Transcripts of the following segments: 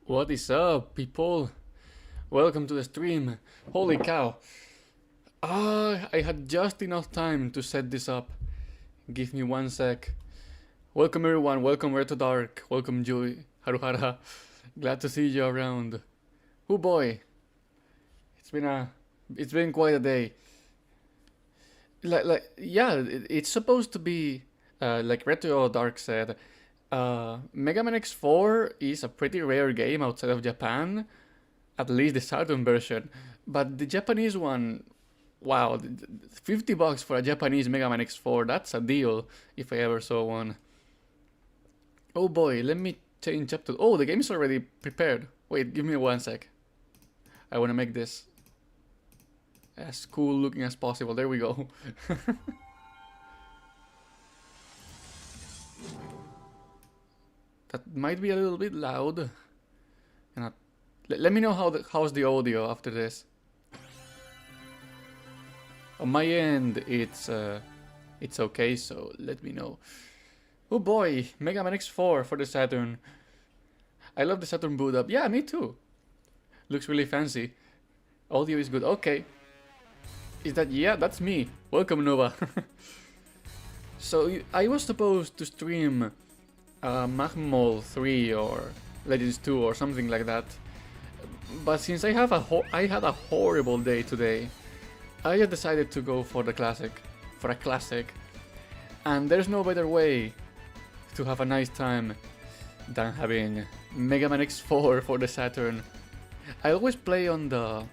What is up, people? Welcome to the stream. Holy cow. I had just enough time to set this up. Give me one sec. Welcome everyone, welcome Retro Dark, welcome Joy, Haruhara. Glad to see you around. Oh boy. It's been quite a day. It's supposed to be like Retro Dark said. Mega Man X4 is a pretty rare game outside of Japan, at least the Saturn version. But the Japanese one, wow, $50 for a Japanese Mega Man X4, that's a deal if I ever saw one. Oh boy, let me change up to... Oh, the game is already prepared. Wait, give me one sec. I want to make this as cool looking as possible. There we go. That might be a little bit loud. Let me know how's the audio after this. On my end, it's okay, so let me know. Oh boy, Mega Man X4 for the Saturn. I love the Saturn boot up. Yeah, me too. Looks really fancy. Audio is good. Okay. Is that... Yeah, that's me. Welcome, Nova. So, I was supposed to stream Mahmol 3 or Legends 2 or something like that. But since I had a horrible day today, I just decided to go for a classic. And there's no better way to have a nice time than having Mega Man X4 for the Saturn. I always play on the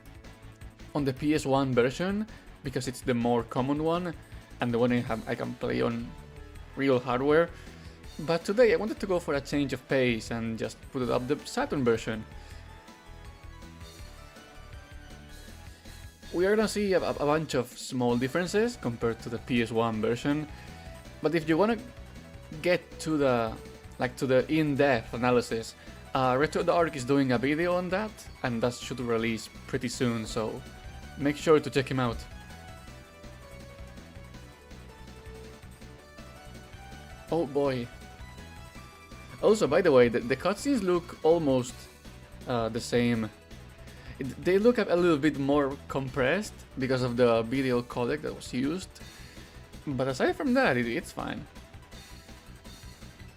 PS1 version because it's the more common one and the one I can play on real hardware. But today I wanted to go for a change of pace and just put it up the Saturn version. We are gonna see a bunch of small differences compared to the PS1 version, but if you wanna get to the in-depth analysis, Retro Dark is doing a video on that, and that should release pretty soon, so make sure to check him out. Oh boy. Also, by the way, the cutscenes look almost the same. They look a little bit more compressed because of the video codec that was used, but aside from that, it's fine.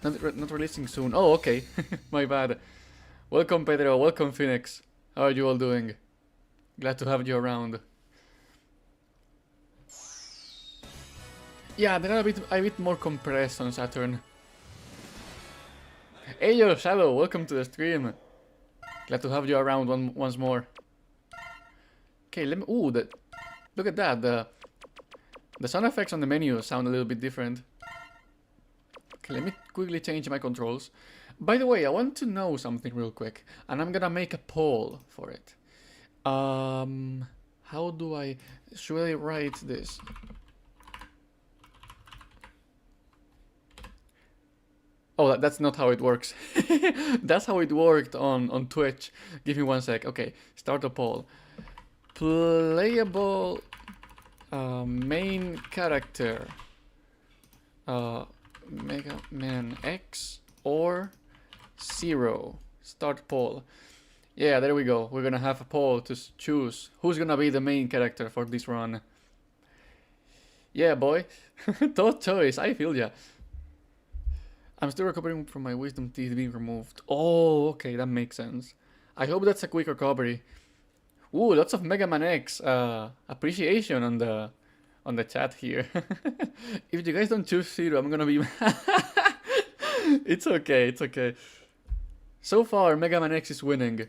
Not releasing soon. Oh, okay. My bad. Welcome, Pedro. Welcome, Phoenix. How are you all doing? Glad to have you around. Yeah, they're a bit more compressed on Saturn. Hey yo, Shadow, welcome to the stream. Glad to have you around once more. Okay, let me... Ooh, look at that. The sound effects on the menu sound a little bit different. Okay, let me quickly change my controls. By the way, I want to know something real quick, and I'm gonna make a poll for it. How do I... Should I write this? Oh, that's not how it works. That's how it worked on Twitch. Give me one sec. Okay, start a poll. Playable main character. Mega Man X or 0. Start poll. Yeah, there we go. We're gonna have a poll to choose who's gonna be the main character for this run. Yeah, boy. Tough choice. I feel ya. I'm still recovering from my wisdom teeth being removed. Oh, okay, that makes sense. I hope that's a quick recovery. Ooh, lots of Mega Man X appreciation on the chat here. If you guys don't choose 0, I'm gonna be It's okay, it's okay. So far, Mega Man X is winning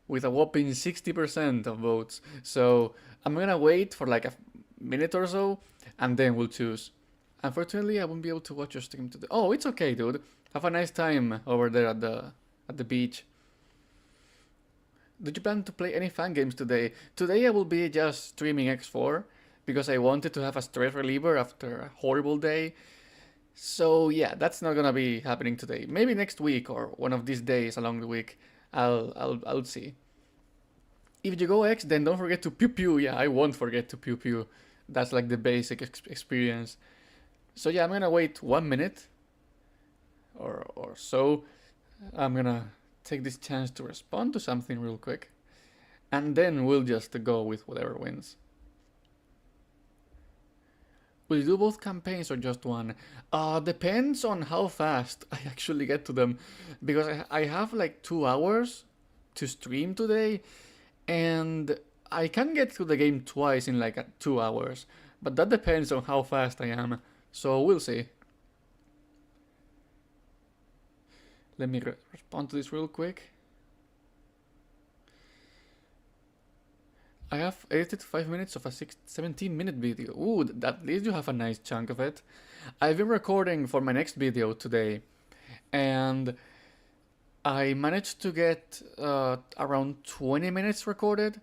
with a whopping 60% of votes. So I'm gonna wait for like a minute or so, and then we'll choose. Unfortunately, I won't be able to watch your stream today. Oh, it's okay, dude. Have a nice time over there at the beach. Did you plan to play any fan games today? Today I will be just streaming X4 because I wanted to have a stress reliever after a horrible day. So yeah, that's not gonna be happening today. Maybe next week or one of these days along the week. I'll see. If you go X, then don't forget to pew pew. Yeah, I won't forget to pew pew. That's like the basic experience. So yeah, I'm gonna wait 1 minute or so. I'm gonna take this chance to respond to something real quick. And then we'll just go with whatever wins. Will you do both campaigns or just one? Depends on how fast I actually get to them. Because I have like 2 hours to stream today. And I can get to the game twice in like 2 hours. But that depends on how fast I am. So we'll see. Let me respond to this real quick. I have edited 5 minutes of a 17-minute video. Ooh, at least you have a nice chunk of it. I've been recording for my next video today, and I managed to get around 20 minutes recorded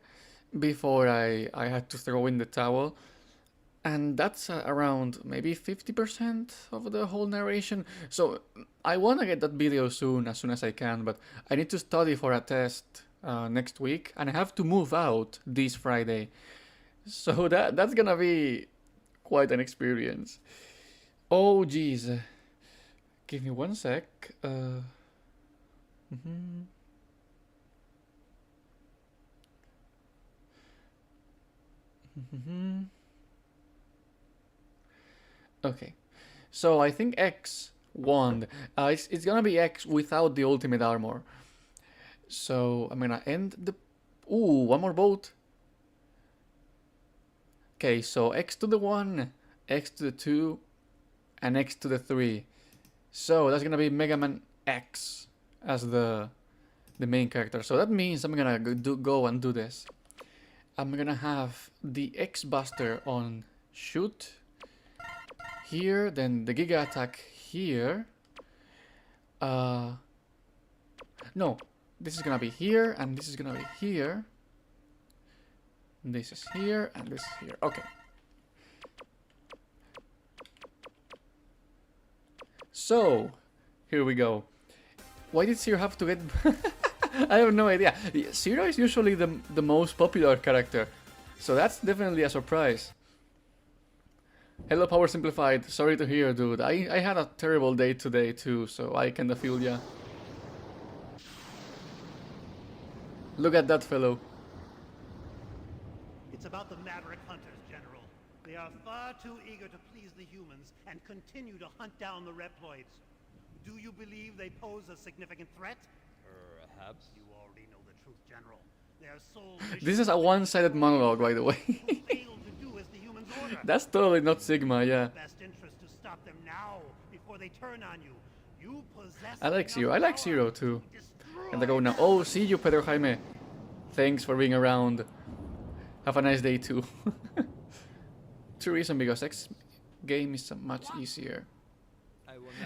before I had to throw in the towel. And that's around maybe 50% of the whole narration. So I want to get that video soon as I can, but I need to study for a test next week, and I have to move out this Friday, so that's gonna be quite an experience. Oh geez, give me 1 sec. Okay, so I think X won. It's gonna be X without the ultimate armor. So I'm gonna end the... Ooh, one more vote. Okay, so X to the 1, X to the 2, and X to the 3. So that's gonna be MegaMan X as the main character. So that means I'm gonna go and do this. I'm gonna have the X Buster on shoot here, then the Giga attack here. No. This is gonna be here, and this is gonna be here. This is here, and this is here. Okay. So, here we go. Why did Zero have to get... I have no idea. Zero is usually the most popular character, so that's definitely a surprise. Hello, Power Simplified. Sorry to hear, dude. I had a terrible day today, too, so I kinda feel ya. Look at that fellow. It's about the Maverick Hunters, General. They are far too eager to please the humans and continue to hunt down the Reploids. Do you believe they pose a significant threat? Perhaps. You already know the truth, General. Their sole This is a one-sided monologue, by the way. fail to do as the humans order. That's totally not Sigma, yeah. Best interest to stop them now before they turn on you. You possess I like Zero. I like Zero, too. destroy And I go now. Oh, see you, Pedro Jaime. Thanks for being around. Have a nice day too. True reason, because X game is much easier.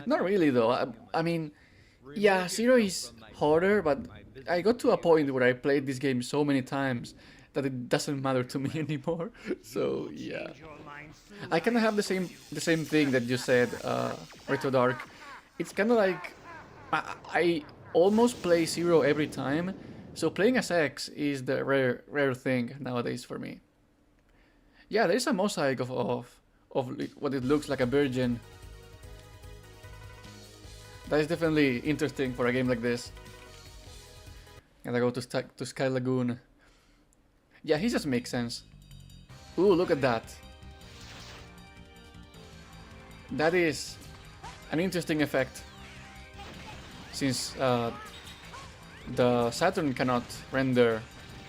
Not really though. I mean, yeah, Zero is harder, but I got to a point where I played this game so many times that it doesn't matter to me anymore. So yeah, I kind of have the same thing that you said, Retro Dark. It's kind of like I almost play Zero every time, so playing as X is the rare thing nowadays for me. Yeah, there's a mosaic of what it looks like a virgin. That is definitely interesting for a game like this. And I go to Sky Lagoon. Yeah, he just makes sense. Ooh, look at that. That is an interesting effect, since the Saturn cannot render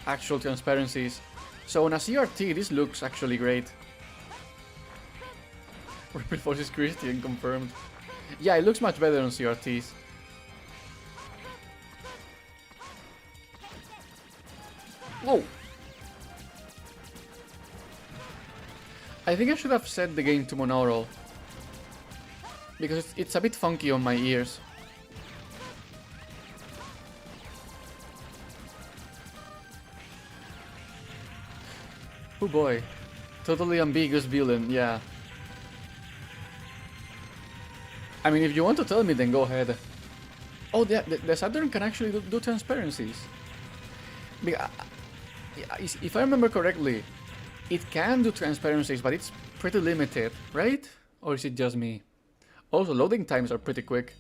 actual transparencies. So on a CRT, this looks actually great. Ripple Force is Christian, confirmed. Yeah, it looks much better on CRTs. Whoa! I think I should have set the game to monaural, because it's a bit funky on my ears. Oh boy, totally ambiguous villain, yeah. I mean, if you want to tell me, then go ahead. Oh, the Saturn can actually do transparencies. If I remember correctly, it can do transparencies, but it's pretty limited, right? Or is it just me? Also, loading times are pretty quick.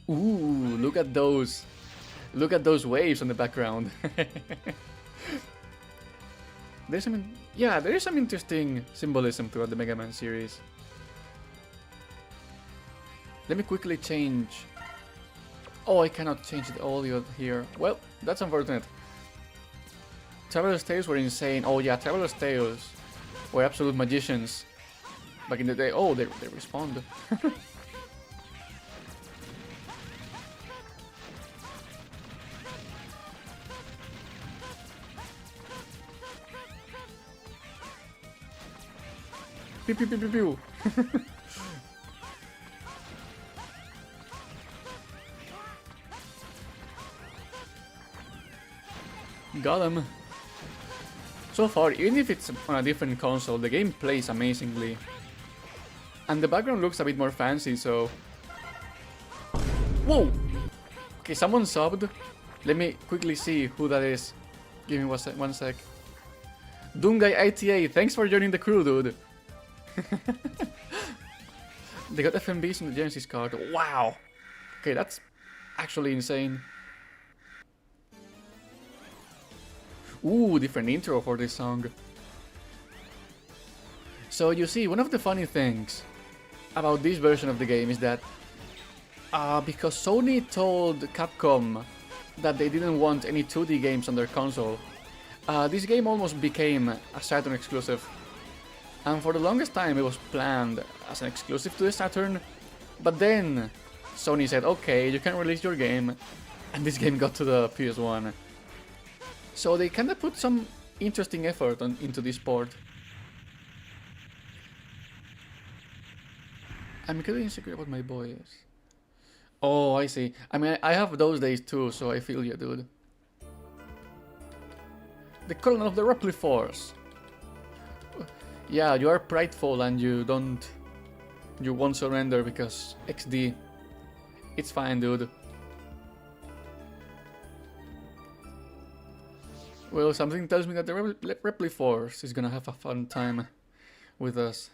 Ooh, look at those. Look at those waves on the background. There's some, yeah, there is some interesting symbolism throughout the Mega Man series. Let me quickly change. Oh, I cannot change the audio here. Well, that's unfortunate. Traveler's Tales were insane. Oh yeah, Traveler's Tales were absolute magicians back in the day. Oh, they respawned. Pew pew pew pew pew. Got him. So far, even if it's on a different console, the game plays amazingly. And the background looks a bit more fancy, so... Whoa! Okay, someone subbed. Let me quickly see who that is. Give me 1 sec. Doomguy ITA, thanks for joining the crew, dude. They got FMBs on the Genesis card. Wow! Okay, that's actually insane. Ooh, different intro for this song. So you see, one of the funny things about this version of the game is that because Sony told Capcom that they didn't want any 2D games on their console, this game almost became a Saturn exclusive. And for the longest time it was planned as an exclusive to the Saturn, but then Sony said, okay, you can release your game, and this game got to the PS1. So they kinda put some interesting effort into this port. I'm getting insecure about my boys. Oh, I see. I mean, I have those days too, so I feel you, dude. The Colonel of the Repli Force. Yeah, you are prideful and you won't surrender because XD. It's fine, dude. Well, something tells me that the Repli Force is gonna have a fun time with us.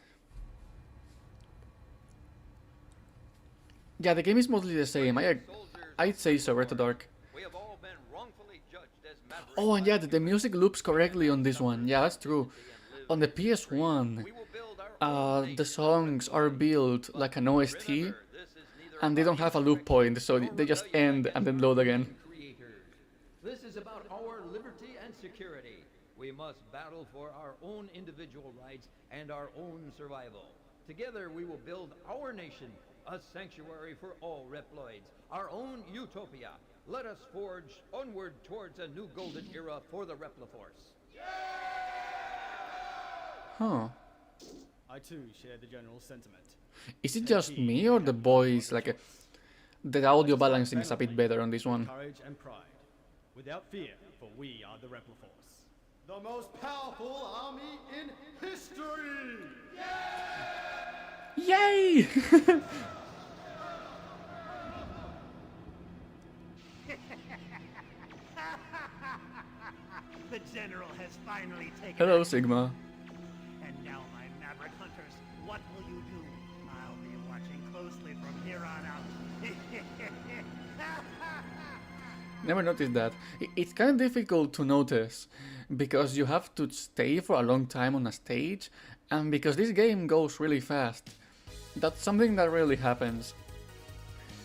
Yeah, the game is mostly the same. I'd say so, Dark. Oh, and yeah, the music loops correctly on this one. Yeah, that's true. On the PS1, the songs are built like an OST, and they don't have a loop point, so they just end and then load again. This is about our liberty and security. We must battle for our own individual rights and our own survival. Together we will build our nation, a sanctuary for all Reploids, our own utopia. Let us forge onward towards a new golden era for the Repliforce. Huh. I too share the general sentiment. Is it just me or the boys, like, the audio balancing is a bit better on this one? Courage and pride. Without fear, for we are the Repliforce. The most powerful army in history! Yay! The general has finally taken. Hello, Sigma. And now, my maverick hunters, what will you do? I'll be watching closely from here on out. Never noticed that. It's kind of difficult to notice because you have to stay for a long time on a stage, and because this game goes really fast. That's something that really happens.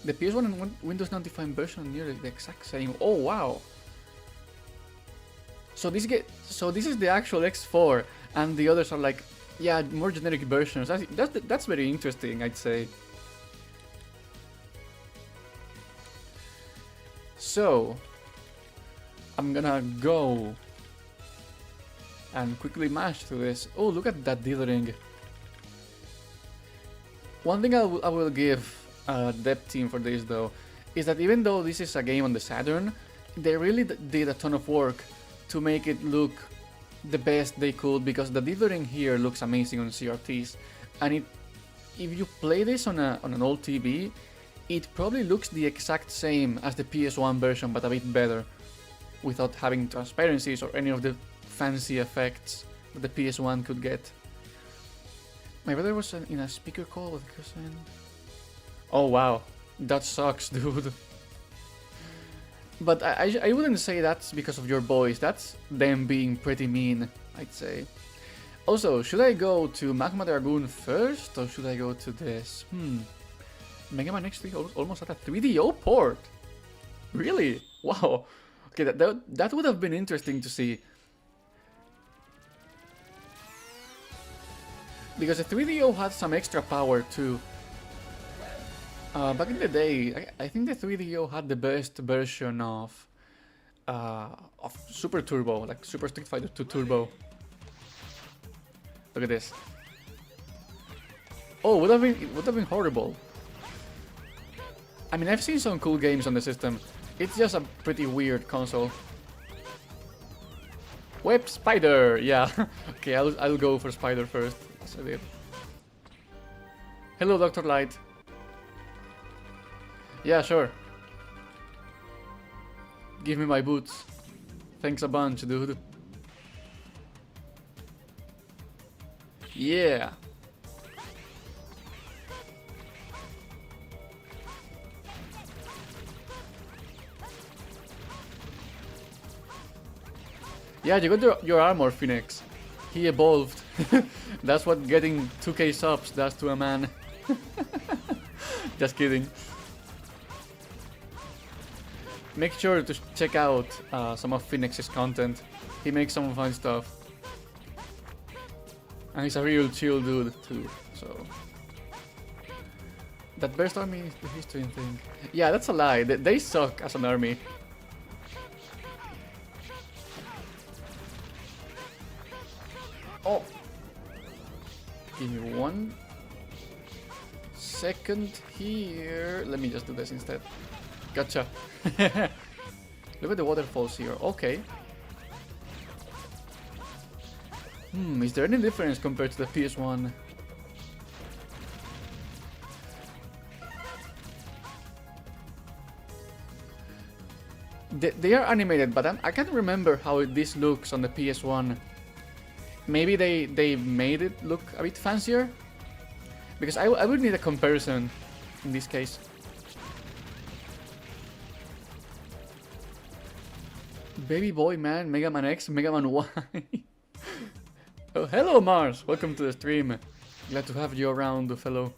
The PS1 and Windows 95 version are nearly the exact same. Oh wow! So this is the actual X4, and the others are like, yeah, more generic versions. That's very interesting, I'd say. So, I'm gonna go and quickly mash through this. Oh, look at that dithering. One thing I will give Dev Team for this though, is that even though this is a game on the Saturn, they really did a ton of work to make it look the best they could, because the dithering here looks amazing on CRTs, and if you play this on an old TV, it probably looks the exact same as the PS1 version, but a bit better, without having transparencies or any of the fancy effects that the PS1 could get. My brother was in a speaker call with cousin. Oh wow, that sucks, dude. But I wouldn't say that's because of your boys. That's them being pretty mean, I'd say. Also, should I go to Magma Dragoon first, or should I go to this? MegaMan X3 almost had a 3DO port. Really? Wow. Okay, that would have been interesting to see. Because the 3DO had some extra power too. Back in the day, I think the 3DO had the best version of Super Turbo, like Super Street Fighter 2 Turbo. Look at this. Oh, it would have been horrible. I mean, I've seen some cool games on the system. It's just a pretty weird console. Web Spider, yeah. Okay, I'll go for Spider first. As I did. Hello, Dr. Light. Yeah, sure. Give me my boots. Thanks a bunch, dude. Yeah. Yeah, you got your armor, Phoenix. He evolved. That's what getting 2k subs does to a man. Just kidding. Make sure to check out some of Phoenix's content. He makes some fun stuff. And he's a real chill dude too, so... That best army is the history thing. Yeah, that's a lie. They suck as an army. Oh! Give me 1 second here. Let me just do this instead. Gotcha. Look at the waterfalls here. Okay. Is there any difference compared to the PS1? They are animated, but I can't remember how this looks on the PS1. Maybe they made it look a bit fancier? Because I would need a comparison in this case. Baby boy man, MegaMan X, MegaMan Y. Oh, hello Mars! Welcome to the stream. Glad to have you around, fellow.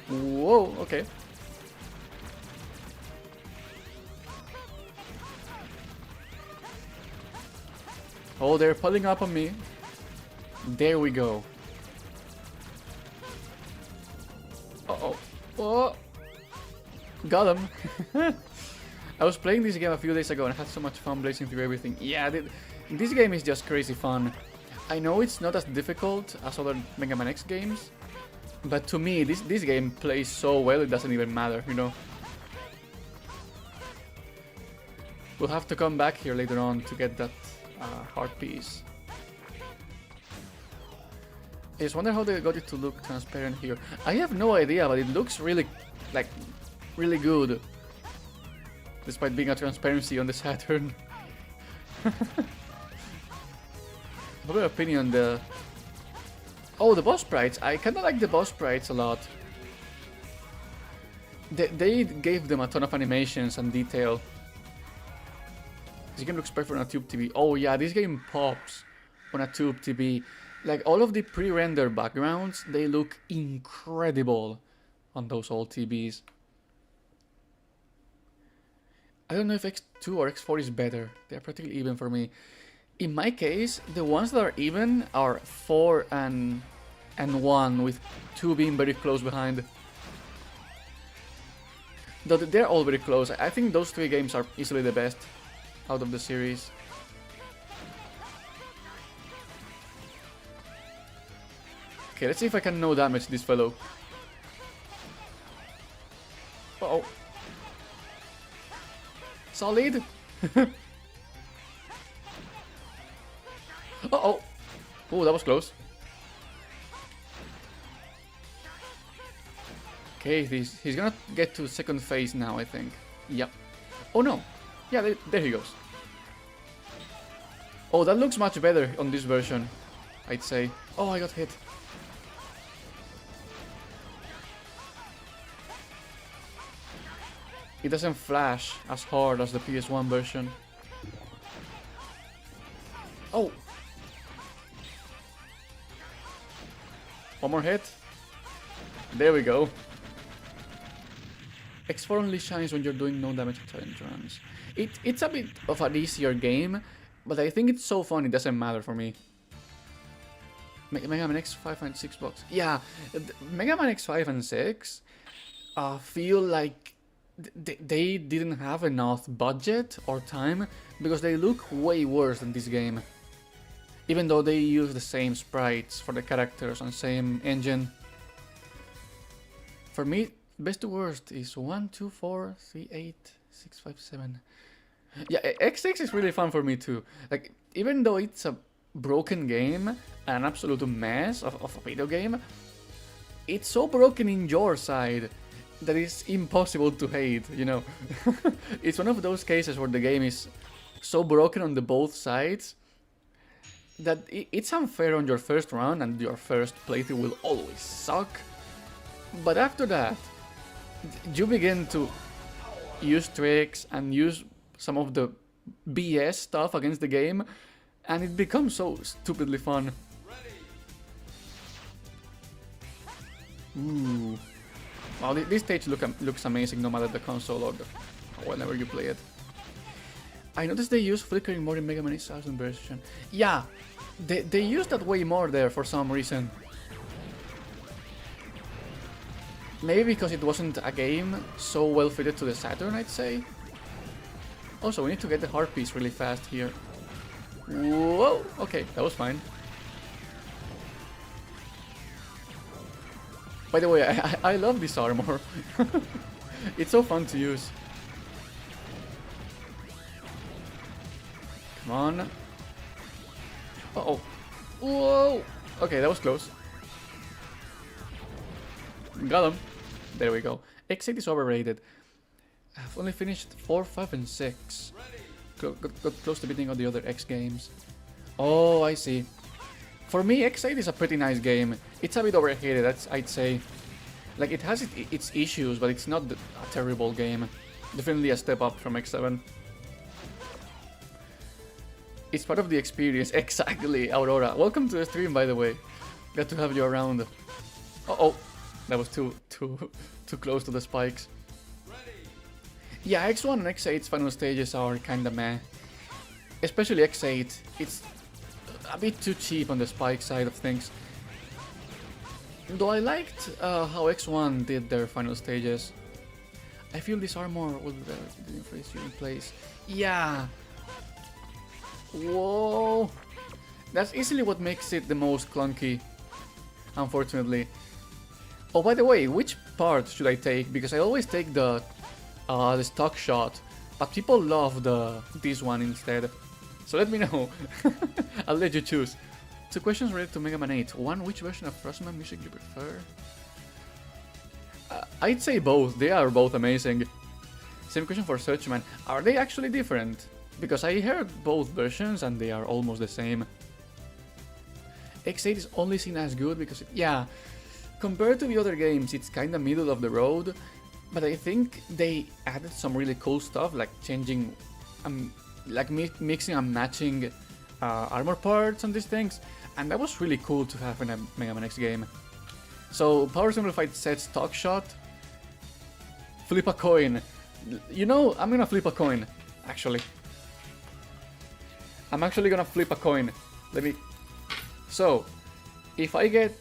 Whoa, okay. Oh, they're pulling up on me. There we go. Uh-oh. Oh. Got him. I was playing this game a few days ago and I had so much fun blazing through everything. Yeah, this game is just crazy fun. I know it's not as difficult as other Mega Man X games, but to me, this game plays so well it doesn't even matter, you know? We'll have to come back here later on to get that heart piece. I just wonder how they got it to look transparent here. I have no idea, but it looks really, like, really good. Despite being a transparency on the Saturn. What your opinion on the... Oh, the boss sprites. I kinda like the boss sprites a lot. They gave them a ton of animations and detail. This game looks perfect on a tube TV. Oh yeah, this game pops on a tube TV. Like, all of the pre-rendered backgrounds, they look incredible on those old TVs. I don't know if X2 or X4 is better. They're practically even for me. In my case, the ones that are even are 4 and 1, with 2 being very close behind. Though they're all very close. I think those 3 games are easily the best out of the series. Okay, let's see if I can no damage this fellow. Uh-oh. Solid. Uh-oh. Oh, that was close. Okay, he's gonna get to second phase now, I think. Yep. Oh no. Yeah, there he goes. Oh, that looks much better on this version, I'd say. Oh, I got hit. It doesn't flash as hard as the PS1 version. Oh! One more hit. There we go. X4 only shines when you're doing no damage challenge runs. It's a bit of an easier game, but I think it's so fun it doesn't matter for me. Mega Man X5 and 6 box. Yeah, Mega Man X5 and 6 feel like they didn't have enough budget or time because they look way worse than this game. Even though they use the same sprites for the characters and same engine. For me, best to worst is 1, 2, 4, 3, 8, 6, 5, 7. Yeah, X6 is really fun for me too. Like, even though it's a broken game, an absolute mess of a video game, it's so broken in your side that it's impossible to hate, you know. It's one of those cases where the game is so broken on the both sides that it's unfair on your first run and your first playthrough will always suck. But after that, you begin to use tricks and use some of the BS stuff against the game, and it becomes so stupidly fun. Ooh. Wow, this stage looks amazing no matter the console or whenever you play it. I noticed they use flickering more in Mega Man X1000 version. Yeah, they use that way more there for some reason. Maybe because it wasn't a game so well fitted to the Saturn, I'd say. Also, we need to get the heart piece really fast here. Whoa! Okay, that was fine. By the way, I love this armor. It's so fun to use. Come on. Uh-oh. Whoa! Okay, that was close. Got him. There we go. X8 is overrated. I've only finished 4, 5, and 6. Got close to beating all the other X games. Oh, I see. For me, X8 is a pretty nice game. It's a bit overhated, I'd say. Like, it has its issues, but it's not a terrible game. Definitely a step up from X7. It's part of the experience. Exactly, Aurora. Welcome to the stream, by the way. Glad to have you around. Uh-oh. That was too close to the spikes. Yeah, X1 and X8's final stages are kinda meh. Especially X8. It's a bit too cheap on the spike side of things. Though I liked how X1 did their final stages. I feel this armor will be better if it didn't freeze you in place. Yeah. Whoa. That's easily what makes it the most clunky, unfortunately. Oh, by the way, which part should I take? Because I always take the stock shot, but people love this one instead. So let me know. I'll let you choose. 2 questions related to Mega Man 8. 1, which version of Frostman music you prefer? I'd say both. They are both amazing. Same question for Searchman. Are they actually different? Because I heard both versions and they are almost the same. X8 is only seen as good because yeah. Compared to the other games, it's kinda middle of the road, but I think they added some really cool stuff, like changing, like mixing and matching armor parts and these things, and that was really cool to have in a Mega Man X game. So, Power Simplified said stock shot, flip a coin. You know, I'm gonna flip a coin, actually. I'm actually gonna flip a coin. Let me... So, if I get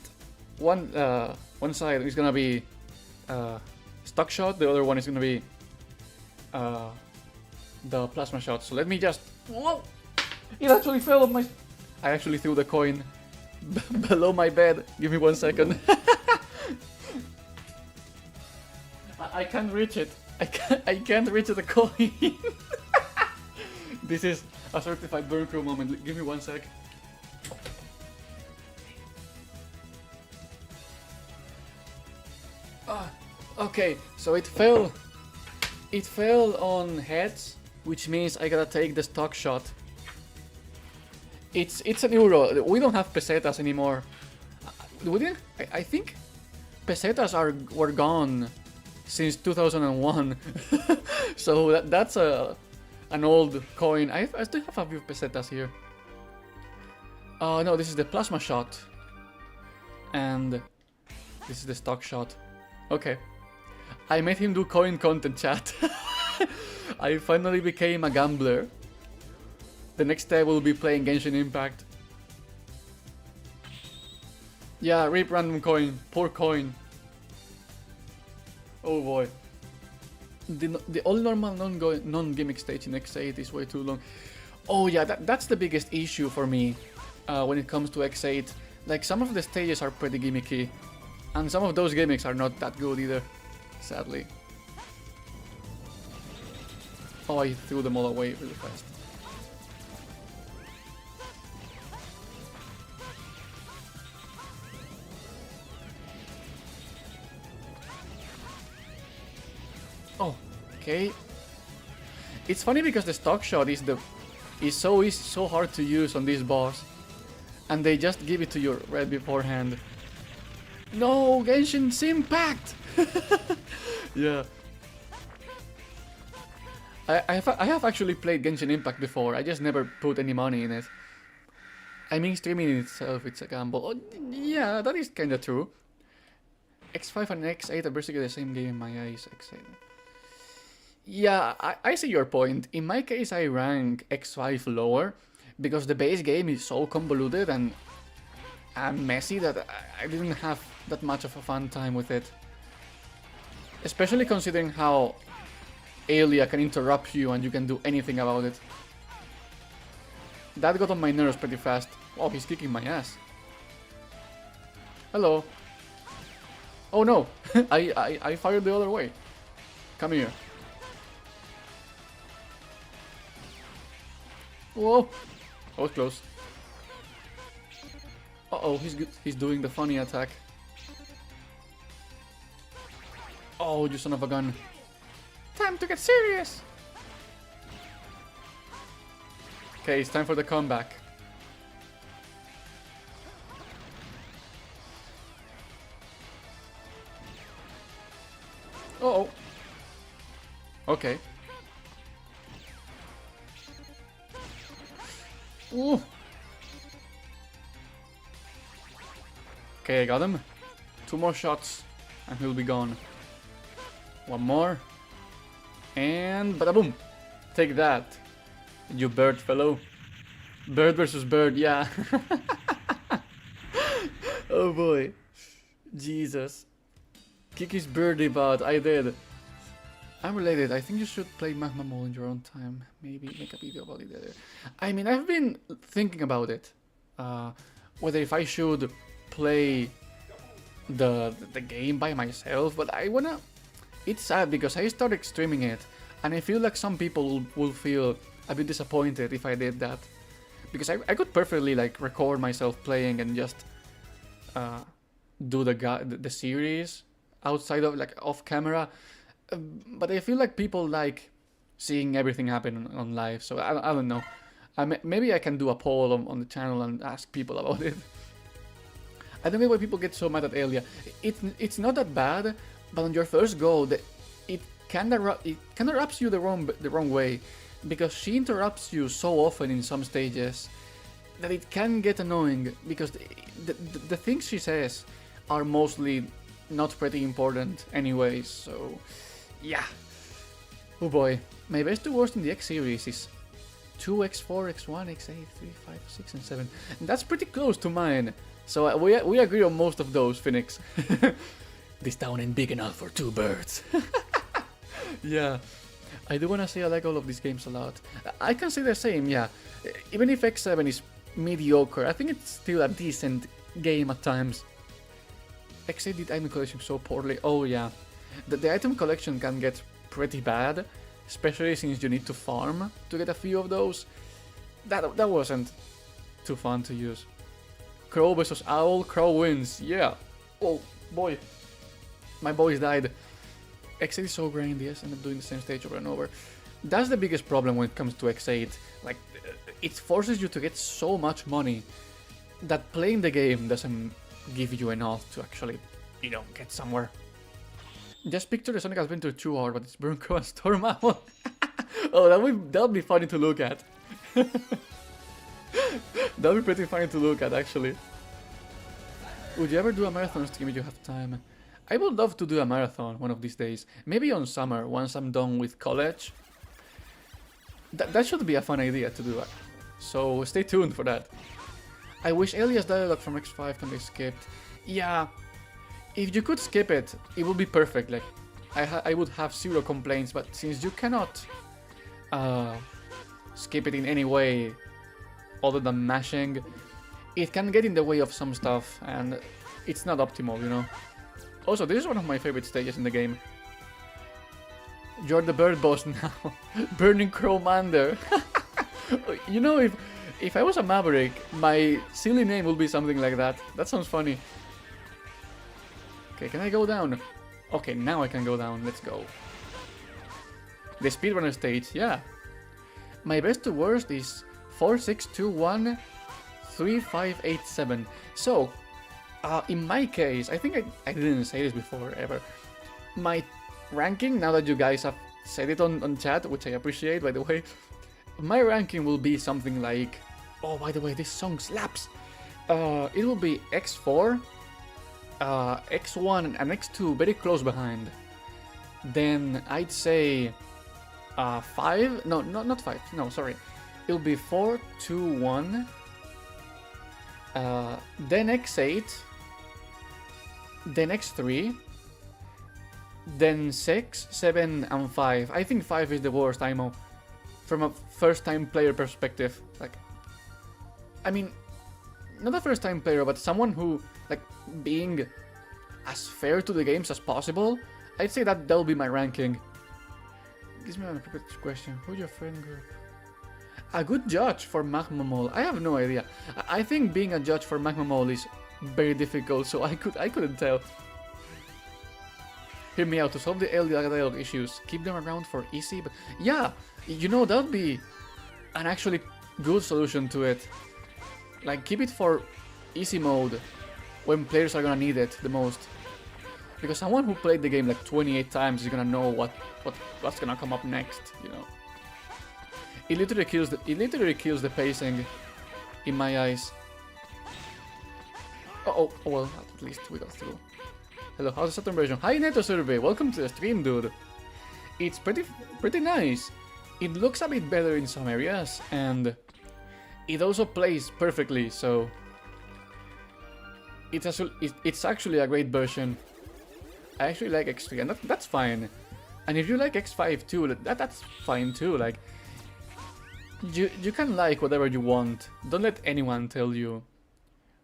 one side is gonna be stock shot, the other one is gonna be the plasma shot. So let me just... Whoa! It actually fell on my... I actually threw the coin below my bed. Give me 1 second. I can't reach it. I can't reach the coin. This is a certified burn crew moment. Give me 1 sec. Okay, so it fell on heads, which means I gotta take the stock shot. It's an euro. We don't have pesetas anymore. We didn't. I think pesetas were gone since 2001. So that's an old coin. I still have a few pesetas here. Oh no, this is the plasma shot, and this is the stock shot. Okay, I made him do coin content, chat. I finally became a gambler. The next day we'll be playing Genshin Impact. Yeah, rip random coin. Poor coin. Oh boy. The all normal non-gimmick stage in X8 is way too long. Oh yeah, that's the biggest issue for me when it comes to X8. Like, some of the stages are pretty gimmicky, and some of those gimmicks are not that good either, sadly. Oh, I threw them all away really fast. Oh, okay. It's funny because the stock shot is so hard to use on this boss, and they just give it to you right beforehand. No, Genshin's Impact. Yeah. I have actually played Genshin Impact before. I just never put any money in it. I mean, streaming in itself, it's a gamble. Oh, yeah, that is kinda true. X5 and X8 are basically the same game in my eyes. X8. Yeah, I see your point. In my case, I rank X5 lower because the base game is so convoluted and messy that I didn't have that much of a fun time with it. Especially considering how Aelia can interrupt you and you can do anything about it. That got on my nerves pretty fast. Oh, he's kicking my ass. Hello. Oh no, I fired the other way. Come here. Whoa, that was close. Uh-oh, he's doing the funny attack. Oh, you son of a gun. Time to get serious! Okay, it's time for the comeback. Uh-oh. Okay. Ooh. Okay, I got him. 2 more shots and he'll be gone. 1 more. And bada boom. Take that, you bird fellow. Bird versus bird, yeah. Oh boy. Jesus. Kick his birdie butt, I did. I'm related. I think you should play Magma Mole in your own time. Maybe make a video about it later. I mean, I've been thinking about it. Whether if I should play the game by myself, but I wanna... It's sad because I started streaming it, and I feel like some people will feel a bit disappointed if I did that. Because I could perfectly like record myself playing and just do the series outside of like off camera. But I feel like people like seeing everything happen on live, so I don't know. Maybe I can do a poll on the channel and ask people about it. I don't know why people get so mad at Aelia. It's not that bad, but on your first go, it kinda rubs you the wrong way, because she interrupts you so often in some stages that it can get annoying, because the things she says are mostly not pretty important anyways, so yeah. Oh boy, my best to worst in the X series is 2, X4, X1, X8, 3, 5, 6, and 7. And that's pretty close to mine, so we agree on most of those, Phoenix. This town ain't big enough for 2 birds. Yeah, I do wanna say I like all of these games a lot. I can say the same, yeah. Even if X7 is mediocre, I think it's still a decent game at times. X8 did item collection so poorly. Oh yeah, the item collection can get pretty bad, especially since you need to farm to get a few of those. That wasn't too fun to use. Crow versus Owl, Crow wins, yeah. Oh boy, my boys died. X8 is so grindy, yes, end up doing the same stage over and over. That's the biggest problem when it comes to X8. Like, it forces you to get so much money that playing the game doesn't give you enough to actually, you know, get somewhere. Just picture the Sonic Adventure 2 art, but it's BurnCrow and Storm Owl. Oh, that'll be funny to look at. That'll be pretty funny to look at, actually. Would you ever do a marathon stream if you have time? I would love to do a marathon one of these days. Maybe on summer, once I'm done with college. That should be a fun idea to do. So stay tuned for that. I wish Elias dialogue from X5 can be skipped. Yeah, if you could skip it, it would be perfect. Like, I would have zero complaints, but since you cannot skip it in any way other than mashing, it can get in the way of some stuff, and it's not optimal, you know. Also, this is one of my favorite stages in the game. You're the bird boss now. Burning Crowmander. You know, if I was a Maverick, my silly name would be something like that. That sounds funny. Okay, can I go down? Okay, now I can go down. Let's go. The speedrunner stage, yeah. My best to worst is 4621 3587. So, in my case, I think I didn't say this before ever. My ranking, now that you guys have said it on chat, which I appreciate, by the way, my ranking will be something like, oh, by the way, this song slaps. It will be X4, X1 and X2 very close behind. Then I'd say 5, no, not 5, no, sorry. It'll be 4, 2, 1, then X8, then X3, then 6, 7, and 5. I think 5 is the worst IMO from a first-time player perspective. Like, I mean, not a first-time player, but someone who, like, being as fair to the games as possible, I'd say that that'll be my ranking. Gives me an appropriate question. Who's your friend group? A good judge for Magma Mole? I have no idea. I think being a judge for Magma Mole is very difficult, so I couldn't tell. Hear me out. To solve the dialogue issues, keep them around for easy, but yeah, you know, that would be an actually good solution to it. Like, keep it for easy mode when players are gonna need it the most. Because someone who played the game like 28 times is gonna know what's gonna come up next, you know. It literally kills the pacing in my eyes. Oh well, at least we got through. Hello, how's the Saturn version? Hi Neto Survey, welcome to the stream, dude. It's pretty nice. It looks a bit better in some areas, and it also plays perfectly, so it's actually a great version. I actually like X3, and that's fine. And if you like X5 too, that's fine too. Like, you can like whatever you want. Don't let anyone tell you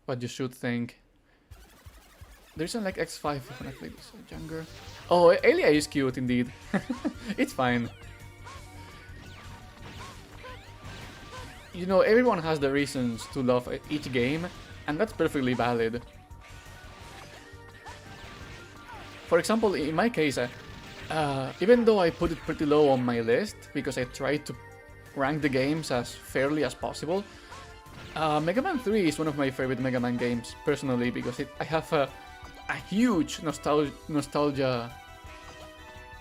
what you should think. There isn't like X5 when I play this younger. Oh, Elia is cute indeed. It's fine. You know, everyone has the reasons to love each game, and that's perfectly valid. For example, in my case, even though I put it pretty low on my list, because I tried to rank the games as fairly as possible, Mega Man 3 is one of my favorite Mega Man games, personally, because I have a huge nostalgia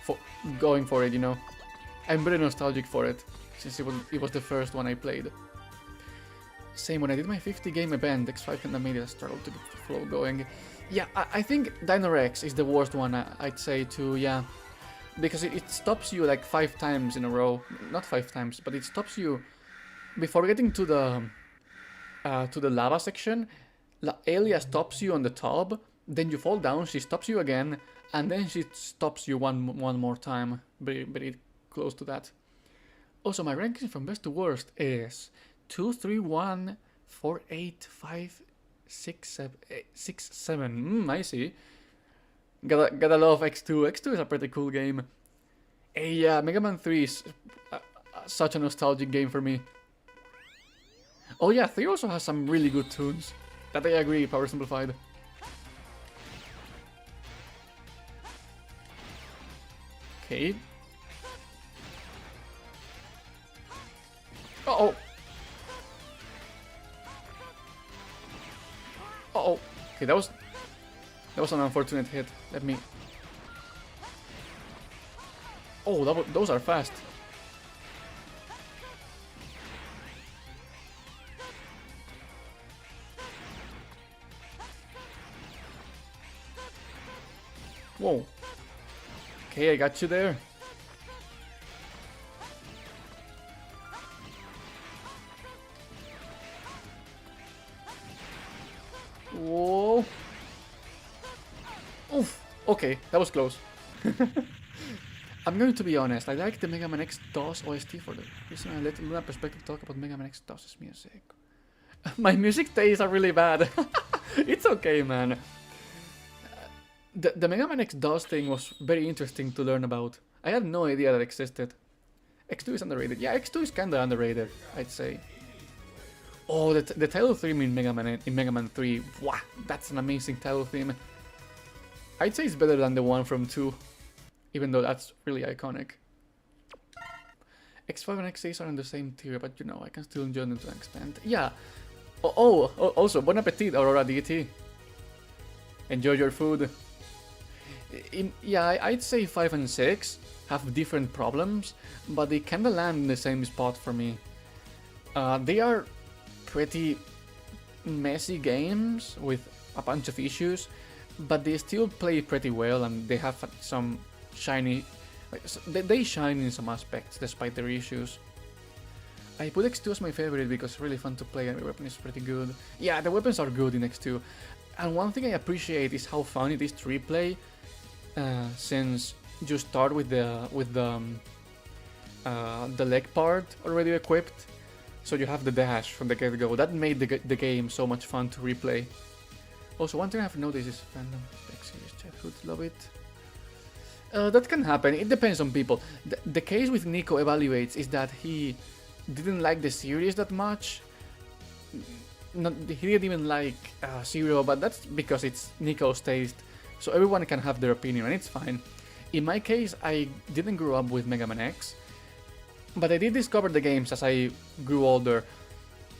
for going for it, you know. I'm very nostalgic for it, since it was the first one I played. Same, when I did my 50 game event, X5 kinda made it a struggle to get the flow going. Yeah, I think Dino Rex is the worst one, I'd say too, yeah. Because it stops you like 5 times in a row. Not 5 times, but it stops you before getting to the lava section. Elia stops you on the top, then you fall down, she stops you again, and then she stops you one more time. Very close to that. Also, my ranking from best to worst is 2, 3, 1, 4, 8, 5, 6, 7. I see. Gotta love X2. X2 is a pretty cool game. Yeah, Mega Man 3 is such a nostalgic game for me. Oh yeah, 3 also has some really good tunes. That I agree, Power Simplified. Okay. Okay, that was an unfortunate hit. Let me... Oh, those are fast. Whoa. Okay, I got you there. Whoa. Oof. Okay, that was close. I'm going to be honest, I like the MegaMan X DOS OST for the reason I let Luna Perspective talk about MegaMan X DOS's music. My music tastes are really bad. It's okay, man. The MegaMan X DOS thing was very interesting to learn about. I had no idea that existed. X2 is underrated. Yeah, X2 is kinda underrated, I'd say. Oh, the title theme in Mega Man 3. Wow, that's an amazing title theme. I'd say it's better than the one from 2, even though that's really iconic. X5 and X6 are in the same tier, but you know, I can still enjoy them to an extent. Yeah. Also, bon appetit, Aurora deity. Enjoy your food. Yeah, I'd say 5 and 6 have different problems, but they kinda land in the same spot for me. They are pretty messy games with a bunch of issues, but they still play pretty well, and they have some shiny... They shine in some aspects despite their issues. I put X2 as my favorite because it's really fun to play and the weapon is pretty good. Yeah, the weapons are good in X2. And one thing I appreciate is how fun it is to replay, since you start with the leg part already equipped, so you have the dash from the get-go. That made the game so much fun to replay. Also, one thing I've noticed is fandom series childhood, love it. That can happen, it depends on people. The case with Nico Evaluates is that he didn't like the series that much. He didn't even like Zero, but that's because it's Nico's taste. So everyone can have their opinion, and it's fine. In my case, I didn't grow up with Mega Man X, but I did discover the games as I grew older.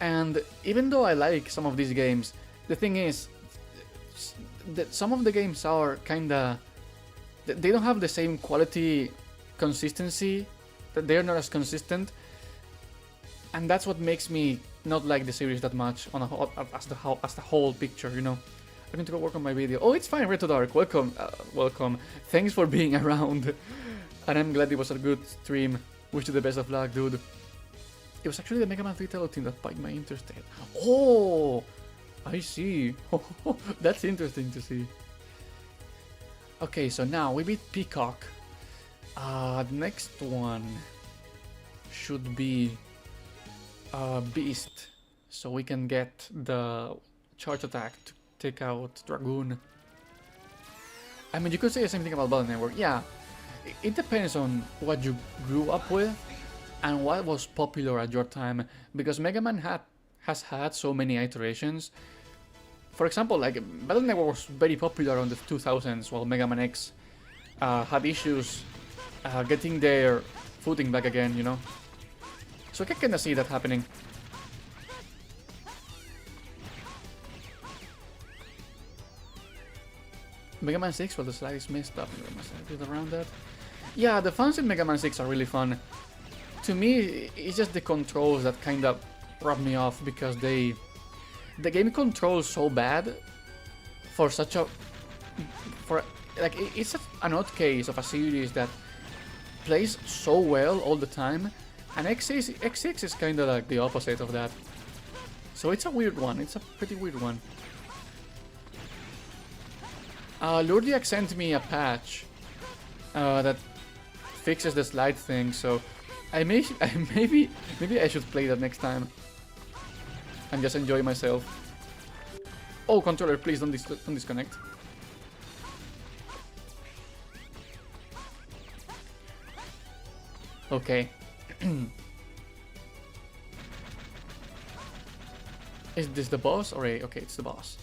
And even though I like some of these games, the thing is that some of the games are kinda... They don't have the same quality consistency, that they're not as consistent. And that's what makes me not like the series that much on as the whole picture, you know. I'm going to go work on my video. Oh, it's fine, Red to Dark. Welcome, welcome. Thanks for being around. And I'm glad it was a good stream. Wish you the best of luck, dude. It was actually the Mega Man 3 title team that piqued my interest. Oh, I see. That's interesting to see. Okay, so now we beat Peacock. The next one should be Beast, so we can get the charge attack to take out Dragoon. I mean, you could say the same thing about Battle Network. Yeah, it depends on what you grew up with and what was popular at your time, because Mega Man has had so many iterations. For example, like Battle Network was very popular on the 2000s, while Mega Man X had issues getting their footing back again, you know. So I can kinda see that happening. Mega Man 6, well, the slide is messed up. Around that. Yeah, the fans in Mega Man 6 are really fun. To me, it's just the controls that kind of rub me off, because the game controls so bad for such a... it's an odd case of a series that plays so well all the time, and X6 is kind of like the opposite of that. So it's a weird one, it's a pretty weird one. Lurdiak sent me a patch that fixes the slide thing, so maybe I should play that next time and just enjoy myself. Oh, controller, please don't disconnect. Okay. Is this the boss? Or okay, it's the boss.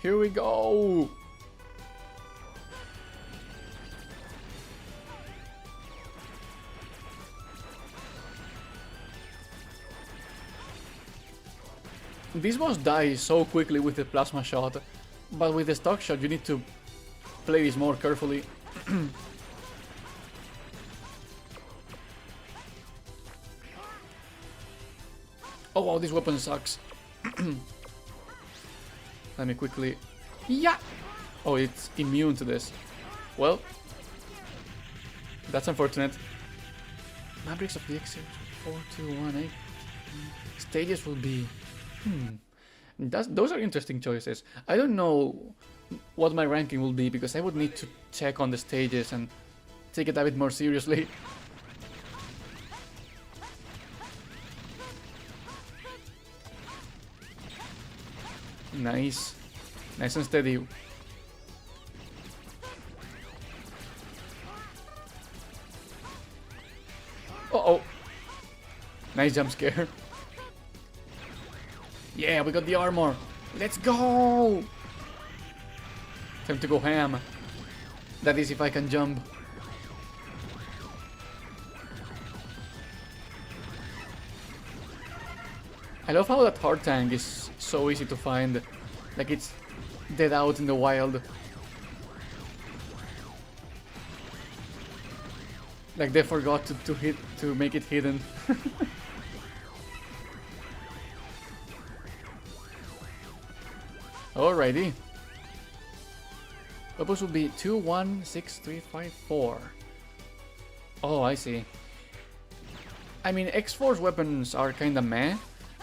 Here we go! This boss dies so quickly with the plasma shot, but with the stock shot you need to play this more carefully. Oh wow, this weapon sucks. Let me quickly... Yeah! Oh, it's immune to this. Well, that's unfortunate. Mavericks of the X-Series 4218. Stages will be... Those are interesting choices. I don't know what my ranking will be because I would need to check on the stages and take it a bit more seriously. Nice. Nice and steady. Uh-oh. Nice jump scare. Yeah, we got the armor. Let's go! Time to go ham. That is if I can jump. I love how that hard tank is so easy to find. Like it's dead out in the wild. Like they forgot to make it hidden. Alrighty. Opus will be 2, 1, 6, 3, 5, 4. Oh, I see. I mean, X-Force weapons are kinda meh,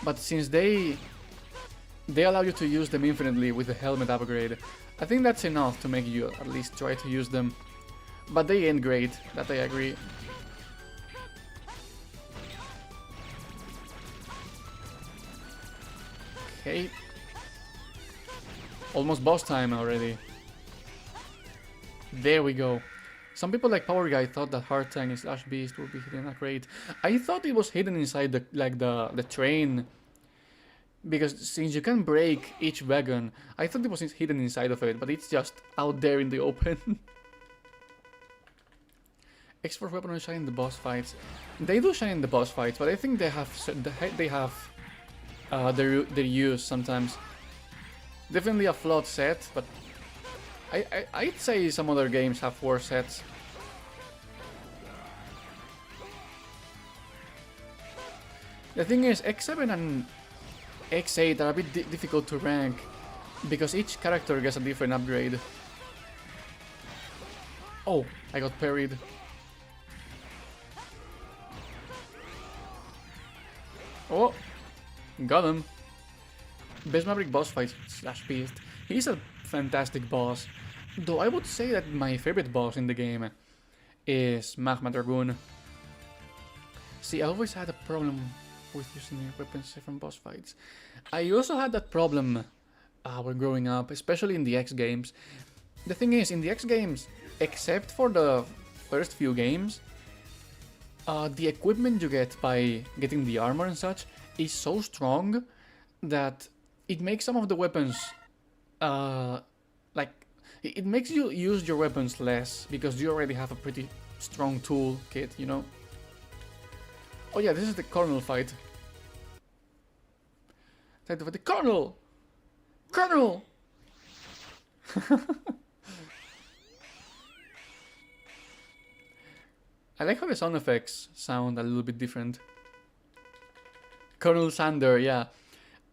but since they allow you to use them infinitely with the helmet upgrade, I think that's enough to make you at least try to use them. But they ain't great, that I agree. Okay. Almost boss time already. There we go. Some people like Power Guy thought that Hard Tank and Slash Beast would be hidden in a crate. I thought it was hidden inside the train. Because since you can break each wagon, I thought it was hidden inside of it, but it's just out there in the open. X-Force weapon will shine in the boss fights. They do shine in the boss fights, but I think they have their use sometimes. Definitely a flawed set, but I'd say some other games have worse sets. The thing is, X7 and X8 are a bit difficult to rank because each character gets a different upgrade. Oh, I got parried. Oh, got him. Best Maverick boss fight Slash Beast. He's a fantastic boss. Though I would say that my favorite boss in the game is Magma Dragoon. See, I always had a problem with using weapons from boss fights. I also had that problem when growing up, especially in the X games. The thing is, in the X games, except for the first few games, the equipment you get by getting the armor and such is so strong that it makes some of the weapons it makes you use your weapons less because you already have a pretty strong tool kit, you know. Oh yeah, this is the Colonel fight. Time to fight the Colonel! Colonel! I like how the sound effects sound a little bit different. Colonel Sander, yeah.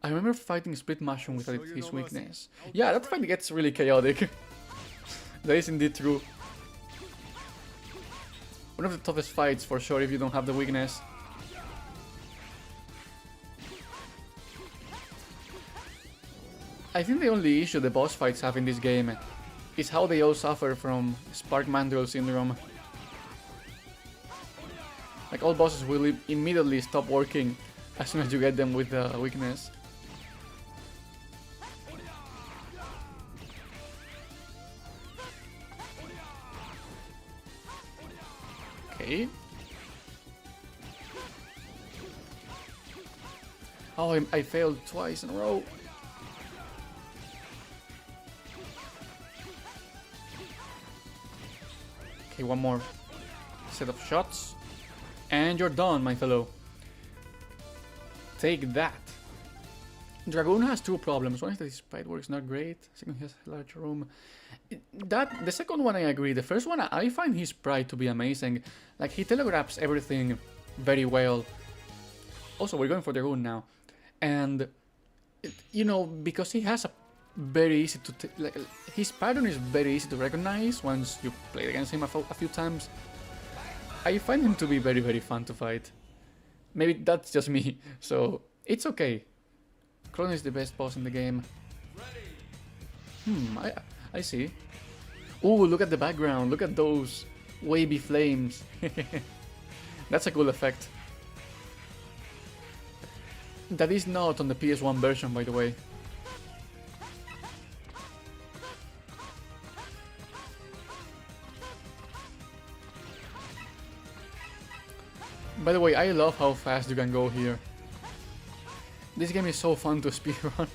I remember fighting Split Mushroom without his weakness. Yeah, that fight gets really chaotic. That is indeed true. One of the toughest fights for sure if you don't have the weakness. I think the only issue the boss fights have in this game is how they all suffer from Spark Mandrill syndrome. Like all bosses will immediately stop working as soon as you get them with the weakness. Okay. Oh, I failed twice in a row. Okay, one more set of shots. And you're done, my fellow. Take that. Dragoon has two problems. One is that his sprite works not great. Second, he has a large room. The second one I agree. The first one, I find his sprite to be amazing. Like, he telegraphs everything very well. Also, we're going for Dragoon now. And, you know, because he has a very easy to... like, his pattern is very easy to recognize once you play against him a few times. I find him to be very, very fun to fight. Maybe that's just me, so it's okay. Chrono is the best boss in the game. I see. Ooh, look at the background. Look at those wavy flames. That's a cool effect. That is not on the PS1 version, by the way. By the way, I love how fast you can go here. This game is so fun to speedrun.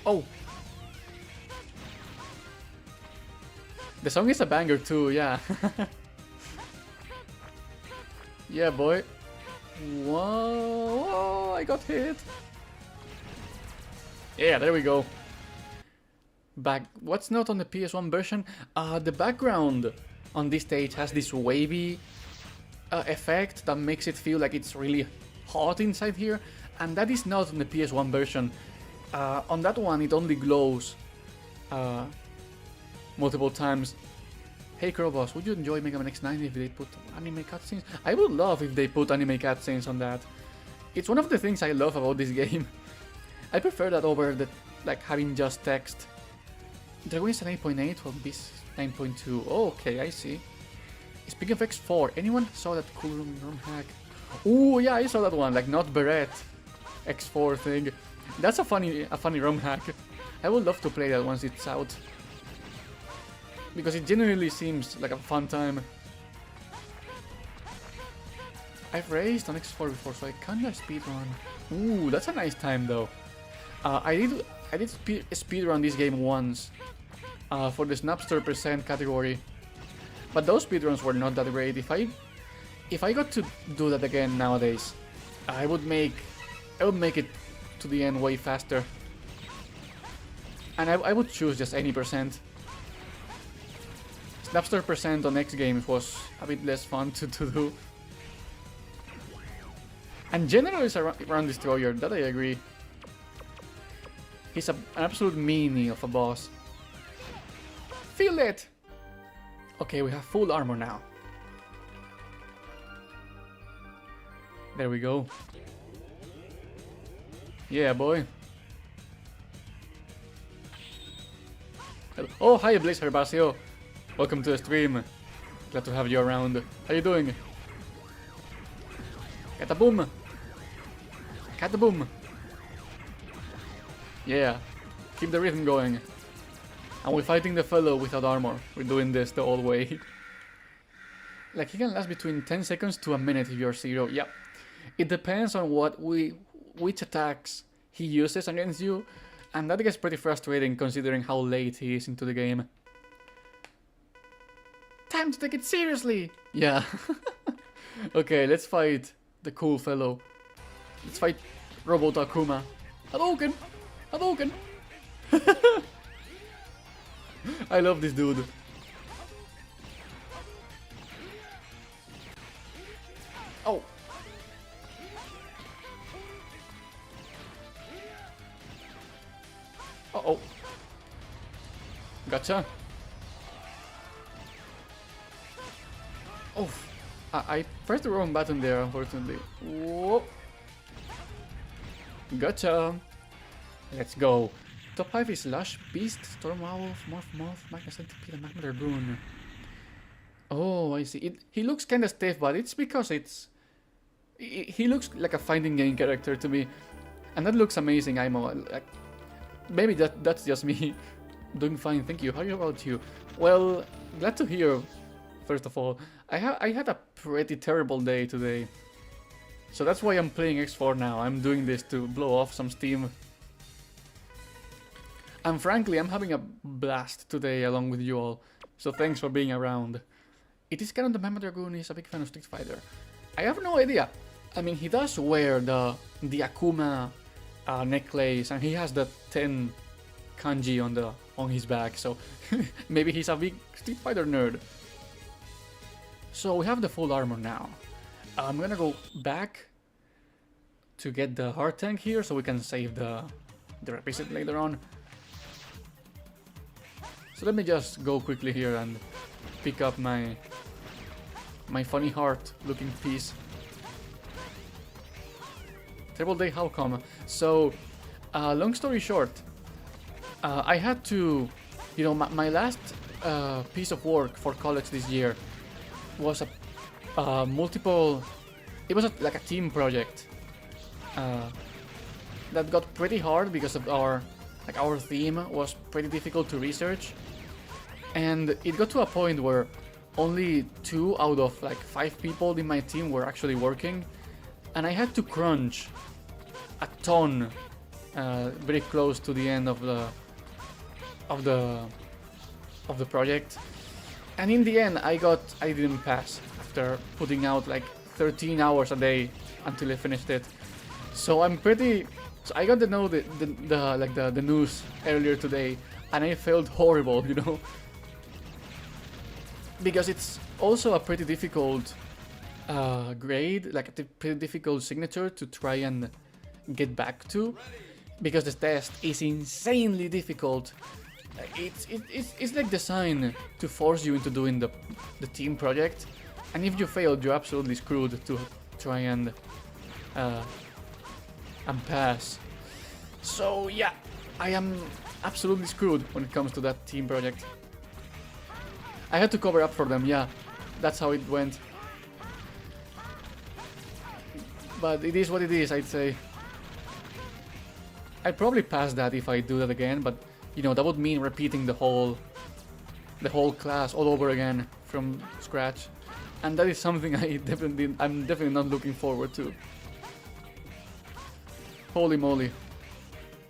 Oh! The song is a banger too, yeah. Yeah, boy. Whoa, I got hit. Yeah, there we go. What's not on the PS1 version? The background on this stage has this wavy effect that makes it feel like it's really hot inside here, and that is not on the PS1 version. On that one it only glows multiple times. Hey Crowboss, would you enjoy MegaMan X9 if they put anime cutscenes? I would love if they put anime cutscenes on that. It's one of the things I love about this game. I prefer that over the having just text. Dragon is an 8.8, while Beast 9.2. Oh, okay, I see. Speaking of X4, anyone saw that cool ROM hack? Ooh, yeah, I saw that one, like not Beret X4 thing. That's a funny ROM hack. I would love to play that once it's out, because it genuinely seems like a fun time. I've raced on X4 before, so I kinda speedrun. Ooh, that's a nice time though. I did speedrun this game once for the Snapster % category, but those speedruns were not that great. If I got to do that again nowadays, I would make it to the end way faster, and I would choose just any %. Snapster % on X Games was a bit less fun to do. And General is a run destroyer, that I agree. He's an absolute meanie of a boss. Feel it! Okay, we have full armor now. There we go. Yeah, boy. Oh, hi, Blaze Herbacio. Welcome to the stream. Glad to have you around. How you doing? Kataboom! Kataboom! Yeah, keep the rhythm going. And we're fighting the fellow without armor. We're doing this the old way. Like, he can last between 10 seconds to a minute if you're zero. Yep. It depends on which attacks he uses against you, and that gets pretty frustrating considering how late he is into the game. Time to take it seriously! Yeah. Okay, let's fight the cool fellow. Let's fight Robot Akuma. Hadouken! Hadouken! I love this dude. Oh! Uh-oh. Gotcha. Oh, I pressed the wrong button there, unfortunately. Whoa. Gotcha. Let's go. Top 5 is Lush, Beast, Storm Owl, Morph, Magna Centipede, and Magma Dragoon. Oh, I see. He looks kinda stiff, but it's because he looks like a fighting game character to me. And that looks amazing, maybe that's just me. Doing fine, thank you. How about you? Well, glad to hear, first of all. I had a pretty terrible day today. So that's why I'm playing X4 now. I'm doing this to blow off some steam. And frankly, I'm having a blast today along with you all. So thanks for being around. It is canon the Magma Dragoon is a big fan of Street Fighter. I have no idea. I mean, he does wear the Akuma necklace, and he has the 10 kanji on his back, so maybe he's a big Street Fighter nerd. So we have the full armor now. I'm gonna go back to get the heart tank here, so we can save the revisit later on. So let me just go quickly here and pick up my funny heart looking piece. Triple day, how come? So, long story short, I had to, you know, my last piece of work for college this year was a multiple, it was like a team project that got pretty hard because of our theme was pretty difficult to research, and it got to a point where only 2 out of like 5 people in my team were actually working, and I had to crunch a ton very close to the end of the project, and in the end I didn't pass after putting out like 13 hours a day until I finished it. So I got to know the news earlier today, and I felt horrible, you know, because it's also a pretty difficult grade, like a pretty difficult signature to try and get back to, because the test is insanely difficult. It's like designed to force you into doing the team project, and if you fail, you're absolutely screwed to try and pass. So yeah, I am absolutely screwed when it comes to that team project. I had to cover up for them, yeah, that's how it went. But it is what it is, I'd say. I'd probably pass that if I do that again, but you know, that would mean repeating the whole class all over again from scratch, and that is something I'm definitely not looking forward to. Holy moly,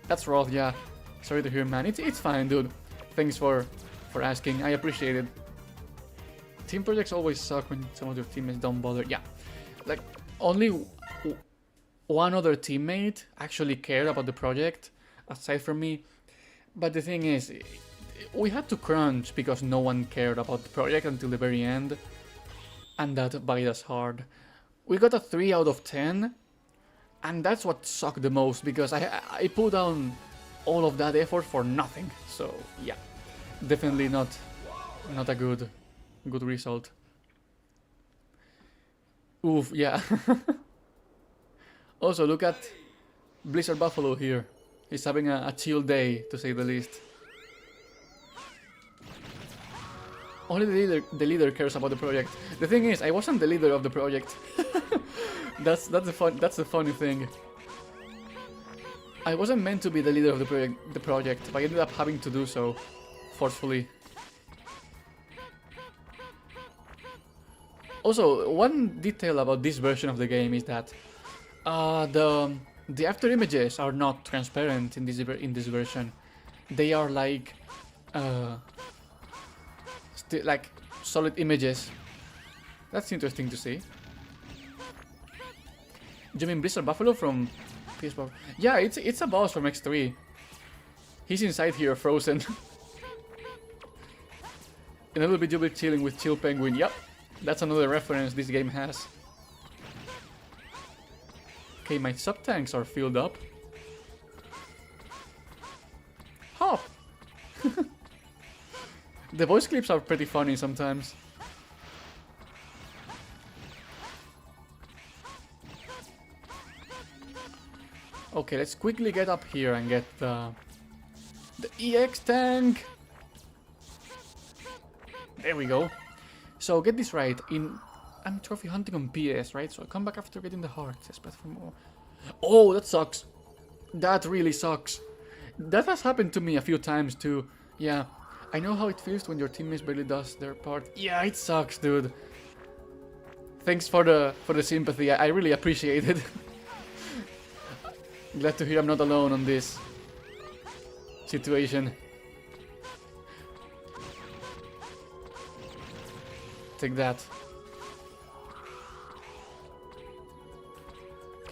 that's rough. Yeah, sorry to hear, man. It's fine, dude. Thanks for asking. I appreciate it. Team projects always suck when some of your teammates don't bother. Yeah, like only one other teammate actually cared about the project aside from me. But the thing is, we had to crunch because no one cared about the project until the very end, and that bite us hard. We got a 3 out of 10, and that's what sucked the most, because I put down all of that effort for nothing. So yeah, definitely not a good result. Oof, yeah. Also, look at Blizzard Buffalo here. He's having a chill day, to say the least. Only the leader cares about the project. The thing is, I wasn't the leader of the project. that's the funny thing. I wasn't meant to be the leader of the project, but I ended up having to do so forcefully. Also, one detail about this version of the game is that the after images are not transparent in this version. They are like like solid images. That's interesting to see. Do you mean Blizzard Buffalo from PS4? Yeah, it's a boss from X3. He's inside here, frozen. In a little bit, you'll be chilling with Chill Penguin. Yep, that's another reference this game has. Okay, my sub-tanks are filled up. Hop! The voice clips are pretty funny sometimes. Okay, let's quickly get up here and get the EX tank! There we go. So, get this right. I'm trophy hunting on PS, right? So I come back after getting the hearts. Expect for more. Oh, that sucks. That really sucks. That has happened to me a few times too. Yeah, I know how it feels when your teammates barely does their part. Yeah, it sucks, dude. Thanks for the sympathy. I really appreciate it. Glad to hear I'm not alone on this situation. Take that.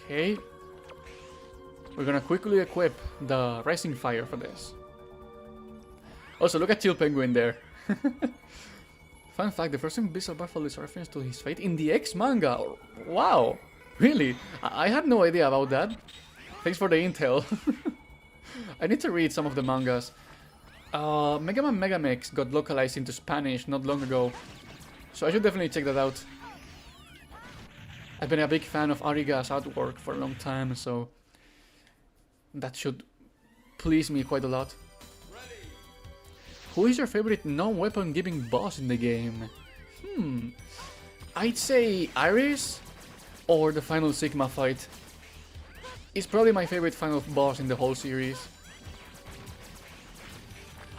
Okay. We're gonna quickly equip the Rising Fire for this. Also, look at Chill Penguin there. Fun fact, the first time Blizzard Buffalo is a reference to his fate in the X manga. Wow, really? I had no idea about that. Thanks for the intel. I need to read some of the mangas. MegaMan Megamix got localized into Spanish not long ago, so I should definitely check that out. I've been a big fan of Ariga's artwork for a long time, so that should please me quite a lot. Who is your favorite non-weapon giving boss in the game? I'd say Iris or the final Sigma fight. It's probably my favorite final boss in the whole series.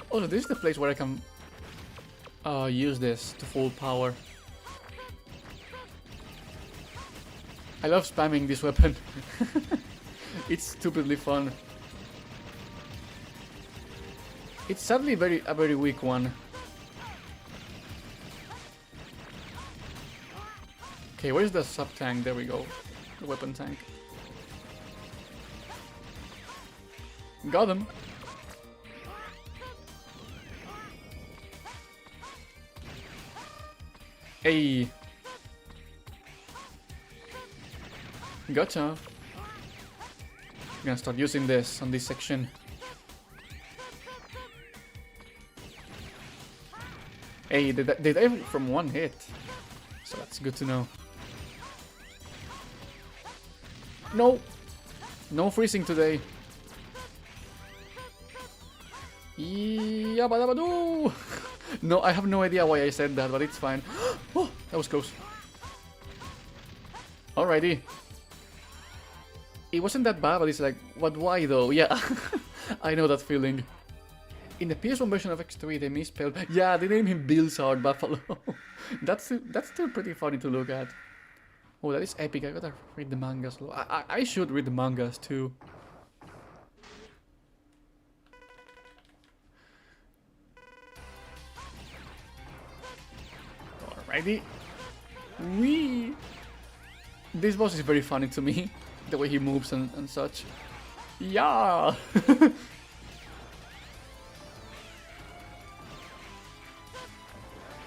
Also, this is the place where I can use this to full power. I love spamming this weapon. It's stupidly fun. It's sadly a very weak one. Okay, where's the sub tank? There we go. The weapon tank. Got him. Hey. Gotcha. I'm gonna start using this on this section. Hey, they died from one hit. So that's good to know. No! No freezing today. Yabadabadoo! No, I have no idea why I said that, but it's fine. Oh, that was close. Alrighty. It wasn't that bad, but it's like, what, why though? Yeah, I know that feeling. In the PS1 version of X3, they misspelled. Yeah, they named him Blizzard Buffalo. That's still pretty funny to look at. Oh, that is epic. I gotta read the mangas. I should read the mangas too. Alrighty. Wee. This boss is very funny to me. The way he moves and such. Yeah.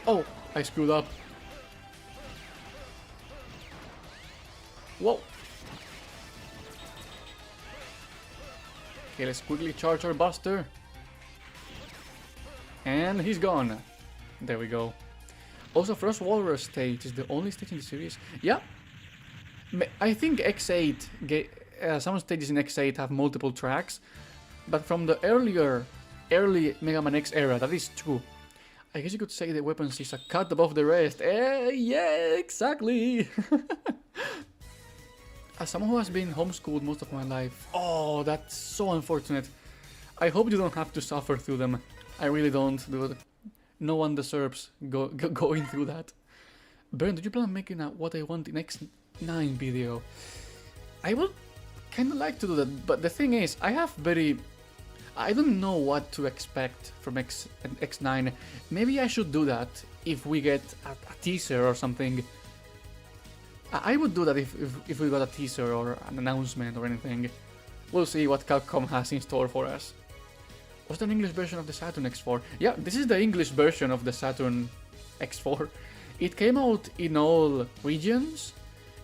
Oh, I screwed up. Whoa. Okay, let's quickly charge our buster. And he's gone. There we go. Also, Frost Walrus stage is the only stage in the series. Yeah. I think X8, some stages in X8 have multiple tracks. But from the early Mega Man X era, that is true. I guess you could say the weapons is a cut above the rest. Yeah, exactly. As someone who has been homeschooled most of my life, oh, that's so unfortunate. I hope you don't have to suffer through them. I really don't, dude. No one deserves going through that. Burn, did you plan on making a What I Want in X9 video? I would kind of like to do that, but the thing is, I don't know what to expect from X9. Maybe I should do that if we get a teaser or something. I would do that if we got a teaser or an announcement or anything. We'll see what Capcom has in store for us. Was there an English version of the Saturn X4? Yeah, this is the English version of the Saturn X4. It came out in all regions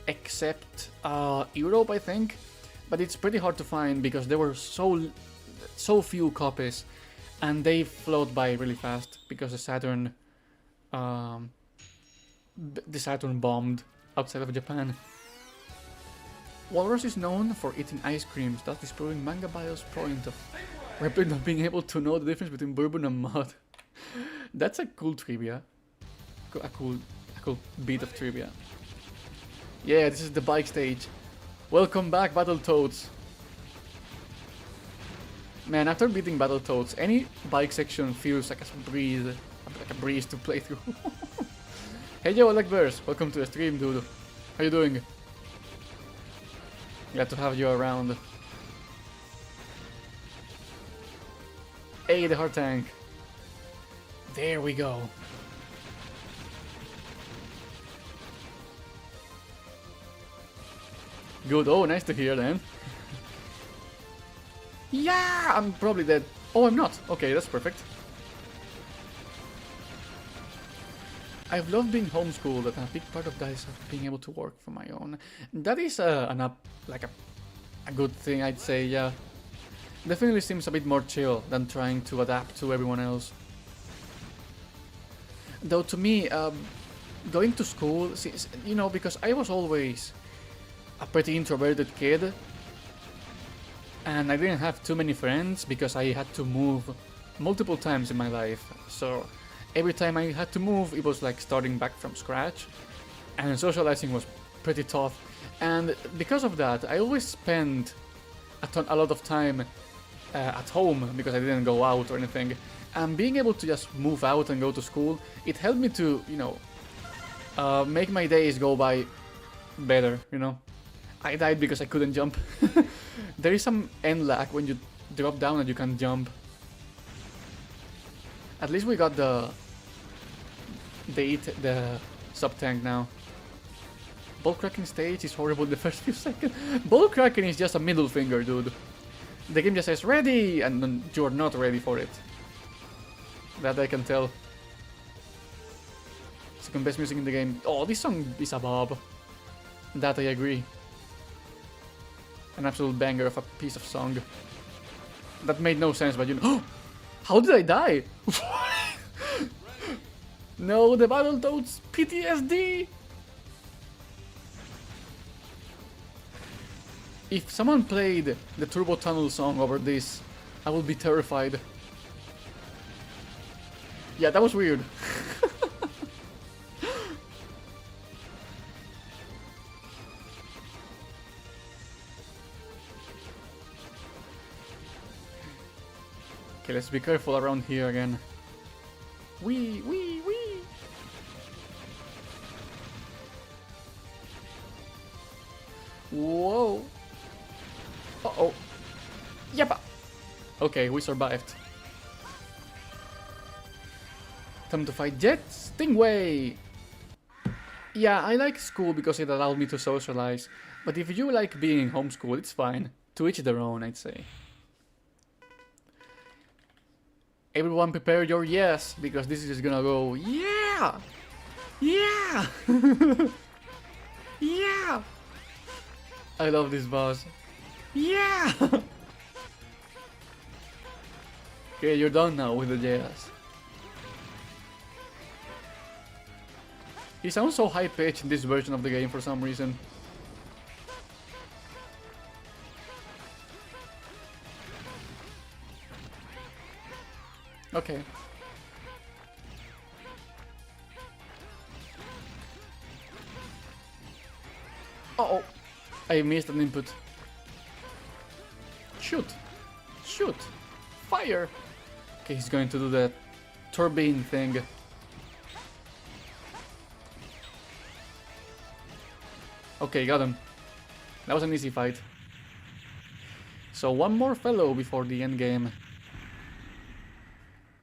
except Europe, I think. But it's pretty hard to find because there were so few copies, and they flowed by really fast because the Saturn bombed outside of Japan. Walrus is known for eating ice creams, thus disproving Manga Bio's point of not being able to know the difference between bourbon and mud. That's a cool trivia. A cool bit of trivia. Yeah, this is the bike stage. Welcome back, Battletoads. Man, after beating Battletoads, any bike section feels like a breeze to play through. Hey yo, Alec Bears, welcome to the stream, dude. How you doing? Glad to have you around. Hey, the heart tank. There we go. Good. Oh, nice to hear then. Yeah, I'm probably dead. Oh, I'm not. Okay, that's perfect. I've loved being homeschooled, and a big part of that is being able to work for my own. That is a good thing, I'd say, yeah. Definitely seems a bit more chill than trying to adapt to everyone else. Though to me, going to school, you know, because I was always a pretty introverted kid, and I didn't have too many friends because I had to move multiple times in my life. So every time I had to move, it was like starting back from scratch, and socializing was pretty tough. And because of that, I always spent a lot of time at home because I didn't go out or anything. And being able to just move out and go to school, it helped me to, you know, make my days go by better, you know. I died because I couldn't jump. There is some end lag when you drop down and you can jump. At least we got the sub tank now. Ball cracking stage is horrible in the first few seconds. Ball cracking is just a middle finger, dude. The game just says ready, and then you're not ready for it. That I can tell. Second best music in the game. Oh, this song is a bob. That I agree. An absolute banger of a piece of song. That made no sense, but you know. How did I die? No, the Battletoads PTSD! If someone played the Turbo Tunnel song over this, I would be terrified. Yeah, that was weird. Okay, let's be careful around here again. Wee. Whoa. Uh-oh. Yep. Okay, we survived. Time to fight Jet Stingray. Yeah, I like school because it allowed me to socialize. But if you like being homeschooled, it's fine. To each their own, I'd say. Everyone prepare your yes, because this is gonna go, yeah! Yeah! Yeah! I love this boss. Yeah! Okay, you're done now with the yes. He sounds so high-pitched in this version of the game for some reason. Okay. Uh-oh. I missed an input. Shoot. Shoot. Fire. Okay, he's going to do that turbine thing. Okay, got him. That was an easy fight. So one more fellow before the end game.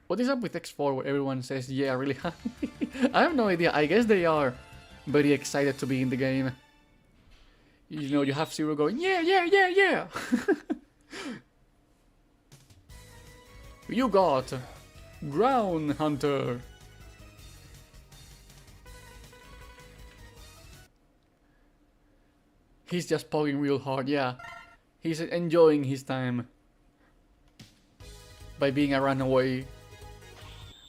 What is up with X4 where everyone says yeah really high? I have no idea. I guess they are very excited to be in the game. You know, you have Zero going yeah. You got Ground Hunter. He's just pogging real hard, yeah. He's enjoying his time by being a runaway.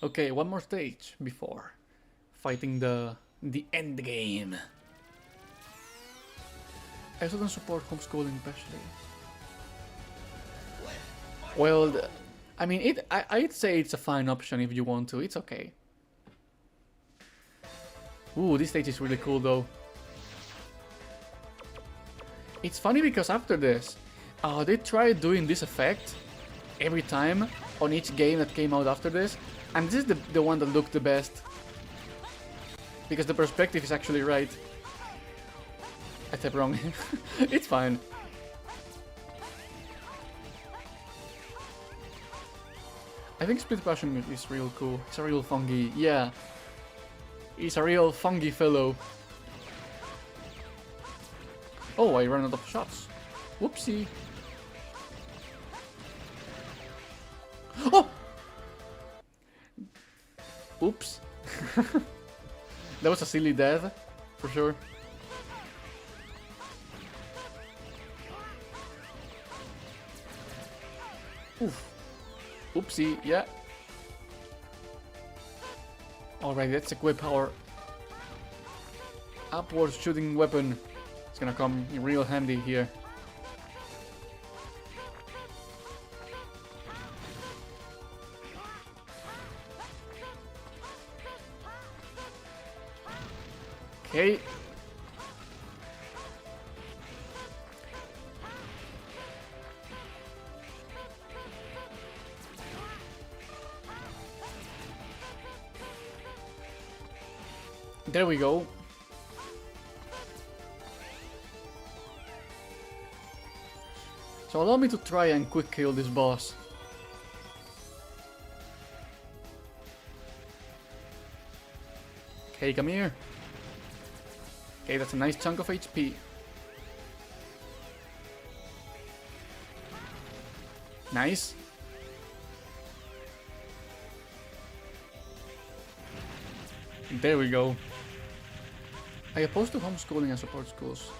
Okay, one more stage before fighting the end game. I also don't support homeschooling especially. Well, I mean, I'd say it's a fine option if you want to. It's okay. Ooh, this stage is really cool though. It's funny because after this, they tried doing this effect every time on each game that came out after this, and this is the one that looked the best. Because the perspective is actually right. I typed wrong. It's fine. I think Split Passion is real cool. It's a real fungy, yeah. He's a real fungy fellow. Oh, I ran out of shots. Whoopsie. Oh! Oops. That was a silly death, for sure. Oof. Oopsie, yeah. Alright, let's equip our upward shooting weapon. It's gonna come in real handy here. Okay. There we go. So allow me to try and quick kill this boss. Okay, come here. Okay, that's a nice chunk of HP. Nice. There we go. I opposed to homeschooling and support schools.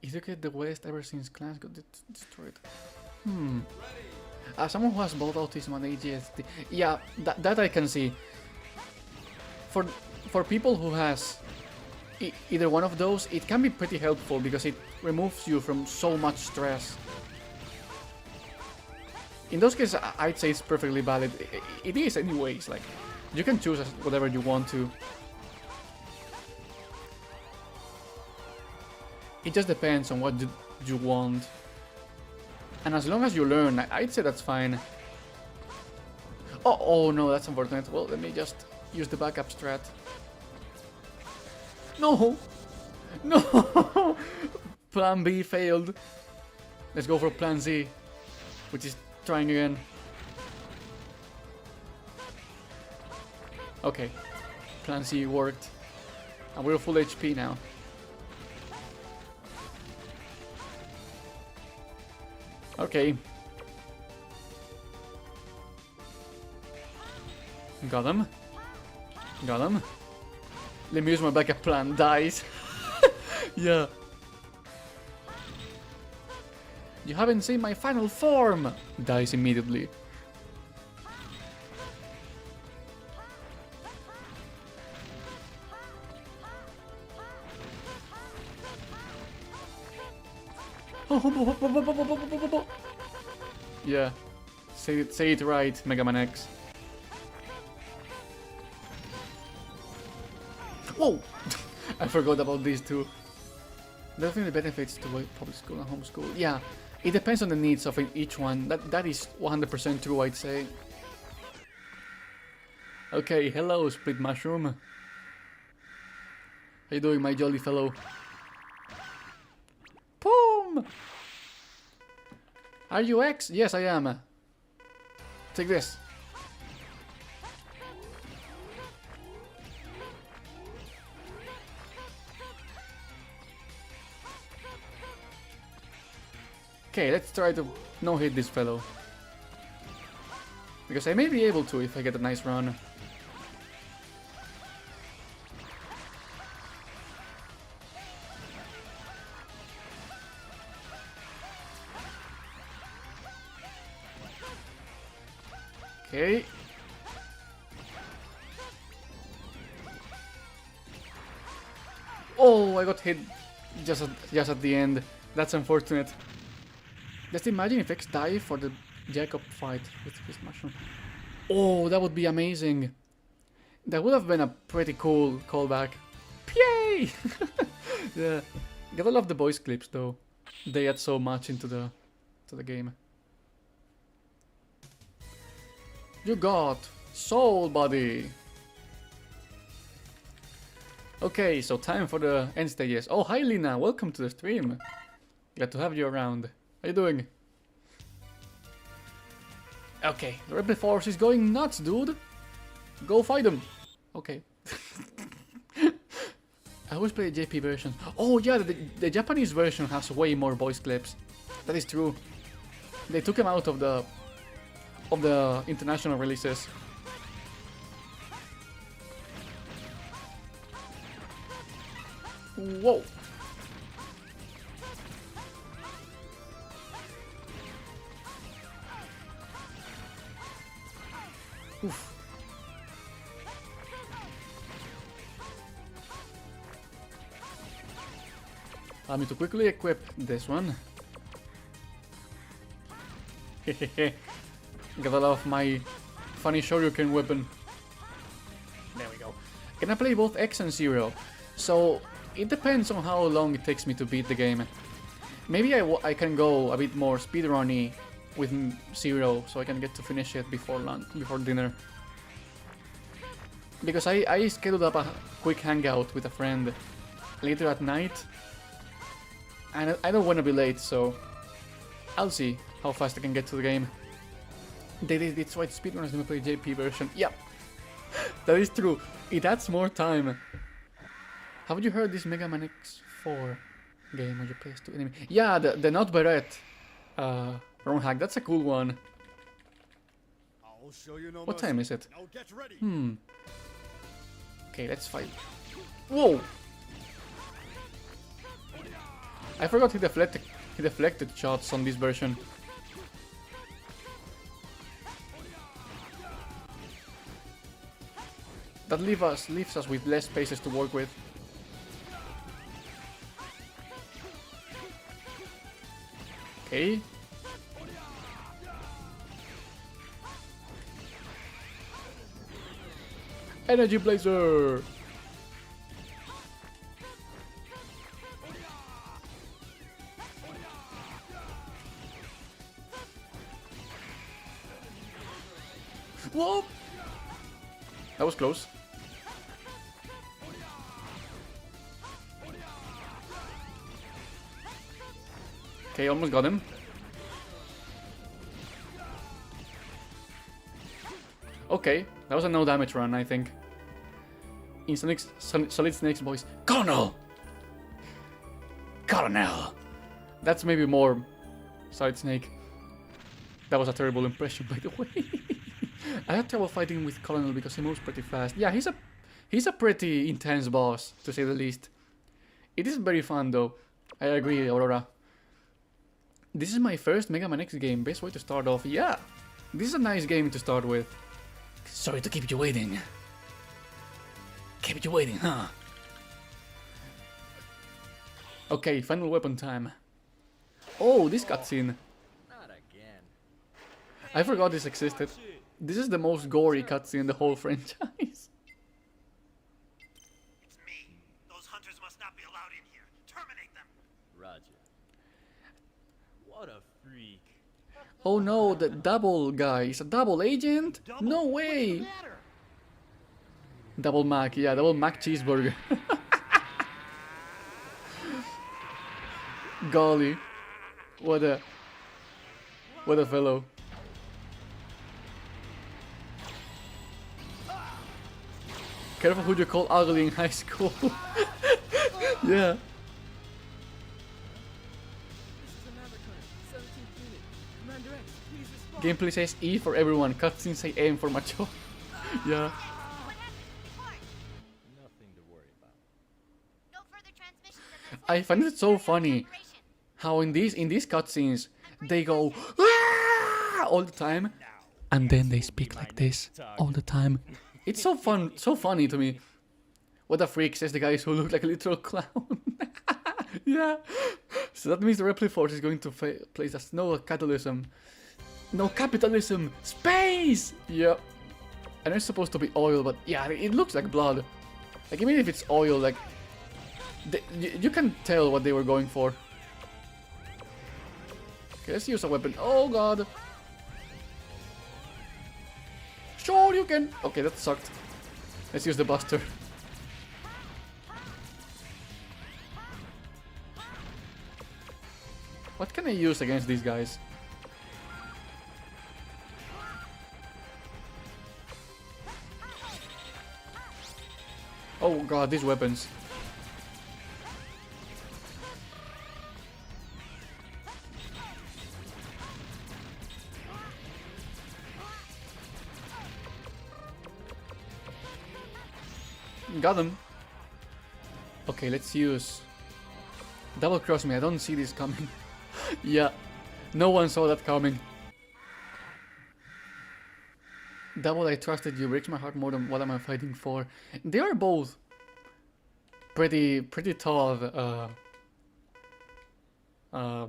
Educate the West ever since class got destroyed. Someone who has both autism and ADHD. Yeah, that I can see. For people who has either one of those, it can be pretty helpful because it removes you from so much stress. In those cases, I'd say it's perfectly valid. It is anyways, like, you can choose whatever you want to. It just depends on what you want. And as long as you learn, I'd say that's fine. Oh no, that's unfortunate. Well, let me just use the backup strat. No! No! Plan B failed. Let's go for Plan Z, which is trying again. Okay, Plan C worked. And we're full HP now. Okay. Got him. Got him. Let me use my backup plan. Dies. Yeah. You haven't seen my final form. Dies immediately. Yeah. Say it right, MegaMan X. Whoa! I forgot about these two. Definitely benefits to public school and homeschool. Yeah, it depends on the needs of each one. That is 100% true, I'd say. Okay, hello, Split Mushroom. How you doing, my jolly fellow? Boom! Are you X? Yes, I am. Take this. Okay, let's try to no-hit this fellow. Because I may be able to if I get a nice run. Okay. Oh, I got hit just at the end. That's unfortunate. Just imagine if X died for the Jacob fight with his mushroom. Oh, that would be amazing. That would have been a pretty cool callback. Yay! Yeah. Gotta love the voice clips though. They add so much into the game. You got Soul Body. Okay, so time for the end stages. Oh, hi Lina, welcome to the stream. Glad to have you around. How you doing? Okay, the Rebel Force is going nuts, dude. Go fight them. Okay. I always play the JP version. Oh yeah, the Japanese version has way more voice clips. That is true. They took them out of the international releases. Whoa. Oof. I need to quickly equip this one. Hehehe. Gotta love my funny Shoryuken weapon. There we go. Can I play both X and Zero? So it depends on how long it takes me to beat the game. Maybe I can go a bit more speedrunny with Zero, so I can get to finish it before lunch, before dinner. Because I scheduled up a quick hangout with a friend later at night, and I don't want to be late, so I'll see how fast I can get to the game. That's why speedrunners never play JP version. Yep, that is true. It adds more time. Haven't you heard this MegaMan X4 game where you play as two enemies? Yeah, the Not Beret ROM hack. That's a cool one. I'll show you no What mercy. time is it? Now get ready. Okay, let's fight. Whoa! I forgot he deflected shots on this version. That leaves us with less spaces to work with. Okay. Energy Blazer! Whoa! That was close. Okay, almost got him. Okay, that was a no damage run, I think. In Solid Snake's voice, Colonel! Colonel! That's maybe more Solid Snake. That was a terrible impression, by the way. I had trouble fighting with Colonel because he moves pretty fast. Yeah, he's a pretty intense boss, to say the least. It is very fun, though. I agree, Aurora. This is my first Mega Man X game. Best way to start off. Yeah, this is a nice game to start with. Sorry to keep you waiting. Keep you waiting, huh? Okay, final weapon time. Oh, this cutscene. Not again. I forgot this existed. This is the most gory cutscene in the whole franchise. It's me. Those hunters must not be allowed in here. Terminate them. Roger. What a freak. Oh no, the double guy is a double agent? No way! Double Mac, yeah, double Mac cheeseburger. Golly. What a fellow. Careful who you call ugly in high school. Yeah. Gameplay says E for everyone, cutscenes say M for macho. Yeah. Nothing to worry about. No further transmissions of the I find it so funny how in these cutscenes they go "Ah!" all the time, and then they speak like this all the time. It's so fun, so funny to me. What a freak, says the guys who look like a literal clown. Yeah. So that means the Repli Force is going to place us no capitalism. No capitalism! Space! Yep. I know it's supposed to be oil, but yeah, it looks like blood. Like, even if it's oil, like... you can tell what they were going for. Okay, let's use a weapon. Oh god! Sure, you can! Okay, that sucked. Let's use the Buster. What can I use against these guys? Oh god, these weapons. got him. Okay, let's use double cross me. I don't see this coming. Yeah, no one saw that coming. Double, I trusted you. Breaks my heart more than what am I fighting for. They are both pretty tough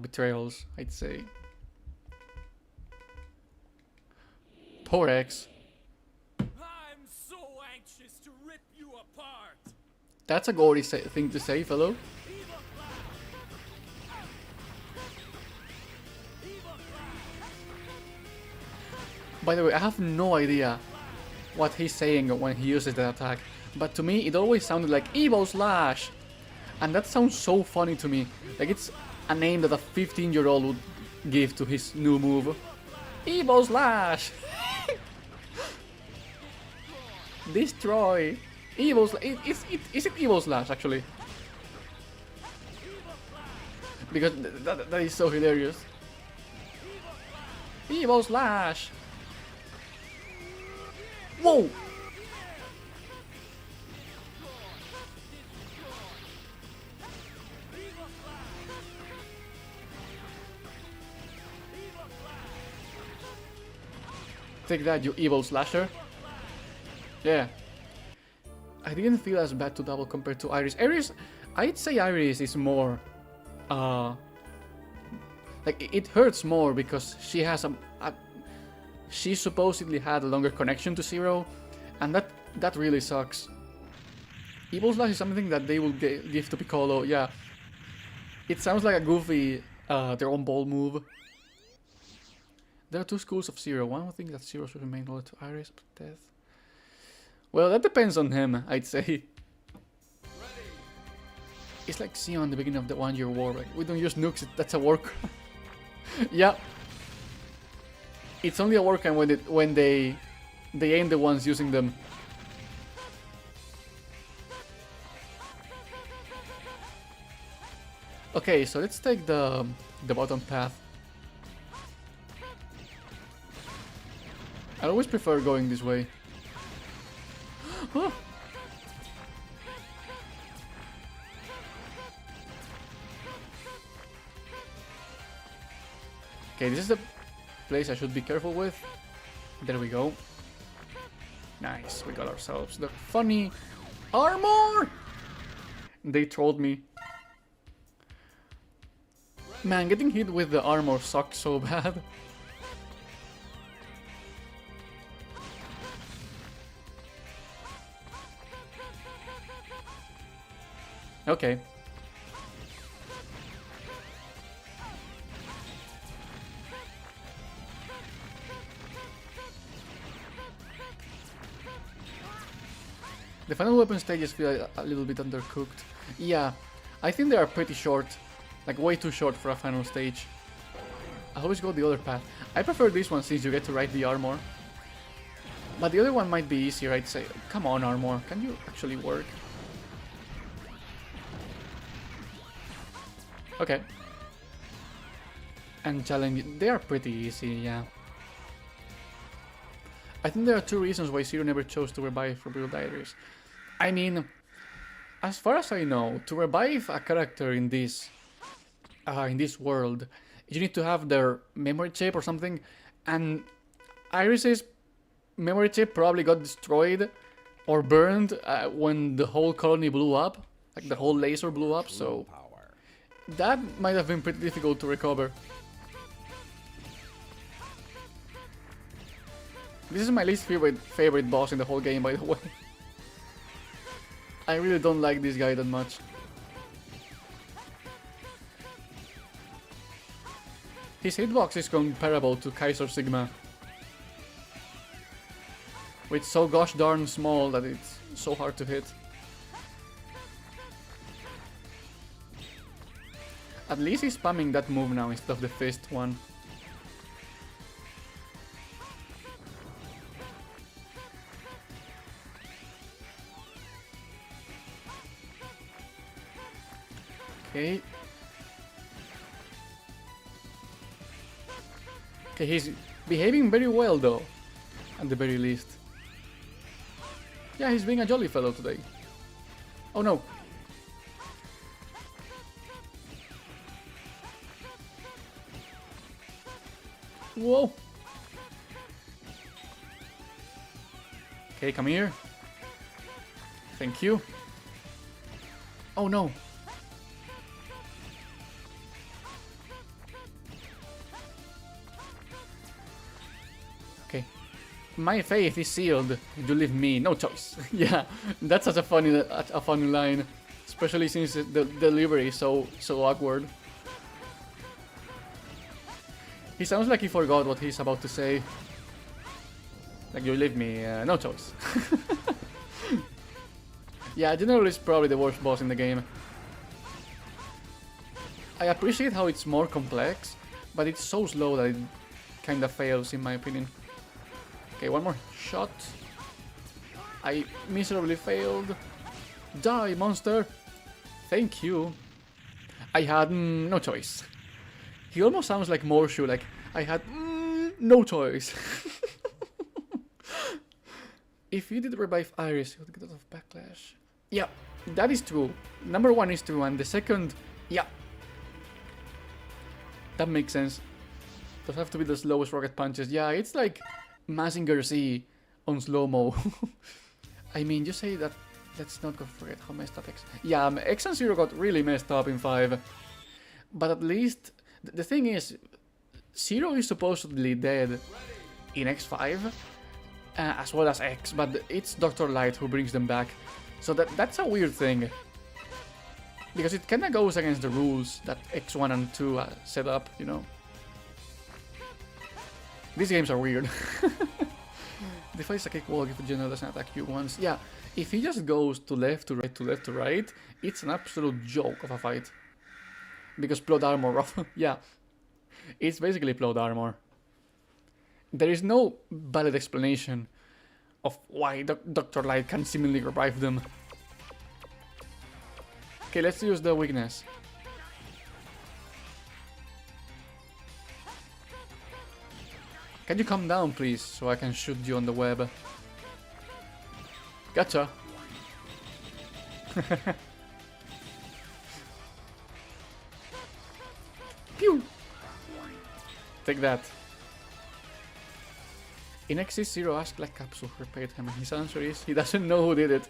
betrayals, I'd say. Poor X. I'm so anxious to rip you apart. That's a gory thing to say, fellow. By the way, I have no idea what he's saying when he uses that attack, but to me it always sounded like Evo Slash, and that sounds so funny to me, like it's a name that a 15-year-old would give to his new move. Evo Slash! Destroy! Evo Slash! Is it Evo Slash actually? Because that is so hilarious. Evo Slash! Whoa! Take that, you evil slasher. Yeah. I didn't feel as bad to double compared to Iris. Iris, I'd say Iris is more... like, it hurts more because she has she supposedly had a longer connection to Zero, and that really sucks. Evil Slash is something that they will give to Piccolo, yeah. It sounds like a goofy Dragon Ball move. There are two schools of Zero. One would think that Zero should remain loyal to Iris, but death... Well, that depends on him, I'd say. It's like Sion in the beginning of the 1 Year War, like, we don't use nukes, that's a war crime. Yeah. It's only a war crime when they ain't the ones using them. Okay, so let's take the bottom path. I always prefer going this way. Okay, this is the place I should be careful with. There we go. Nice, we got ourselves the funny armor! They trolled me. Man, getting hit with the armor sucked so bad. Okay. The final weapon stages feel a little bit undercooked. Yeah, I think they are pretty short. Like way too short for a final stage. I always go the other path. I prefer this one since you get to ride the armor. But the other one might be easier, I'd say. Come on, armor, can you actually work? Okay. And challenge, they are pretty easy, yeah. I think there are two reasons why Zero never chose to revive for Real Diaries. I mean, as far as I know, to revive a character in this world, you need to have their memory chip or something, and Iris's memory chip probably got destroyed or burned when the whole colony blew up, like the whole laser blew up, so that might have been pretty difficult to recover. This is my least favorite boss in the whole game, by the way. I really don't like this guy that much. His hitbox is comparable to Kaiser Sigma, which is so gosh darn small that it's so hard to hit. At least he's spamming that move now instead of the fist one. Okay. Okay, he's behaving very well though, at the very least. Yeah, he's being a jolly fellow today. Oh no. Whoa. Okay, come here. Thank you. Oh no. Okay. My faith is sealed. You leave me no choice. Yeah, that's such a funny line, especially since the delivery is so awkward. He sounds like he forgot what he's about to say. Like, you leave me no choice. Yeah, General is probably the worst boss in the game. I appreciate how it's more complex, but it's so slow that it kinda fails in my opinion. Okay, one more shot. I miserably failed. Die, monster! Thank you. I had no choice. He almost sounds like Morshu, like, I had no choice. If you did revive Iris, you would get out of backlash. Yeah, that is true. Number one is true, and the second, yeah. That makes sense. Those have to be the slowest rocket punches. Yeah, it's like Mazinger Z on slow-mo. I mean, you say that, let's not go forget how messed up X. Yeah, X and Zero got really messed up in 5. But at least, the thing is, Zero is supposedly dead in X5, as well as X, but it's Dr. Light who brings them back. So that's a weird thing. Because it kinda goes against the rules that X1 and 2 set up, you know. These games are weird. The fight is a cakewalk if the general doesn't attack you once. Yeah, if he just goes to left to right to left to right, it's an absolute joke of a fight. Because plot armor, yeah. It's basically plot armor. There is no valid explanation of why Dr. Light can seemingly revive them. Okay, let's use the weakness. Can you come down, please, so I can shoot you on the web? Gotcha. Pew! Take that. In X's Zero asked Black Capsule who repaid him, and his answer is he doesn't know who did it.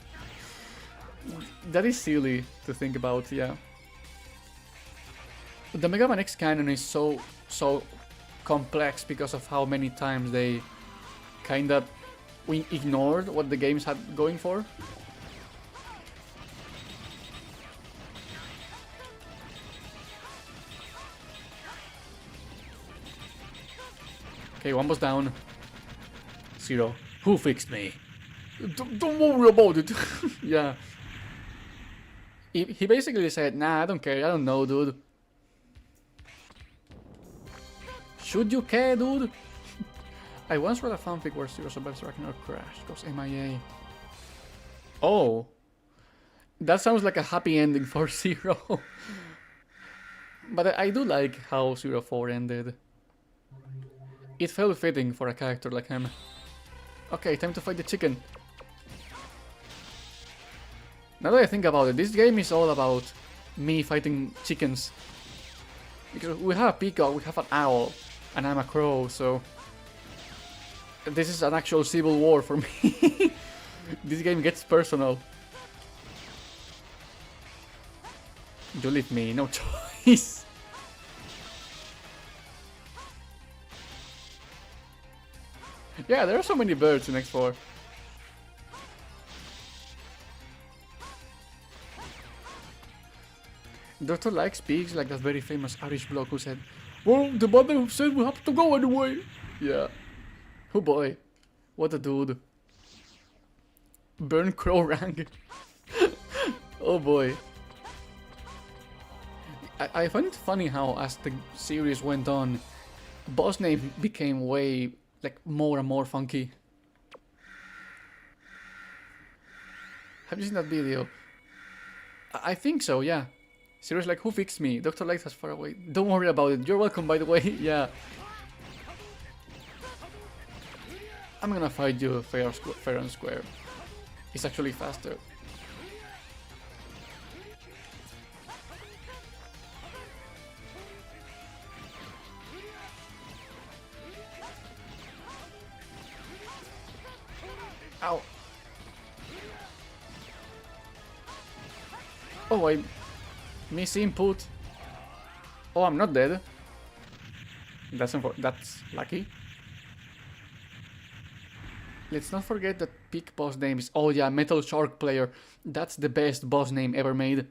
That is silly to think about, yeah. The MegaMan X canon is so complex because of how many times they kinda ignored what the games had going for. Okay, one was down. Zero. Who fixed me? Don't worry about it. Yeah. He basically said, nah, I don't care, I don't know, dude. Should you care, dude? I once read a fanfic where Zero survives Ragnarok crash, goes MIA. Oh. That sounds like a happy ending for Zero. But I do like how 04 ended. It felt fitting for a character like him. Okay, time to fight the chicken. Now that I think about it, this game is all about me fighting chickens. Because we have a peacock, we have an owl, and I'm a crow, so... This is an actual civil war for me. This game gets personal. You leave me no choice. Yeah, there are so many birds in X4. Dr. Like speaks like that very famous Irish bloke who said, well, the mother said we have to go anyway. Yeah. Oh boy. What a dude. Burn Crow rank. Oh boy. I find it funny how as the series went on, boss name became way like more and more funky. Have you seen that video? I think so, yeah. Seriously, like, who fixed me? Dr. Light has far away. Don't worry about it. You're welcome, by the way. Yeah. I'm gonna fight you fair and square. It's actually faster. Ow. Oh, I miss input. Oh, I'm not dead. That's lucky. Let's not forget that peak boss name is... Oh yeah, Metal Shark Player. That's the best boss name ever made.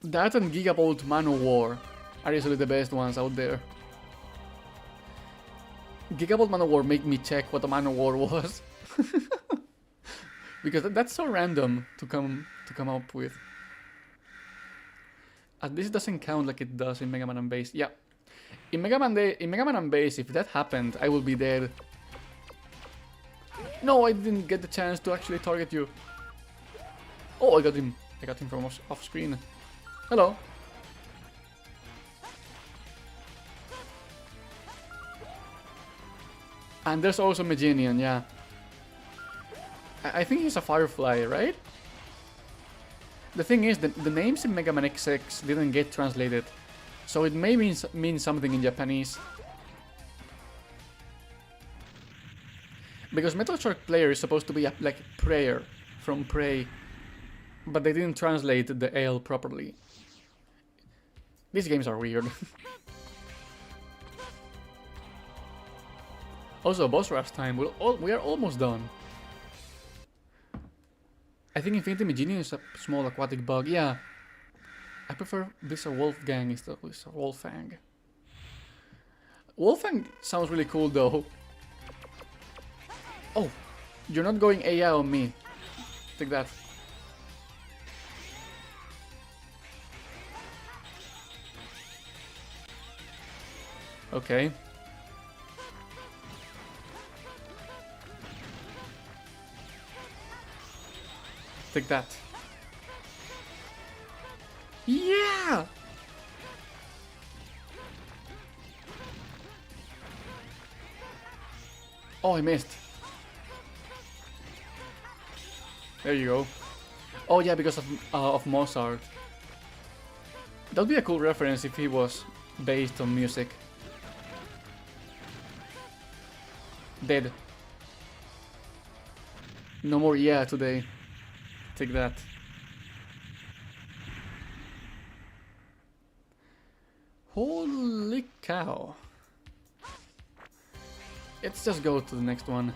That and Gigavolt Manowar are usually the best ones out there. Gigavolt Manowar made me check what a Manowar was. Because that's so random to come up with. At least it doesn't count like it does in Mega Man and Base. Yeah. In Mega Man and Base, if that happened, I will be dead. No, I didn't get the chance to actually target you. Oh, I got him. I got him from off screen. Hello. And there's also Meginian, yeah. I think he's a Firefly, right? The thing is, the names in Mega Man XX didn't get translated, so it may mean something in Japanese. Because Metal Shark Player is supposed to be like prayer from Prey, but they didn't translate the L properly. These games are weird. Also, boss rush time. We are almost done. I think Infinity Meginian is a small aquatic bug. Yeah, I prefer Blizzard Wolfgang instead of Blizzard Wolfang. Wolfang sounds really cool though. Oh, you're not going AI on me. Take that. Okay. Take that. Yeah! Oh, I missed. There you go. Oh yeah, because of Mozart. That'd be a cool reference if he was based on music. Dead. No more yeah today. Take that. Holy cow. Let's just go to the next one.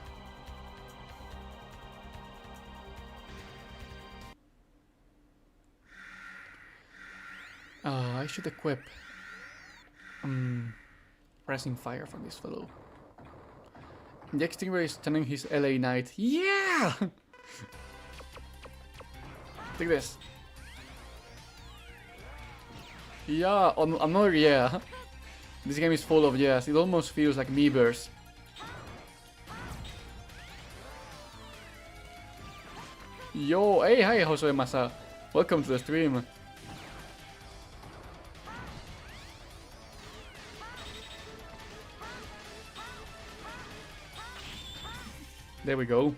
I should equip Pressing Fire from this fellow. The Extinguisher is turning his LA Knight. Yeah! Take this. Yeah, another yeah. This game is full of yes. It almost feels like Miiverse. Yo, hey, hi, Josue Masa. Welcome to the stream. There we go.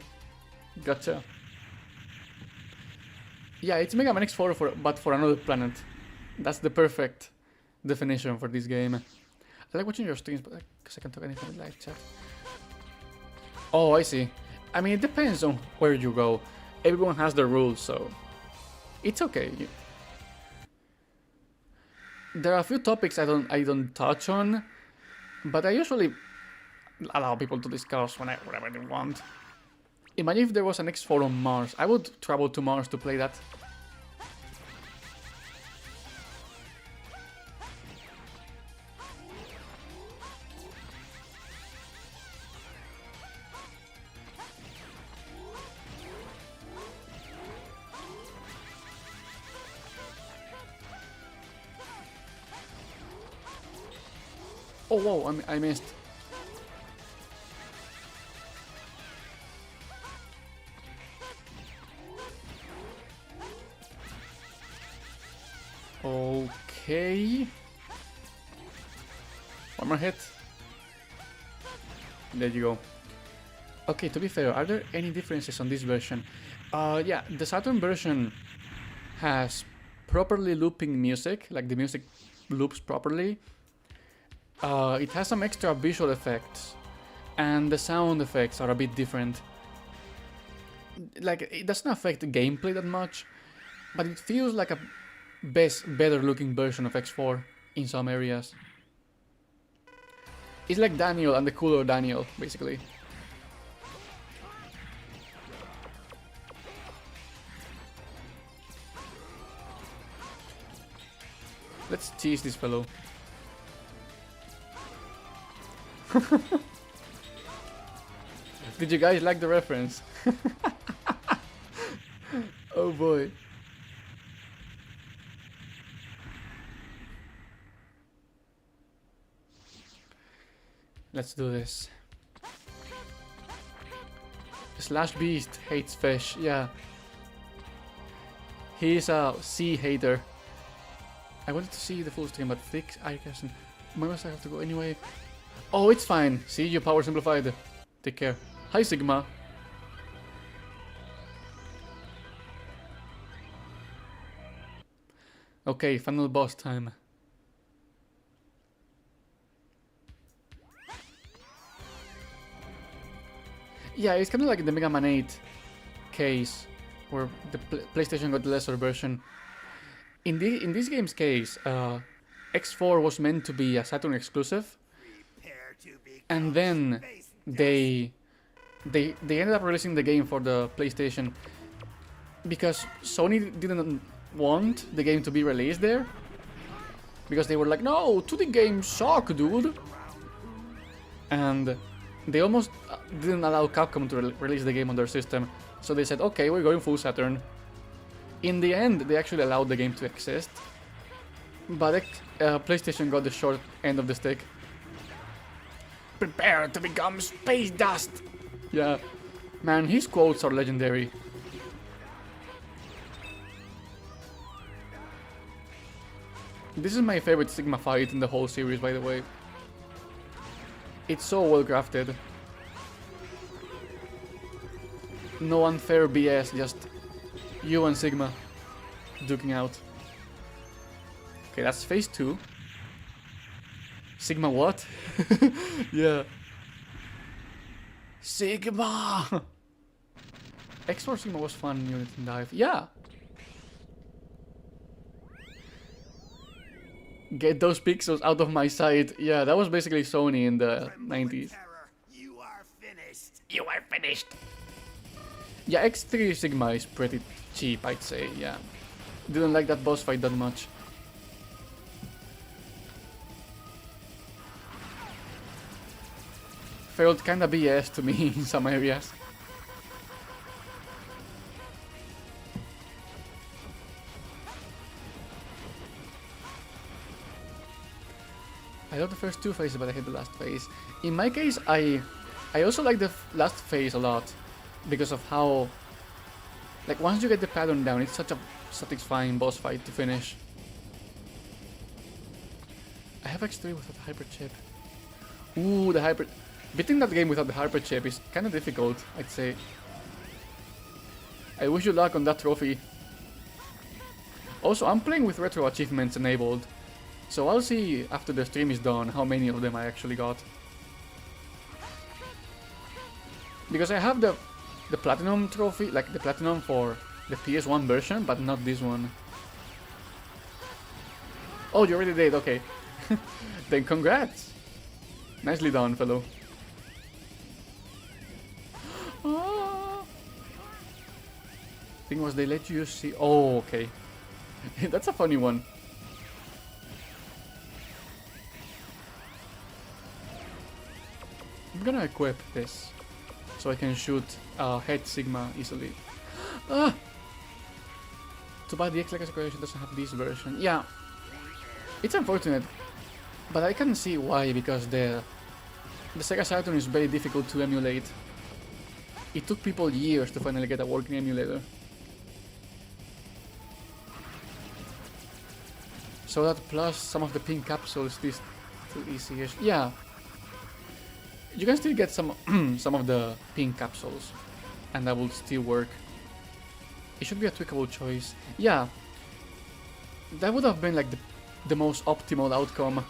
Gotcha. Yeah, it's Mega Man X4 but for another planet. That's the perfect definition for this game. I like watching your streams, but because I can talk anything in live chat. Oh, I see. I mean, it depends on where you go. Everyone has their rules, so it's okay. There are a few topics I don't touch on, but I usually allow people to discuss whatever they want. Imagine if there was an X4 on Mars. I would travel to Mars to play that. Oh, whoa, I missed. Okay. One more hit. There you go. Okay, to be fair, are there any differences on this version? Yeah, the Saturn version has properly looping music, like the music loops properly. It has some extra visual effects, and the sound effects are a bit different. Like, it doesn't affect the gameplay that much, but it feels like a better looking version of X4 in some areas. It's like Daniel and the cooler Daniel, basically. Let's tease this fellow. Did you guys like the reference? Oh boy. Let's do this. Slash Beast hates fish, yeah. He's a sea hater. I wanted to see the full stream, but thick I guess. Why must I have to go anyway? Oh, it's fine. See, your power simplified. Take care. Hi, Sigma. Okay, final boss time. Yeah, it's kind of like the Mega Man 8 case, where the PlayStation got the lesser version. In this game's case, X4 was meant to be a Saturn exclusive, and then they ended up releasing the game for the PlayStation because Sony didn't want the game to be released there, because they were like, no, 2D games suck, dude, and they almost didn't allow Capcom to release the game on their system, so they said, okay, we're going full Saturn. In the end, they actually allowed the game to exist, but PlayStation got the short end of the stick. Prepare to become space dust! Yeah, man, his quotes are legendary. This is my favorite Sigma fight in the whole series, by the way. It's so well crafted. No unfair BS, just you and Sigma duking out. Okay, that's phase 2. Sigma what? Yeah. Sigma! X4 Sigma was fun unit in Dive. Yeah! Get those pixels out of my sight. Yeah, that was basically Sony in the 90s. You are finished. You are finished! Yeah, X3 Sigma is pretty cheap, I'd say, yeah. Didn't like that boss fight that much. Felt kinda BS to me in some areas. I love the first 2 phases, but I hate the last phase. In my case, I also like the last phase a lot, because of how, like, once you get the pattern down, it's such a satisfying boss fight to finish. I have X3 without the hyper chip. Ooh, the hyper... Beating that game without the hyper chip is kind of difficult, I'd say. I wish you luck on that trophy. Also, I'm playing with retro achievements enabled, so I'll see after the stream is done how many of them I actually got. Because I have the platinum trophy, like the platinum for the PS1 version, but not this one. Oh, you already did, okay. Then congrats! Nicely done, fellow. Ah. Thing was, they let you see... Oh, okay. That's a funny one. I'm gonna equip this, so I can shoot head Sigma easily. Ah! Too bad the X-Legacy Collection doesn't have this version. Yeah, it's unfortunate, but I can see why, because the Sega Saturn is very difficult to emulate. It took people years to finally get a working emulator. So that plus some of the pink capsules, this too easy-ish. Yeah. You can still get some some of the pink capsules, and that will still work. It should be a tweakable choice. Yeah, that would have been like the most optimal outcome.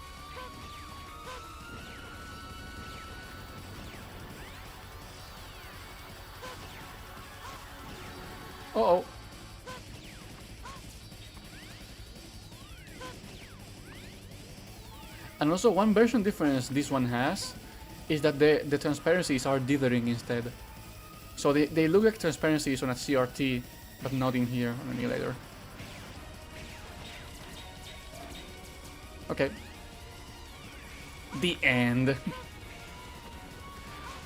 And also one version difference this one has is that the transparencies are dithering instead. So they look like transparencies on a CRT, but not in here on Annihilator. Okay. The end.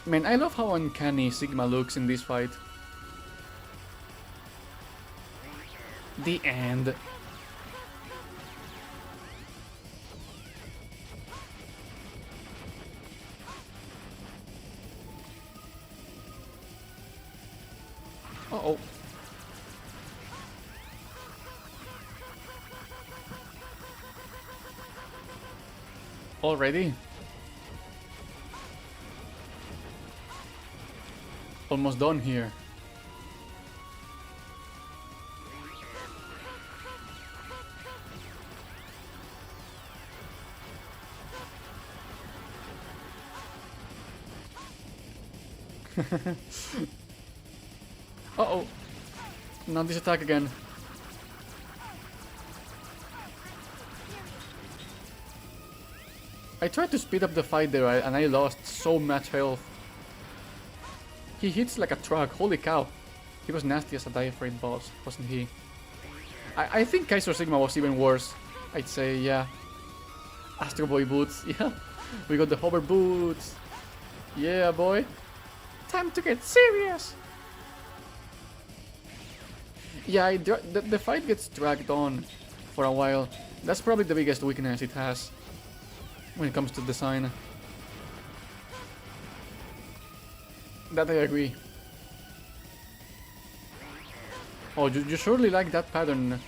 Man, I love how uncanny Sigma looks in this fight. The end. Uh-oh. Already? Almost done here. Uh-oh. Not this attack again. I tried to speed up the fight there and I lost so much health. He hits like a truck, holy cow. He was nasty as a diaphragm boss, wasn't he? I think Kaiser Sigma was even worse. I'd say, yeah. Astro Boy boots, yeah. We got the hover boots. Yeah, boy. Time to get serious. Yeah, the fight gets dragged on for a while. That's probably the biggest weakness it has when it comes to design. That I agree. Oh, you surely like that pattern.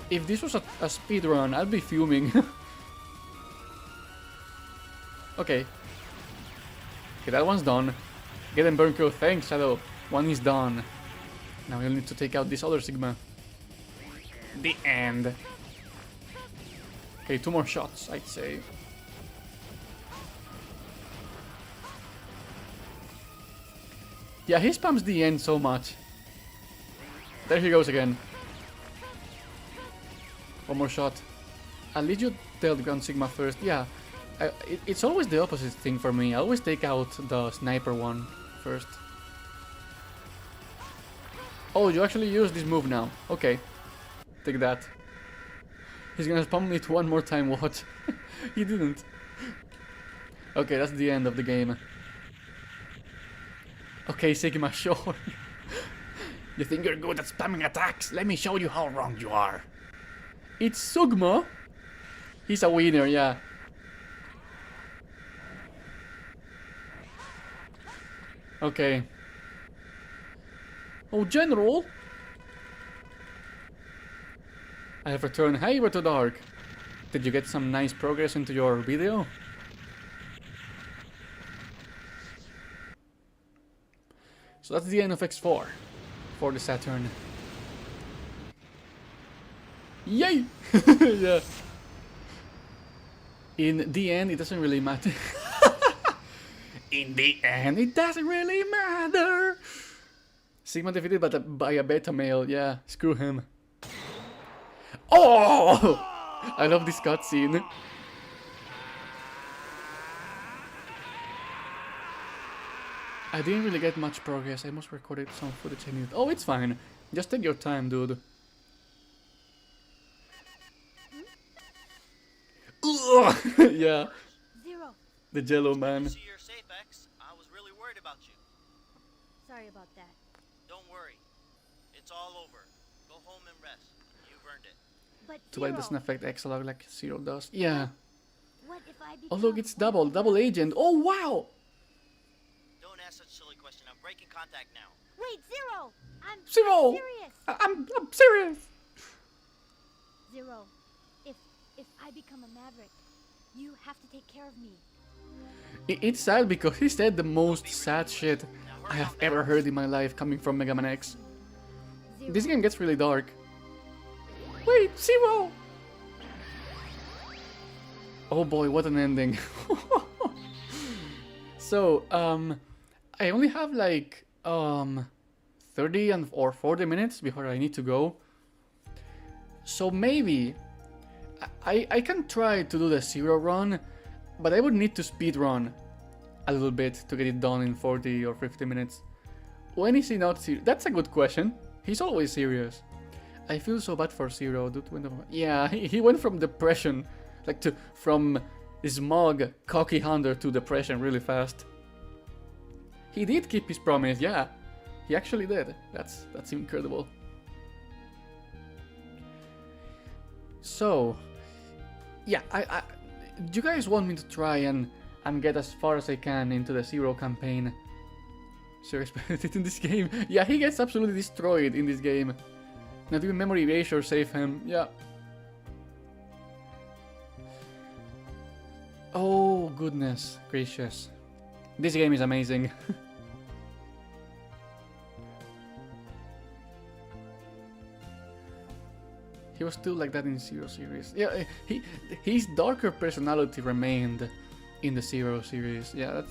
If this was a speedrun, I'd be fuming. Okay. Okay, that one's done. Get him, BurnCrow. Thanks, Shadow. One is done. Now we'll need to take out this other Sigma. The end. Okay, 2 more shots, I'd say. Yeah, he spams the end so much. There he goes again. One more shot. I'll lead you tell the Ground Sigma first. Yeah, it's always the opposite thing for me. I always take out the sniper one first. Oh, you actually use this move now. Okay. Take that. He's gonna spam it one more time, what? He didn't. Okay, that's the end of the game. Okay, Sigma, sure. You think you're good at spamming attacks? Let me show you how wrong you are. It's Sigma. He's a winner, yeah. Okay. Oh, General. I have returned. Hey, Retro Dark. Did you get some nice progress into your video? So that's the end of X4 for the Saturn. Yay! Yeah. In the end, it doesn't really matter. In the end, it doesn't really matter. Sigma defeated by a beta male. Yeah, screw him. Oh! I love this cutscene. I didn't really get much progress. I must recorded some footage I needed. Oh, it's fine. Just take your time, dude. Yeah. Zero. The Jello man. See you're safe, X. I was really worried about you. Sorry about that. Don't worry. It's all over. Go home and rest. You've earned it. But Too bad it doesn't affect X-Log like Zero does. Yeah. what if I become Oh look, it's double agent. Oh wow! Don't ask such a silly question. I'm breaking contact now. Wait, Zero! I'm Zero! serious. I'm serious! Zero, if I become a maverick, you have to take care of me. It's sad because he said the most sad shit I have ever heard in my life coming from MegaMan X. Zero. This game gets really dark. Wait, Zero! Oh boy, what an ending. So, I only have like 30 or 40 minutes before I need to go. So maybe I can try to do the Zero run, but I would need to speed run a little bit to get it done in 40 or 50 minutes. When is he not serious? That's a good question. He's always serious. I feel so bad for Zero. Yeah, he went from depression, like from smug, cocky hunter to depression really fast. He did keep his promise, yeah. He actually did. That's incredible. So, yeah, do you guys want me to try and get as far as I can into the Zero campaign? Serious benefit in this game? Yeah, he gets absolutely destroyed in this game. Not even memory erasure save him. Yeah. Oh goodness gracious, this game is amazing. He was still like that in Zero series. Yeah, his darker personality remained in the Zero series. Yeah,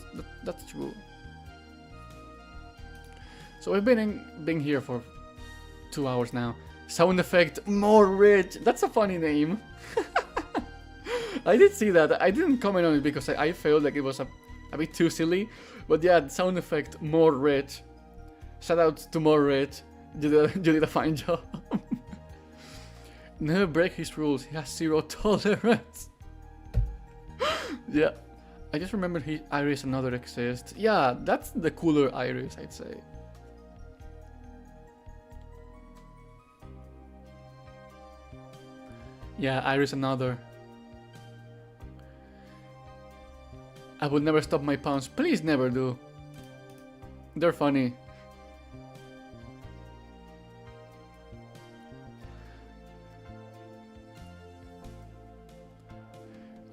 that's true. So we've been here for 2 hours now. Sound effect more rich. That's a funny name. I did see that. I didn't comment on it because I felt like it was a bit too silly. But yeah, sound effect more rich. Shout out to more rich. You did a fine job. Never break his rules. He has zero tolerance. Yeah. I just remembered his Iris another exists. Yeah, that's the cooler Iris, I'd say. Yeah, Iris another. I will never stop my puns. Please never do. They're funny.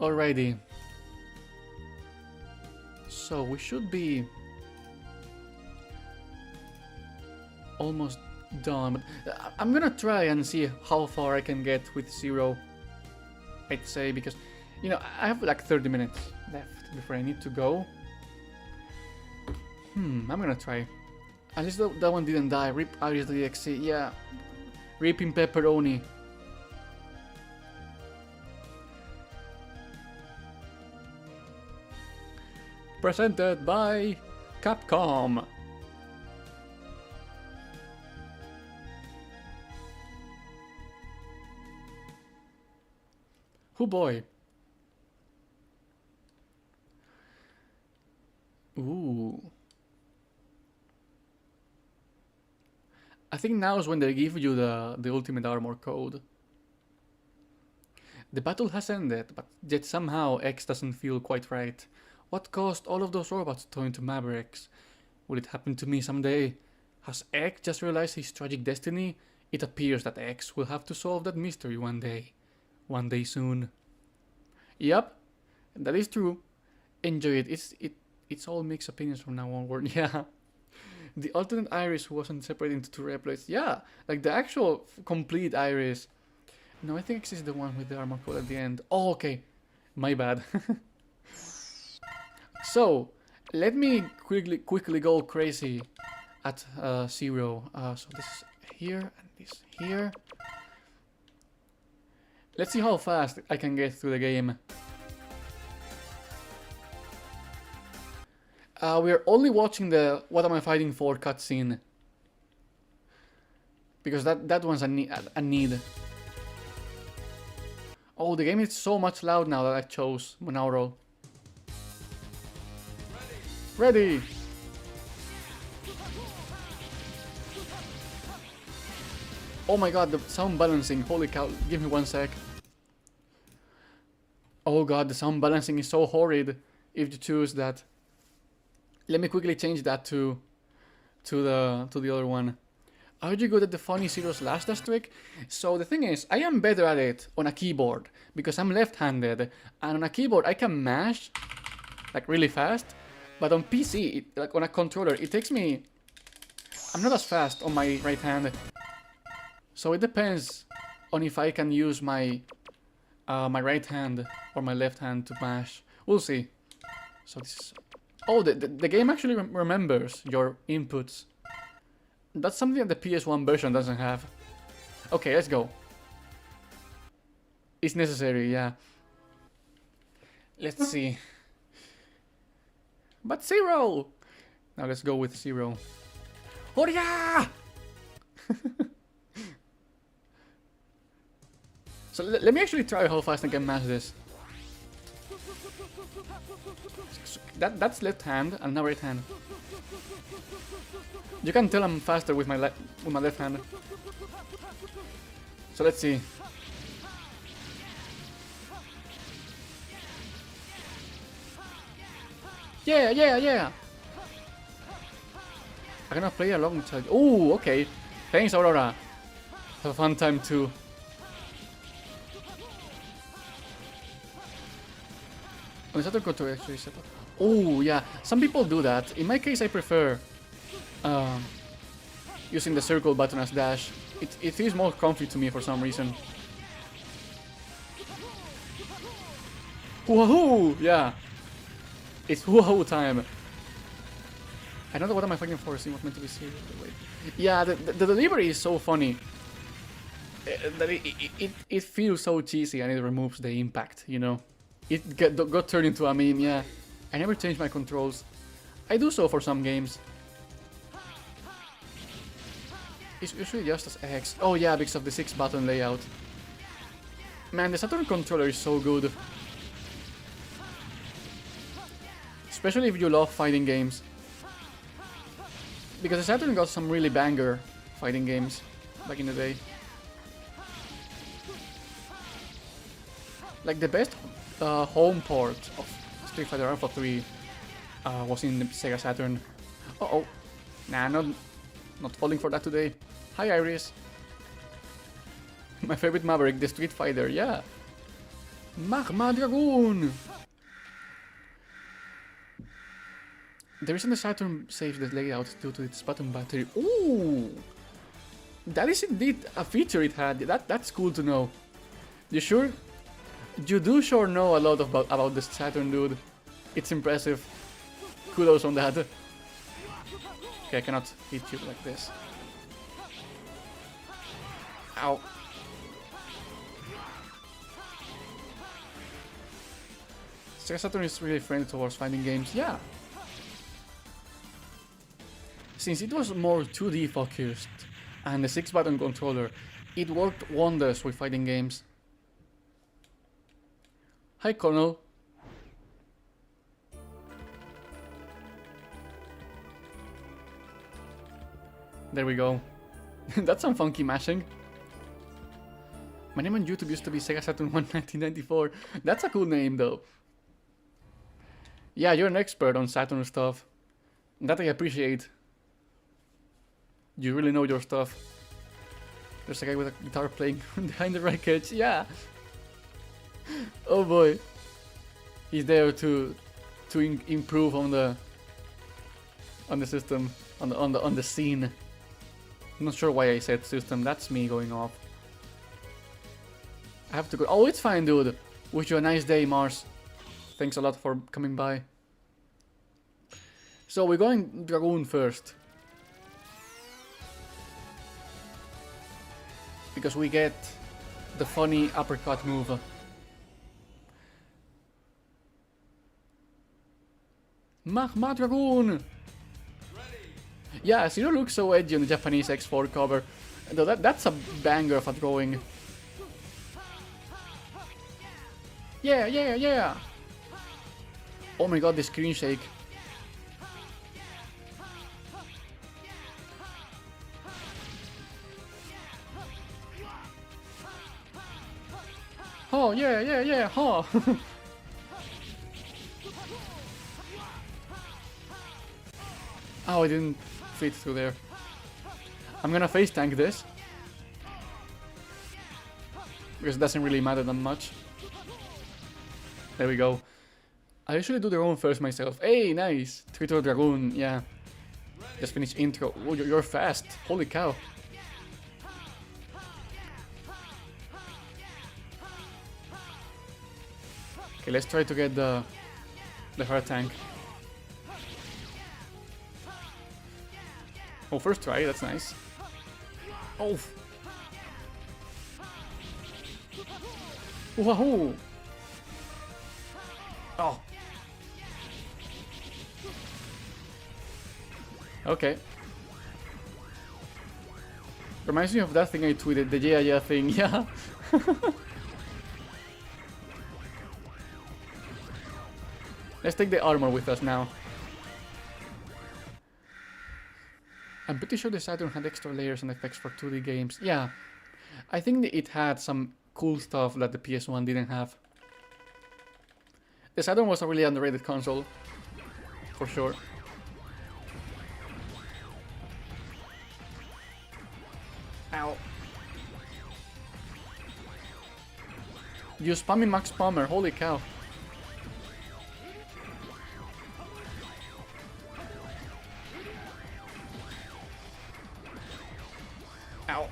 Alrighty. So we should be almost done, but I'm gonna try and see how far I can get with Zero, I'd say, because, you know, I have like 30 minutes left before I need to go. I'm gonna try. At least that one didn't die. Rip Iris DXC, yeah. Ripping pepperoni. Presented by Capcom. Oh boy. Ooh. I think now is when they give you the ultimate armor code. The battle has ended, but yet somehow X doesn't feel quite right. What caused all of those robots to turn into Mavericks? Will it happen to me someday? Has X just realized his tragic destiny? It appears that X will have to solve that mystery one day. One day soon. Yep, that is true. Enjoy it. It's all mixed opinions from now onward. Yeah. The alternate Iris wasn't separated into two replays. Yeah, like the actual complete Iris. No, I think X is the one with the armor code at the end. Oh, okay. My bad. So, let me quickly go crazy at Zero. So this is here and this here. Let's see how fast I can get through the game. We're only watching the "What am I fighting for" cutscene, because that one's a need. Oh, the game is so much loud now that I chose Monaural. Ready! Oh my god, the sound balancing, holy cow, give me 1 sec. Oh god, the sound balancing is so horrid if you choose that. Let me quickly change that to the other one. Are you good at the funny Zero's last dash trick? So the thing is, I am better at it on a keyboard because I'm left-handed, and on a keyboard I can mash like really fast, but on PC, like on a controller, it takes me. I'm not as fast on my right hand, so it depends on if I can use my my right hand or my left hand to mash. We'll see. So this is. Oh, the game actually remembers your inputs. That's something that the PS1 version doesn't have. Okay, let's go. It's necessary, yeah. Let's see. But Zero! Now let's go with Zero. Oh yeah! So let me actually try how fast I can mash this. That's left hand and now right hand. You can tell I'm faster with my left hand. So let's see. Yeah, yeah, yeah. I cannot play alongside. Oh, okay. Thanks, Aurora. Have a fun time too. Oh, is that a control actually set up? Oh, yeah. Some people do that. In my case, I prefer using the circle button as dash. It feels more comfy to me for some reason. Woohoo! Yeah. It's woohoo time. I don't know what am I fighting for. Seeing what's meant to be serious. Wait. Yeah, the delivery is so funny. That it feels so cheesy and it removes the impact, you know. It got turned into a meme, yeah. I never changed my controls. I do so for some games. It's usually just as X. Oh yeah, because of the 6-button layout. Man, the Saturn controller is so good. Especially if you love fighting games. Because the Saturn got some really banger fighting games back in the day. Like the best home port of Street Fighter Alpha 3 was in the Sega Saturn. Uh-oh. Nah, not falling for that today. Hi, Iris. My favorite Maverick, the Street Fighter, yeah. Magma Dragoon! The reason the Saturn saves the layout due to its button battery. Ooh! That is indeed a feature it had. That's cool to know. You sure? You do sure know a lot about the Saturn, dude. It's impressive. Kudos on that. Okay, I cannot hit you like this. Ow. Sega Saturn is really friendly towards fighting games, yeah. Since it was more 2D focused and the 6-button controller, it worked wonders with fighting games. Hi, Colonel. There we go. That's some funky mashing. My name on YouTube used to be Sega Saturn 1 1994. That's a cool name though. Yeah, you're an expert on Saturn stuff. That I appreciate. You really know your stuff. There's a guy with a guitar playing behind the wreckage. Yeah. Oh boy. He's there to improve on the system, on the scene. I'm not sure why I said system. That's me going off. I have to go. Oh, it's fine, dude. Wish you a nice day, Mars. Thanks a lot for coming by. So we're going Dragoon first. Because we get the funny uppercut move. Magma Dragoon! Yeah, Zero looks so edgy on the Japanese X4 cover. Though that's a banger of a drawing. Yeah, yeah, yeah! Oh my god, the screen shake. Oh, yeah, yeah, yeah, huh! Oh, I didn't fit through there. I'm gonna face tank this. Because it doesn't really matter that much. There we go. I usually do the Dragoon first myself. Hey, nice! Twitter Dragoon, yeah. Just finished intro. Oh, you're fast. Holy cow. Okay, let's try to get the heart tank. Oh, first try, that's nice. Oh! Wahoo! Oh. Okay. Reminds me of that thing I tweeted, the yeah thing, yeah. Let's take the armor with us now. I'm pretty sure the Saturn had extra layers and effects for 2D games. Yeah, I think it had some cool stuff that the PS1 didn't have. The Saturn was a really underrated console, for sure. Ow. You spamming Max Spammer, holy cow. Ow.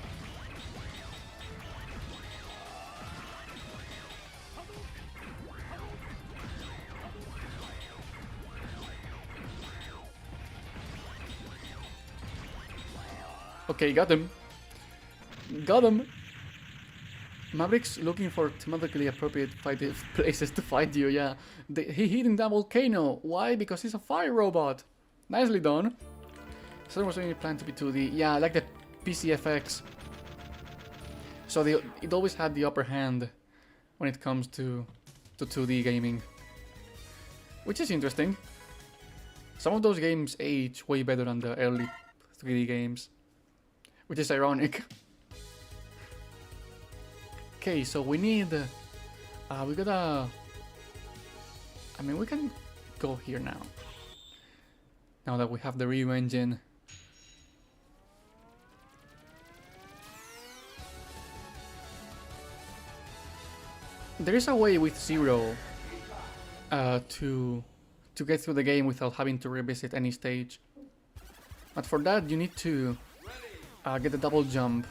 Okay, got him. Got him. Maverick's looking for thematically appropriate places to fight you, yeah. He hid in that volcano. Why? Because he's a fire robot. Nicely done. Saturn was only planned to be 2D. Yeah, I like the PCFX. So it always had the upper hand when it comes to 2D gaming. Which is interesting. Some of those games age way better than the early 3D games. Which is ironic. Okay, so we need... we gotta... I mean, we can go here now. Now that we have the Ryu engine. There is a way with Zero to get through the game without having to revisit any stage. But for that, you need to get the double jump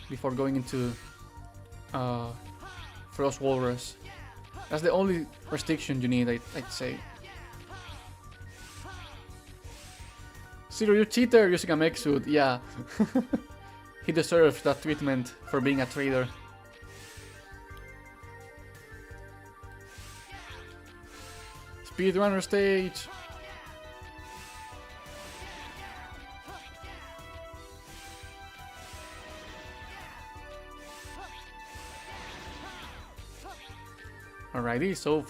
before going into Frost Walrus. That's the only restriction you need, I'd say. Zero, you cheater using a mech suit. Yeah. He deserves that treatment for being a traitor. Speedrunner stage. Alrighty, so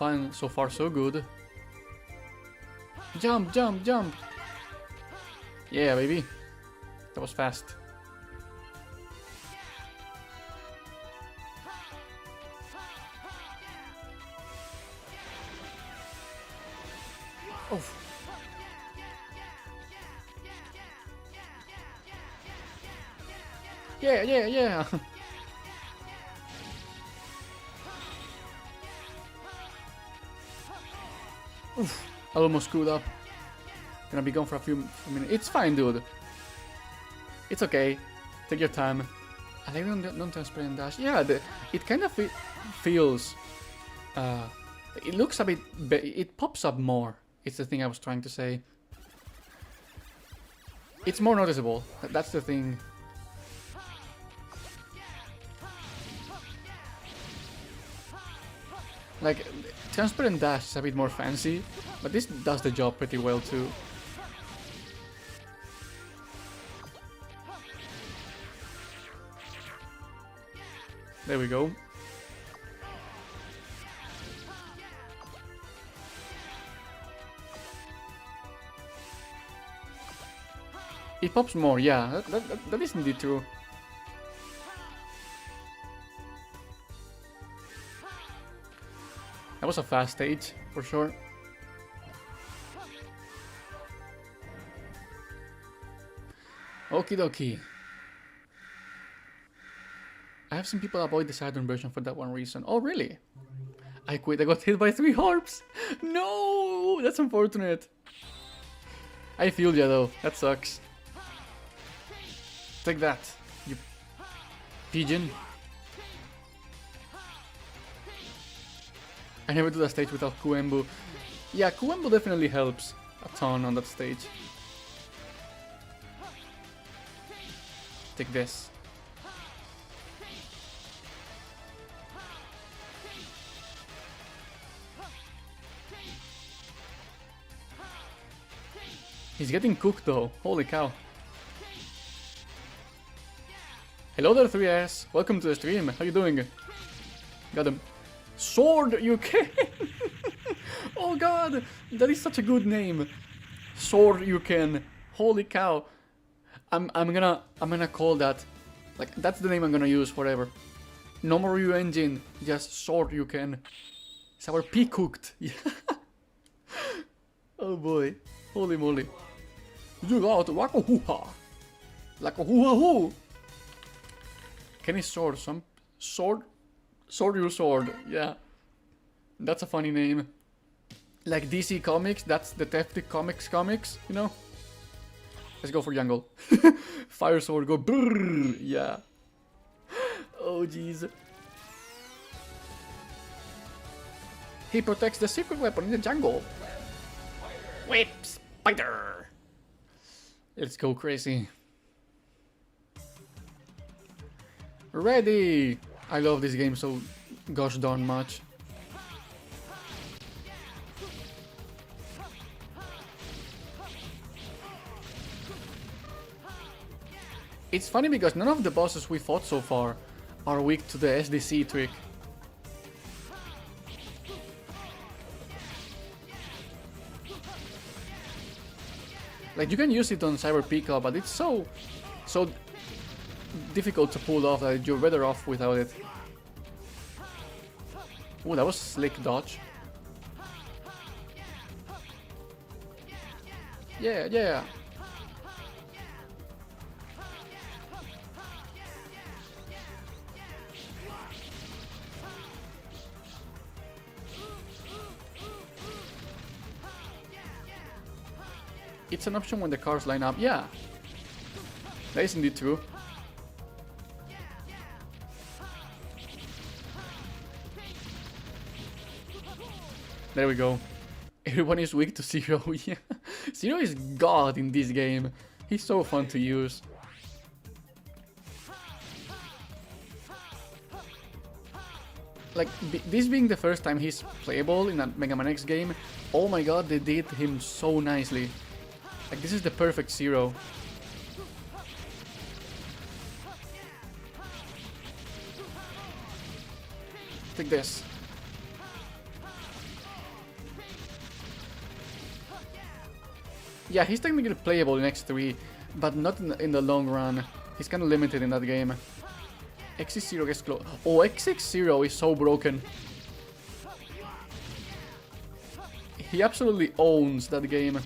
far so good. Jump, jump, jump! Yeah, baby. That was fast. Oh. Yeah, yeah, yeah! Oof, I almost screwed up. Gonna be gone for a few minutes. It's fine, dude. It's okay. Take your time. I like non-transparent dash. Yeah, it kind of feels... it looks a bit... It pops up more. It's the thing I was trying to say. It's more noticeable. That's the thing. Like, transparent dash is a bit more fancy, but this does the job pretty well too. There we go. It pops more, yeah, that is indeed true. That was a fast stage, for sure. Okie dokie. I have seen people avoid the Saturn version for that one reason. Oh, really? I quit. I got hit by 3 harps. No, that's unfortunate. I feel ya though. That sucks. Take that, you pigeon. I never do that stage without Kuembu. Yeah, Kuembu definitely helps a ton on that stage. Take this. He's getting cooked though. Holy cow. Hello there 3S. Welcome to the stream. How you doing? Got him. Sword you can. Oh god, that is such a good name. Sword you can. Holy cow. I'm gonna call that, like, that's the name I'm gonna use forever. No more Ryu engine, just sword you can. It's our pea cooked. Oh boy. Holy moly. You got waka hoo-ha. Like a hoo-ha-hoo. Kenny sword, some sword you sword, yeah. That's a funny name. Like DC Comics, that's Detective Comics, you know? Let's go for jungle. Fire sword, go brrrr, yeah. Oh jeez. He protects the secret weapon in the jungle. Whip spider. Let's go crazy. Ready! I love this game so gosh darn much. It's funny because none of the bosses we fought so far are weak to the SDC trick. Like, you can use it on Cyber Pika, but it's so difficult to pull off that you're better off without it. Oh, that was slick dodge. Yeah, yeah. It's an option when the cars line up, yeah. That is indeed true. There we go. Everyone is weak to Zero, yeah. Zero is god in this game. He's so fun to use. Like, this being the first time he's playable in a Mega Man X game, oh my god, they did him so nicely. Like, this is the perfect Zero. Take this. Yeah, he's technically playable in X3, but not in the long run. He's kind of limited in that game. XX0 gets close. Oh, XX0 is so broken. He absolutely owns that game.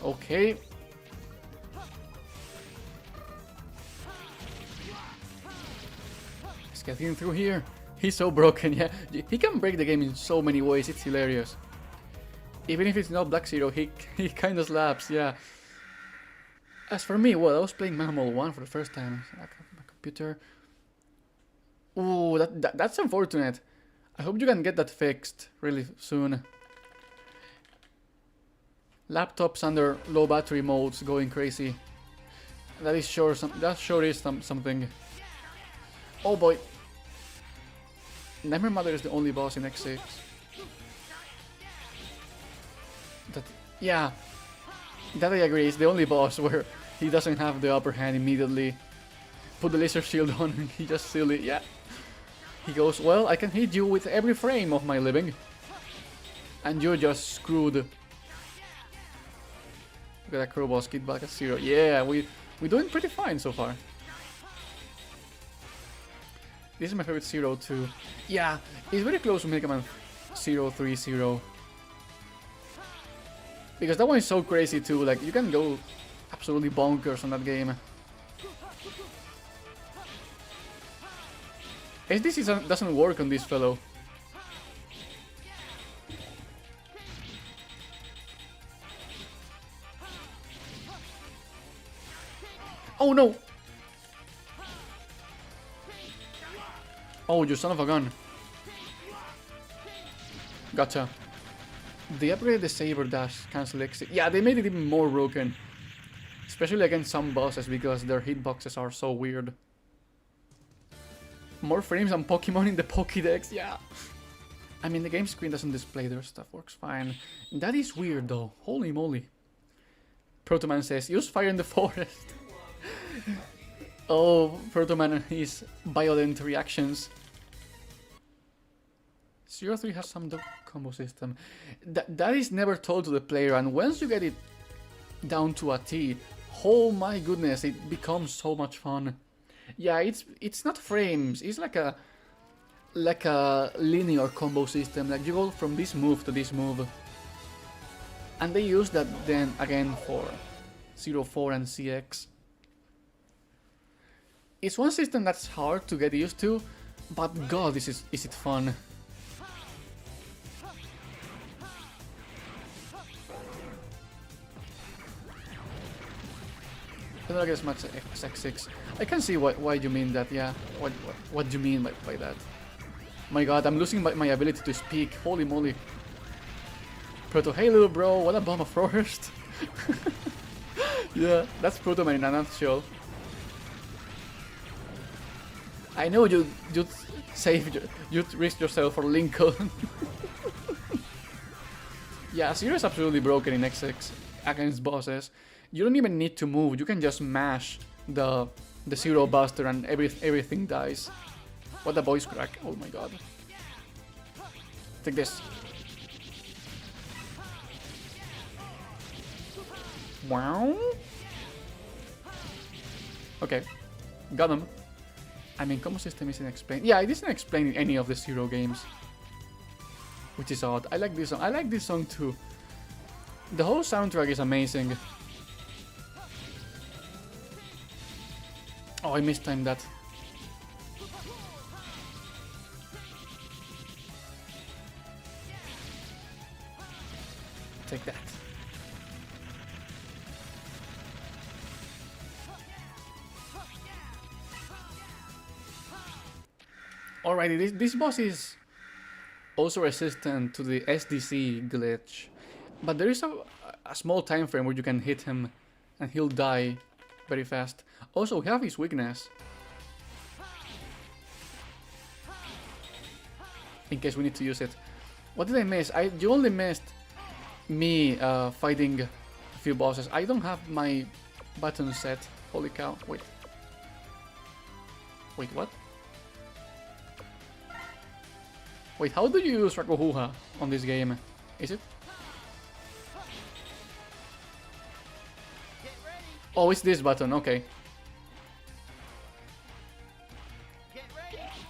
Okay. Let's get him through here. He's so broken, yeah. He can break the game in so many ways, it's hilarious. Even if it's not Black Zero, he kind of slaps, yeah. As for me, well, I was playing Mammal 1 for the first time. My computer. Ooh, that's unfortunate. I hope you can get that fixed really soon. Laptops under low battery modes going crazy. That is sure something. Oh boy. Nightmare Mother is the only boss in X6. Yeah, that I agree. It's the only boss where he doesn't have the upper hand immediately. Put the laser shield on and he just silly, yeah. He goes, well, I can hit you with every frame of my living. And you're just screwed. Look at that crow boss, get back at 0. Yeah, we're doing pretty fine so far. This is my favorite 0 too. Yeah, it's very close to Mega Man 030. Because that one is so crazy too, like, you can go absolutely bonkers on that game. SDC doesn't work on this fellow. Oh no! Oh, you son of a gun. Gotcha. They upgraded the Saber Dash cancel exit. Yeah, they made it even more broken. Especially against some bosses because their hitboxes are so weird. More frames than Pokemon in the Pokédex, yeah. I mean, the game screen doesn't display their stuff, works fine. That is weird though, holy moly. Protoman says, use fire in the forest. Oh, Protoman and his violent reactions. 03 has some dope combo system. That is never told to the player, and once you get it down to a T, oh my goodness, it becomes so much fun. Yeah, it's not frames, it's like a linear combo system, like you go from this move to this move. And they use that then again for 04 and CX. It's one system that's hard to get used to, but god, is it fun. I don't like as much as X6. I can see why you mean that, yeah. What do you mean by that? My god, I'm losing my ability to speak. Holy moly. Proto, hey little bro, what a bomb of first. Yeah, that's Proto Man in a nutshell. I know you'd risk yourself for Lincoln. Yeah, Zero is absolutely broken in X6 against bosses. You don't even need to move, you can just mash the Zero Buster and everything dies. What a voice crack, oh my god. Take this. Wow. Okay, got him. I mean, combo system isn't explained. Yeah, it isn't explained in any of the Zero games. Which is odd. I like this song. I like this song too. The whole soundtrack is amazing. Oh, I mistimed that. Take that. Alrighty, this boss is also resistant to the SDC glitch, but there is a small time frame where you can hit him and he'll die very fast. Also, we have his weakness, in case we need to use it. What did I miss? You only missed me fighting a few bosses. I don't have my buttons set. Holy cow, wait. Wait, what? Wait, how do you use Rakuhuha on this game? Is it? Oh, it's this button, okay.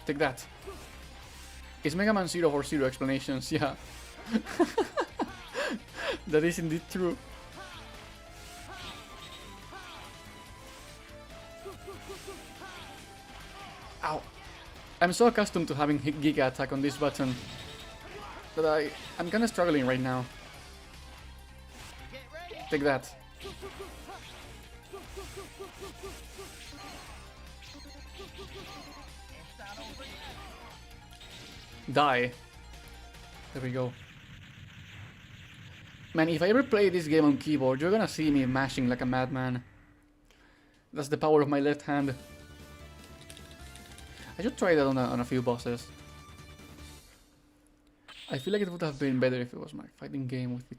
Take that. It's MegaMan 040 explanations, yeah. That is indeed true. Ow. I'm so accustomed to having Giga attack on this button that I'm kinda struggling right now. Take that. Die. There we go. Man, if I ever play this game on keyboard, you're gonna see me mashing like a madman. That's the power of my left hand. I should try that on a few bosses. I feel like it would have been better if it was my fighting game with it.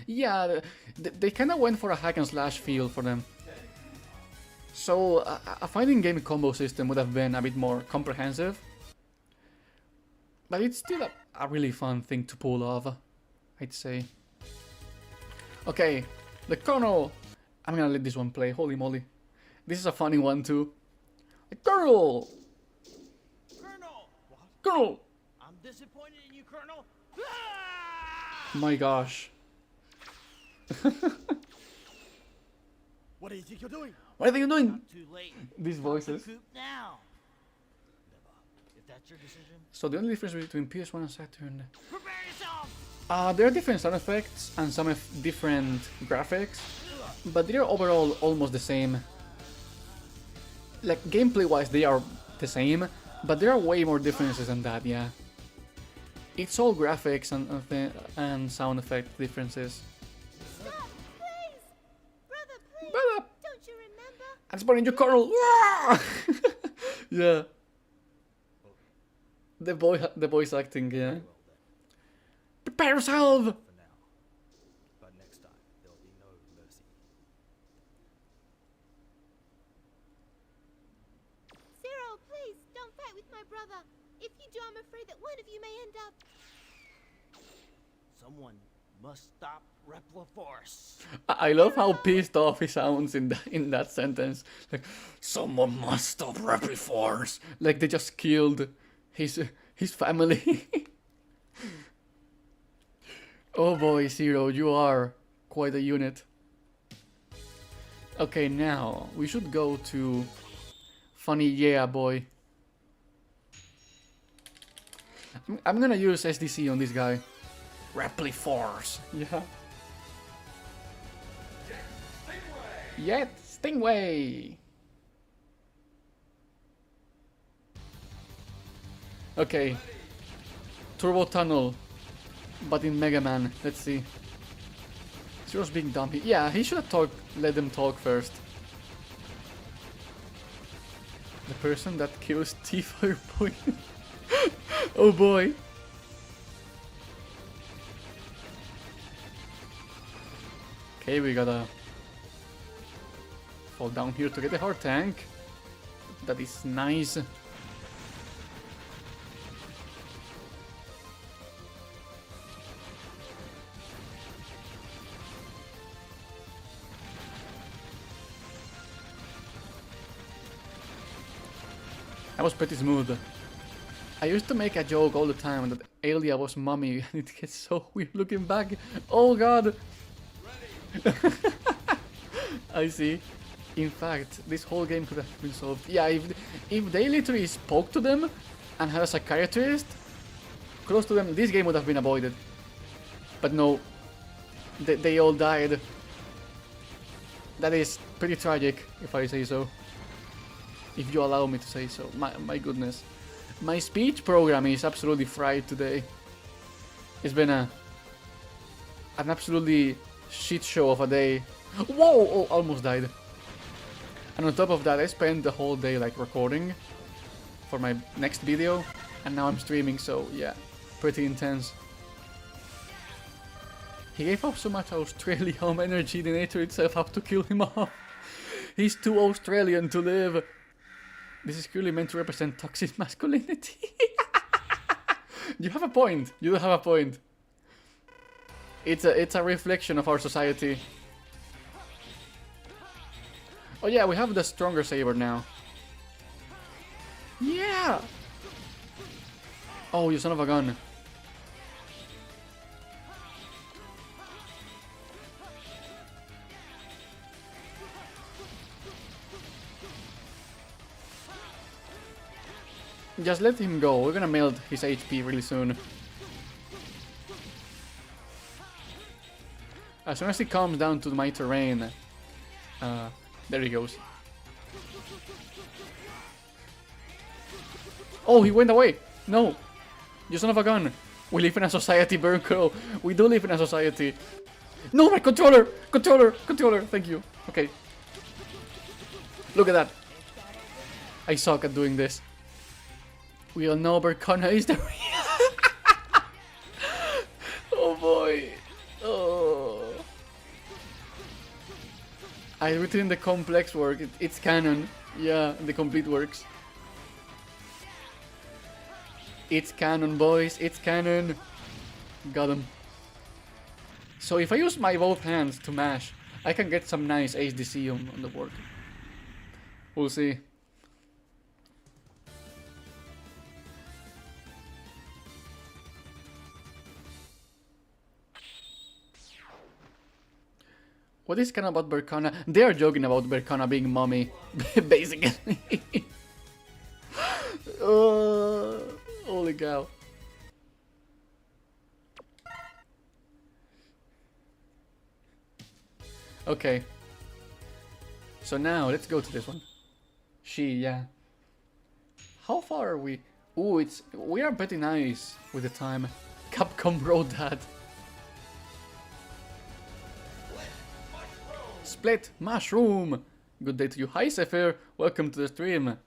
Yeah, they kind of went for a hack and slash feel for them. So a fighting game combo system would have been a bit more comprehensive. But it's still a really fun thing to pull off, I'd say. Okay, the Colonel! I'm gonna let this one play, holy moly. This is a funny one too. The Colonel! Colonel! What? Colonel! I'm disappointed in you, Colonel. My gosh. What do you think you're doing? What are you doing? Not too late. These voices. Coop now. If that's your decision. So the only difference between PS1 and Saturn. Prepare yourself! There are different sound effects and some different graphics, but they are overall almost the same. Like gameplay wise they are the same, but there are way more differences than that, yeah. It's all graphics and sound effect differences. Stop, please! Brother, please! Brother! Don't you remember? I'm spawning your Colonel! Yeah. The voice acting, yeah. Prepare yourself! For now. But next time, there'll be no mercy. Zero, please, don't fight with my brother. If you do, I'm afraid that one of you may end up... Someone must stop Repliforce. I love how pissed off he sounds in that sentence. Like, someone must stop Repliforce. Like they just killed his family. Oh boy, Zero, you are quite a unit. Okay, now we should go to Funny Yeah Boy. I'm gonna use SDC on this guy. Repliforce. Yeah. Yet Stingray. Okay. Turbo Tunnel. But in MegaMan. Let's see. Zero's being dumb. Yeah, he should have let them talk first. The person that kills T-Fire Boy. Oh boy. Okay, we gotta fall down here to get the heart tank. That is nice. That was pretty smooth. I used to make a joke all the time that Aelia was mommy, and it gets so weird looking back. Oh god! I see. In fact, this whole game could have been solved. Yeah, if they literally spoke to them and had a psychiatrist close to them, this game would have been avoided. But no, they all died. That is pretty tragic, if I say so. If you allow me to say so. My goodness. My speech program is absolutely fried today. It's been an absolutely shit show of a day. Whoa! Oh, almost died. And on top of that, I spent the whole day like recording for my next video, and now I'm streaming, so yeah, pretty intense. He gave up so much Australian energy, the nature itself had to kill him off. He's too Australian to live. This is clearly meant to represent toxic masculinity. You have a point. You do have a point. It's a reflection of our society. Oh yeah, we have the stronger saber now. Yeah! Oh, you son of a gun. Just let him go. We're gonna melt his HP really soon. As soon as he comes down to my terrain, there he goes. Oh, he went away. No, you son of a gun. We live in a society, BurnCrow. We do live in a society. No, my controller, controller. Thank you. Okay. Look at that. I suck at doing this. We all know Berkana is the Oh boy. Oh. I written in the complex work. It's canon. Yeah, the complete works. It's canon, boys. It's canon. Got him. So if I use my both hands to mash, I can get some nice HDC on the board. We'll see. What is canon about Berkana? They are joking about Berkana being mommy, basically. Holy cow. Okay. So now, let's go to this one. Yeah. How far are we? Ooh, we are pretty nice with the time. Capcom wrote that. Split Mushroom! Good day to you. Hi, Zephyr. Welcome to the stream.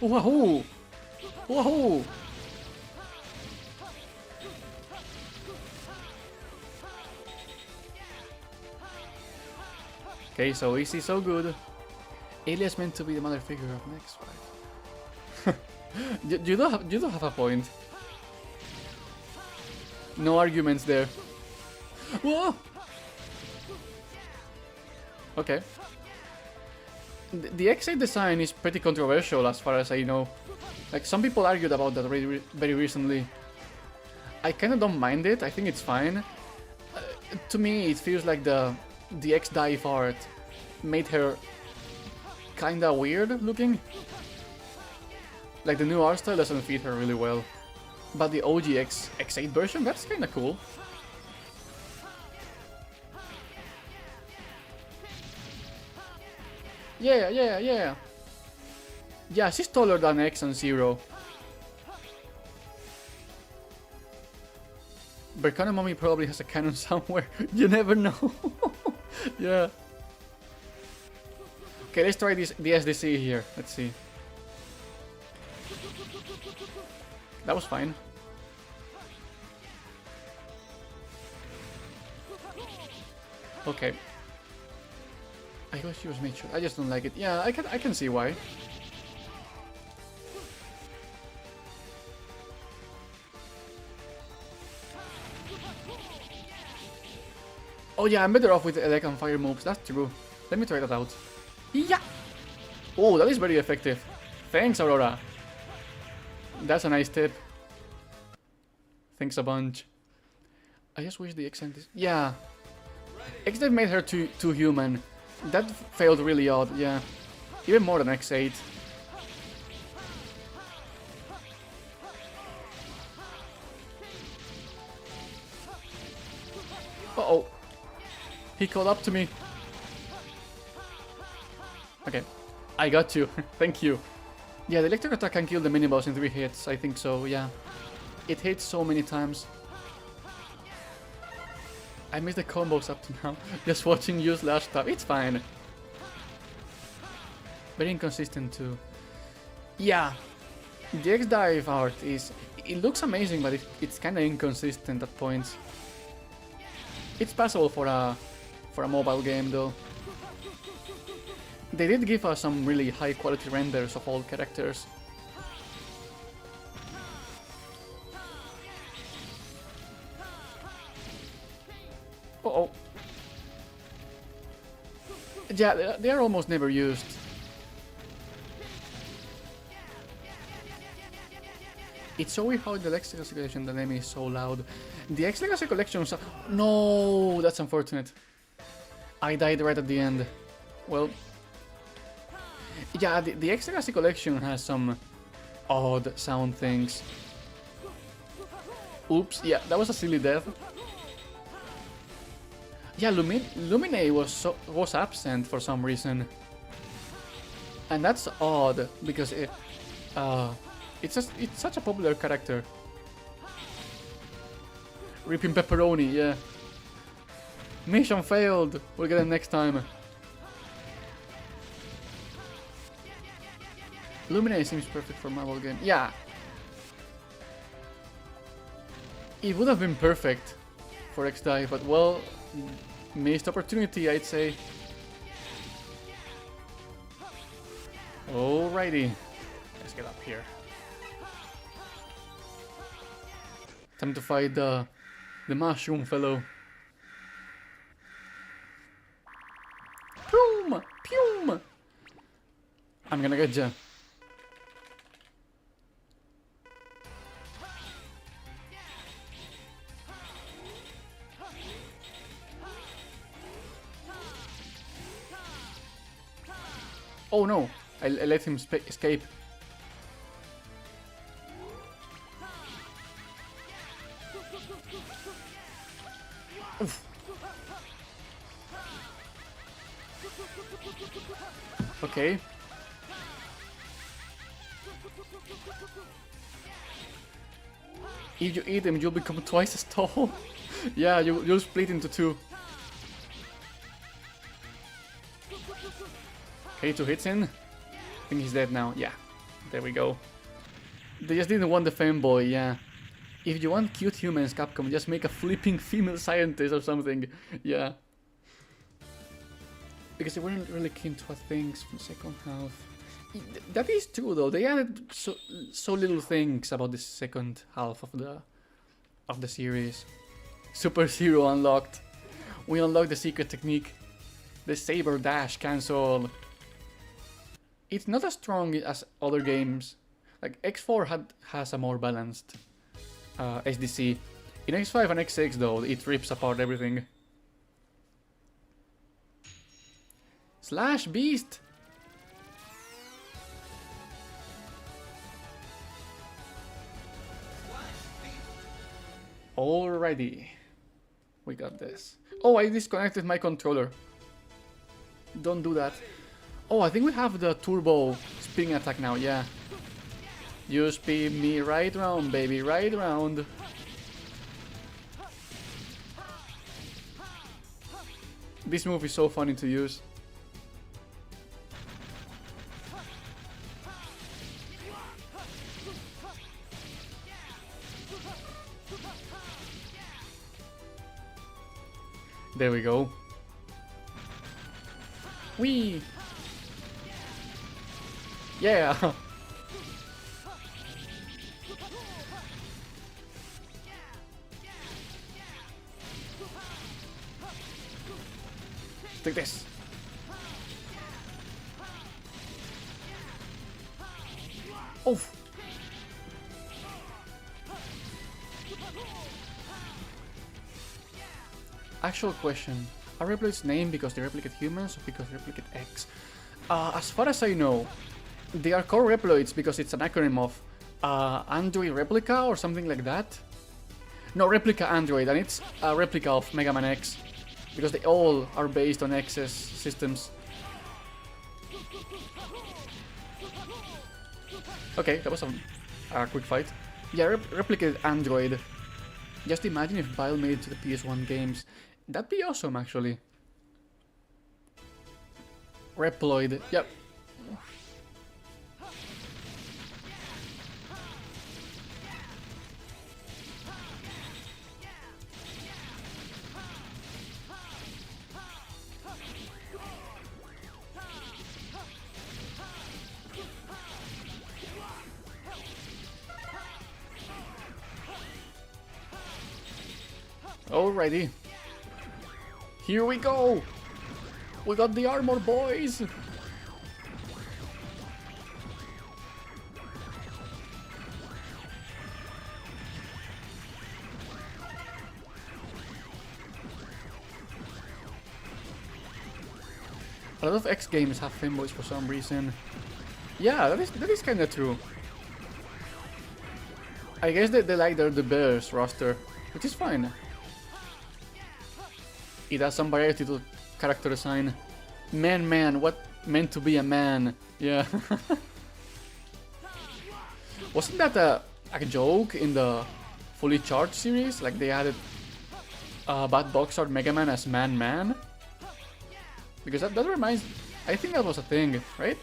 Wahoo! Wahoo! Okay, so easy, so good. Alias meant to be the mother figure of next fight. You do have a point. No arguments there. Whoa! Okay. The X8 design is pretty controversial as far as I know. Like, some people argued about that very recently. I kinda don't mind it, I think it's fine. To me, it feels like the X-Dive art made her kinda weird looking. Like, the new art style doesn't fit her really well. But the OG X8 version, that's kinda cool. Yeah. Yeah, she's taller than X and Zero. Berkana Mommy probably has a cannon somewhere. You never know. Yeah. Okay, let's try the SDC here. Let's see. That was fine. Okay. I guess she was mature. I just don't like it. Yeah, I can see why. Oh yeah, I'm better off with elect and fire moves. That's true. Let me try that out. Yeah. Oh, that is very effective. Thanks, Aurora. That's a nice tip. Thanks a bunch. I just wish the X-Dive is... Yeah. X-Dive made her too human. That failed really odd, yeah. Even more than X8. Uh-oh. He caught up to me. Okay. I got you. Thank you. Yeah, the electric attack can kill the mini-boss in 3 hits. I think so, yeah. It hits so many times. I missed the combos up to now. Just watching you slash tab. It's fine. Very inconsistent too. Yeah. The X-Dive art is... It looks amazing, but it's kinda inconsistent at points. It's passable for a mobile game though. They did give us some really high quality renders of all characters. Uh-oh. Yeah, they are almost never used. It's so weird how the Legacy collection, the name is so loud. The X Legacy collection... No, that's unfortunate. I died right at the end. Well... Yeah, the X Legacy collection has some odd sound things. Oops, yeah, that was a silly death. Yeah, Lumine was absent for some reason. And that's odd, because it's such a popular character. Ripping pepperoni, yeah. Mission failed. We'll get it next time. Lumine seems perfect for Marvel game. Yeah. It would have been perfect for X-Dive, but well, missed opportunity, I'd say. Alrighty. Let's get up here. Time to fight the mushroom fellow. Pum! Pum! I'm gonna get ya. Oh no! I let him escape. Oof. Okay. If you eat them, you'll become twice as tall. Yeah, you'll split into 2. Okay, 2 hits in. I think he's dead now. Yeah. There we go. They just didn't want the femboy, yeah. If you want cute humans, Capcom, just make a flipping female scientist or something. Yeah. Because they weren't really keen to things from the second half. That is true though. They added so little things about the second half of the series. Super Zero unlocked. We unlocked the secret technique. The Saber Dash cancel. It's not as strong as other games. Like X4 has a more balanced SDC. In X5 and X6 though, it rips apart everything. Slash Beast! Alrighty. We got this. Oh, I disconnected my controller. Don't do that. Oh, I think we have the turbo spin attack now, yeah. You spin me right round, baby, right round. This move is so funny to use. There we go. Whee! Yeah! Take this! Oh! Actual question. Are Reploids named because they replicate humans or because they replicate X? As far as I know, they are called Reploids because it's an acronym of Android Replica or something like that. No, Replica Android, and it's a replica of MegaMan X because they all are based on X's systems. Okay, that was a quick fight. Yeah, replicated Android. Just imagine if Bile made it to the PS1 games. That'd be awesome, actually. Reploid, yep. Alrighty. Here we go! We got the armor, boys! A lot of X games have femboys for some reason. Yeah, that is kinda true. I guess they like the Bears roster, which is fine. It has some variety to character design. Man, what meant to be a man? Yeah. Wasn't that a joke in the Fully Charged series? Like they added Bad Boxer MegaMan as Man? Because that reminds... I think that was a thing, right?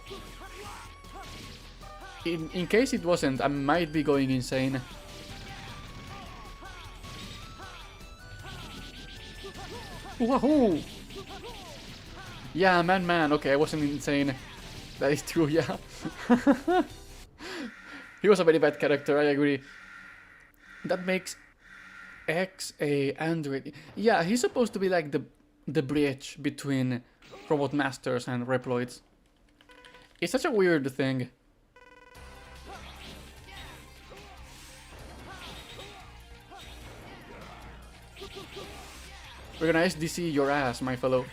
In case it wasn't, I might be going insane. Wahoo! Yeah, Man. Okay, I wasn't insane. That is true, yeah. He was a very bad character, I agree. That makes X a android. Yeah, he's supposed to be like the bridge between Robot Masters and Reploids. It's such a weird thing. We're gonna SDC your ass, my fellow.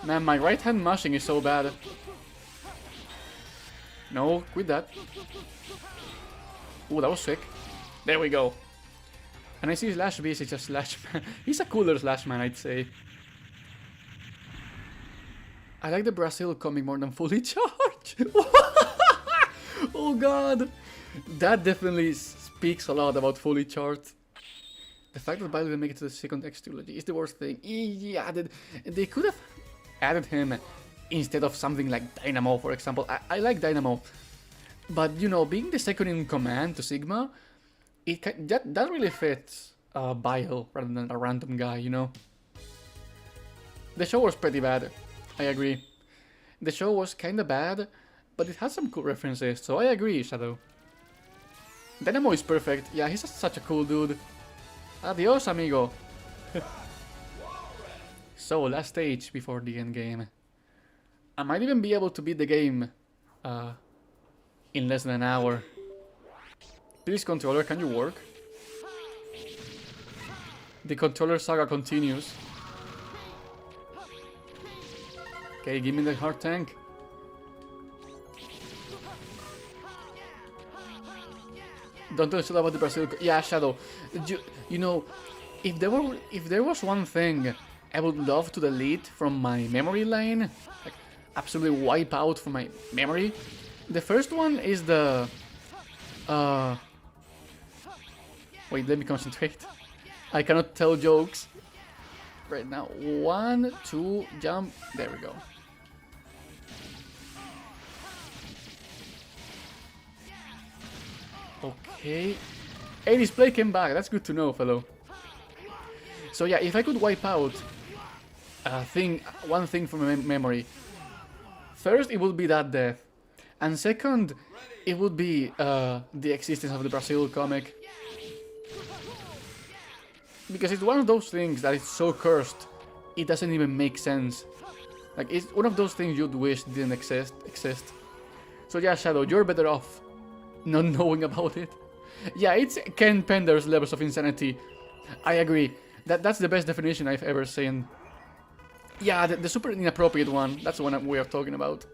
Man, my right hand mashing is so bad. No, quit that. Ooh, that was sick. There we go. And I see Slash Beast is just Slash Man. He's a cooler Slash Man, I'd say. I like the Brazil comic more than Fully Charged. charge. Oh god. That definitely speaks a lot about fully charged. The fact that Bile didn't make it to the second X trilogy is the worst thing. Yeah, they could have added him instead of something like Dynamo, for example. I like Dynamo, but you know, being the second in command to Sigma, that really fits Bile rather than a random guy, you know. The show was pretty bad, I agree. The show was kinda bad, but it has some cool references, so I agree, Shadow. Dynamo is perfect. Yeah, he's such a cool dude. Adios, amigo. So, last stage before the end game. I might even be able to beat the game in less than an hour. Please, controller, can you work? The controller saga continues. Okay, give me the heart tank. Don't tell Shadow about the Brazil. Yeah, Shadow. You know, if there was one thing I would love to delete from my memory lane, like absolutely wipe out from my memory, the first one is the. Wait, let me concentrate. I cannot tell jokes right now. 1, 2, jump. There we go. Okay. Hey, display came back. That's good to know, fellow. So yeah, if I could wipe out one thing from my memory, first it would be that death, and second, it would be the existence of the Brazil comic, because it's one of those things that is so cursed, it doesn't even make sense. Like, it's one of those things you'd wish didn't exist. So yeah, Shadow, you're better off not knowing about it. Yeah, it's Ken Pender's levels of insanity. I agree. That's the best definition I've ever seen. Yeah, the super inappropriate one. That's the one we are talking about.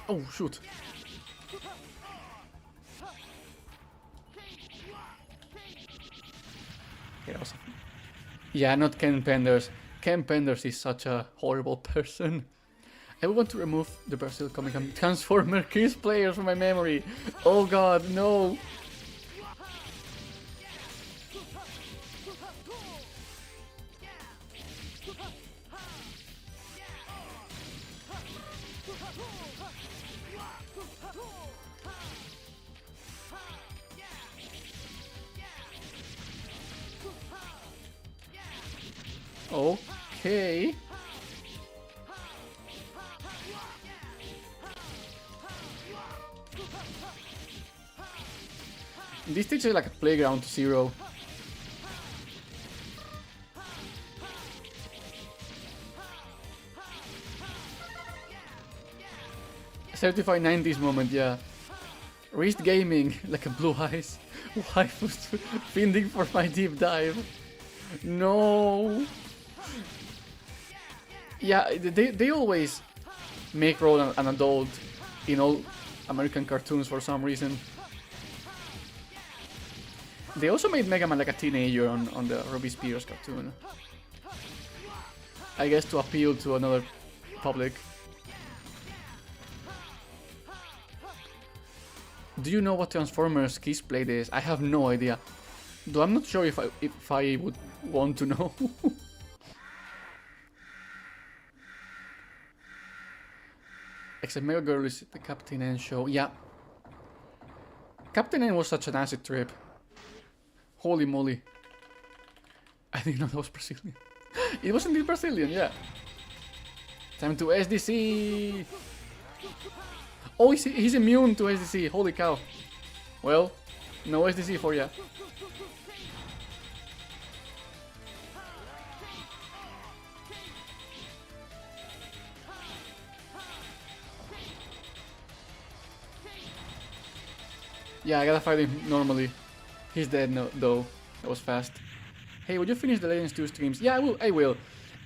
Oh, shoot. Yeah, not Ken Penders. Ken Penders is such a horrible person. I want to remove the Brazil comic and Transformer Kiss players from my memory. Oh god, no. Okay. This stage is like a playground to Zero. Certified 90s moment, yeah. Wrist gaming, like a blue eyes. Wife was finding for my deep dive. No. Yeah, they always make Roll an adult in all American cartoons for some reason. They also made MegaMan like a teenager on the Ruby Spears cartoon. I guess to appeal to another public. Do you know what Transformers Kiss Plate is? I have no idea. Though I'm not sure if I would want to know. Except Mega Girl is the Captain N show. Yeah. Captain N was such an acid trip. Holy moly. I didn't know that was Brazilian. It was indeed Brazilian, yeah. Time to SDC. Oh, he's immune to SDC. Holy cow. Well, no SDC for ya. Yeah, I gotta fight him normally. He's dead no, though. That was fast. Hey, would you finish the Legends 2 streams? Yeah, I will.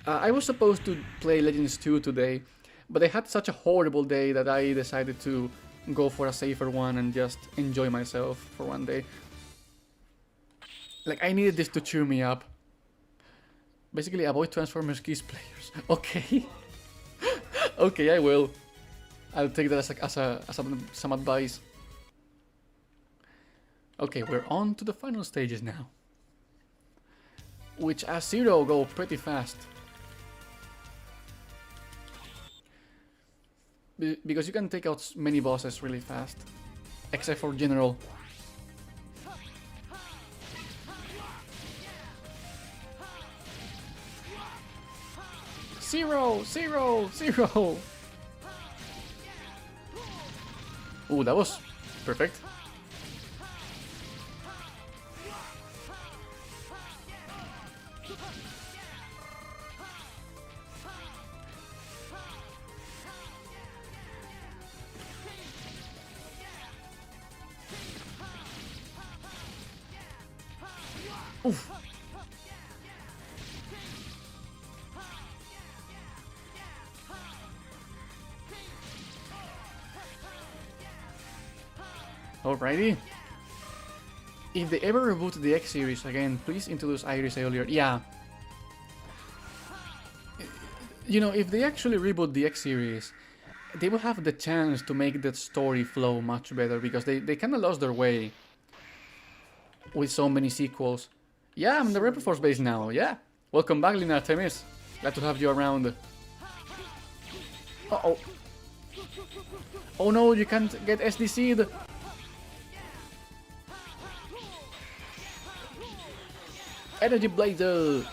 I was supposed to play Legends 2 today, but I had such a horrible day that I decided to go for a safer one and just enjoy myself for one day. Like, I needed this to cheer me up. Basically, avoid Transformers Kiss players. Okay. Okay, I will. I'll take that as some advice. Okay, we're on to the final stages now, which as Zero go pretty fast. Because you can take out many bosses really fast, except for General. Zero! Ooh, that was perfect. Oof. Alrighty. If they ever reboot the X series again, please introduce Iris earlier. Yeah. You know, if they actually reboot the X series, they will have the chance to make that story flow much better, because they kind of lost their way with so many sequels. Yeah, I'm in the Reproforce base now, yeah. Welcome back, Lina Artemis. Glad to have you around. Uh-oh. Oh no, you can't get SDC'd. Energy Blazer!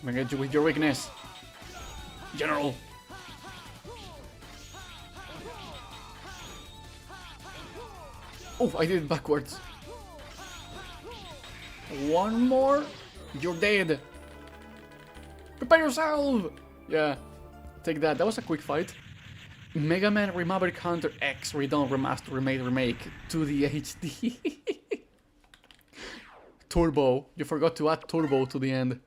I'm gonna get you with your weakness. General! Oh, I did it backwards. One more? You're dead! Prepare yourself! Yeah, take that. That was a quick fight. MegaMan Remastered Counter X Redone Remaster Remake to the HD. Turbo. You forgot to add turbo to the end.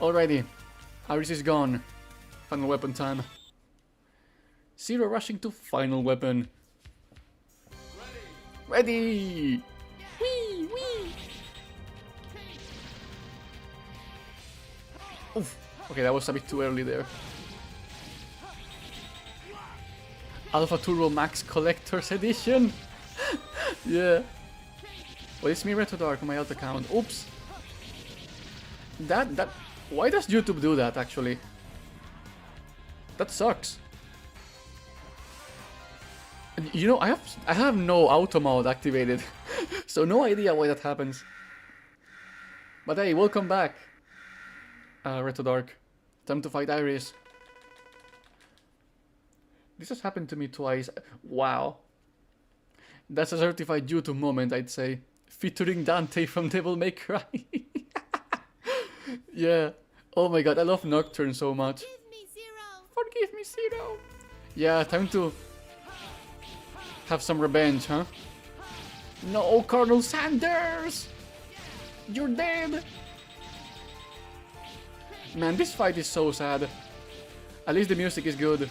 Alrighty. Iris is gone. Final weapon time. Zero rushing to final weapon. Ready! Wee! Wee! Oof. Okay, that was a bit too early there. Alpha Turbo Max Collector's Edition! Yeah. Well, it's me, Retro Dark, on my alt account. Oops. That... Why does YouTube do that, actually? That sucks. You know, I have no auto mode activated, so no idea why that happens. But hey, welcome back, Retro Dark. Time to fight Iris. This has happened to me twice. Wow. That's a certified YouTube moment, I'd say. Featuring Dante from Devil May Cry. Yeah. Oh my god, I love Nocturne so much. Forgive me, Zero. Forgive me, Zero. Yeah, time to have some revenge, huh? No, Colonel Sanders! You're dead! Man, this fight is so sad. At least the music is good.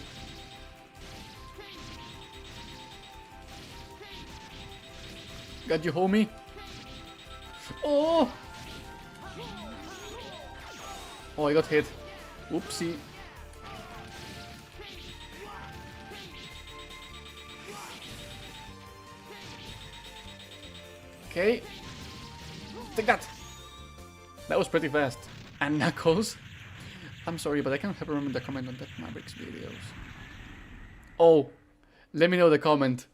Got you, homie? Oh! Oh, I got hit. Whoopsie. Okay. Take that! That was pretty fast. And Knuckles? I'm sorry, but I can't help remember the comment on that Mavericks videos. Oh, let me know the comment,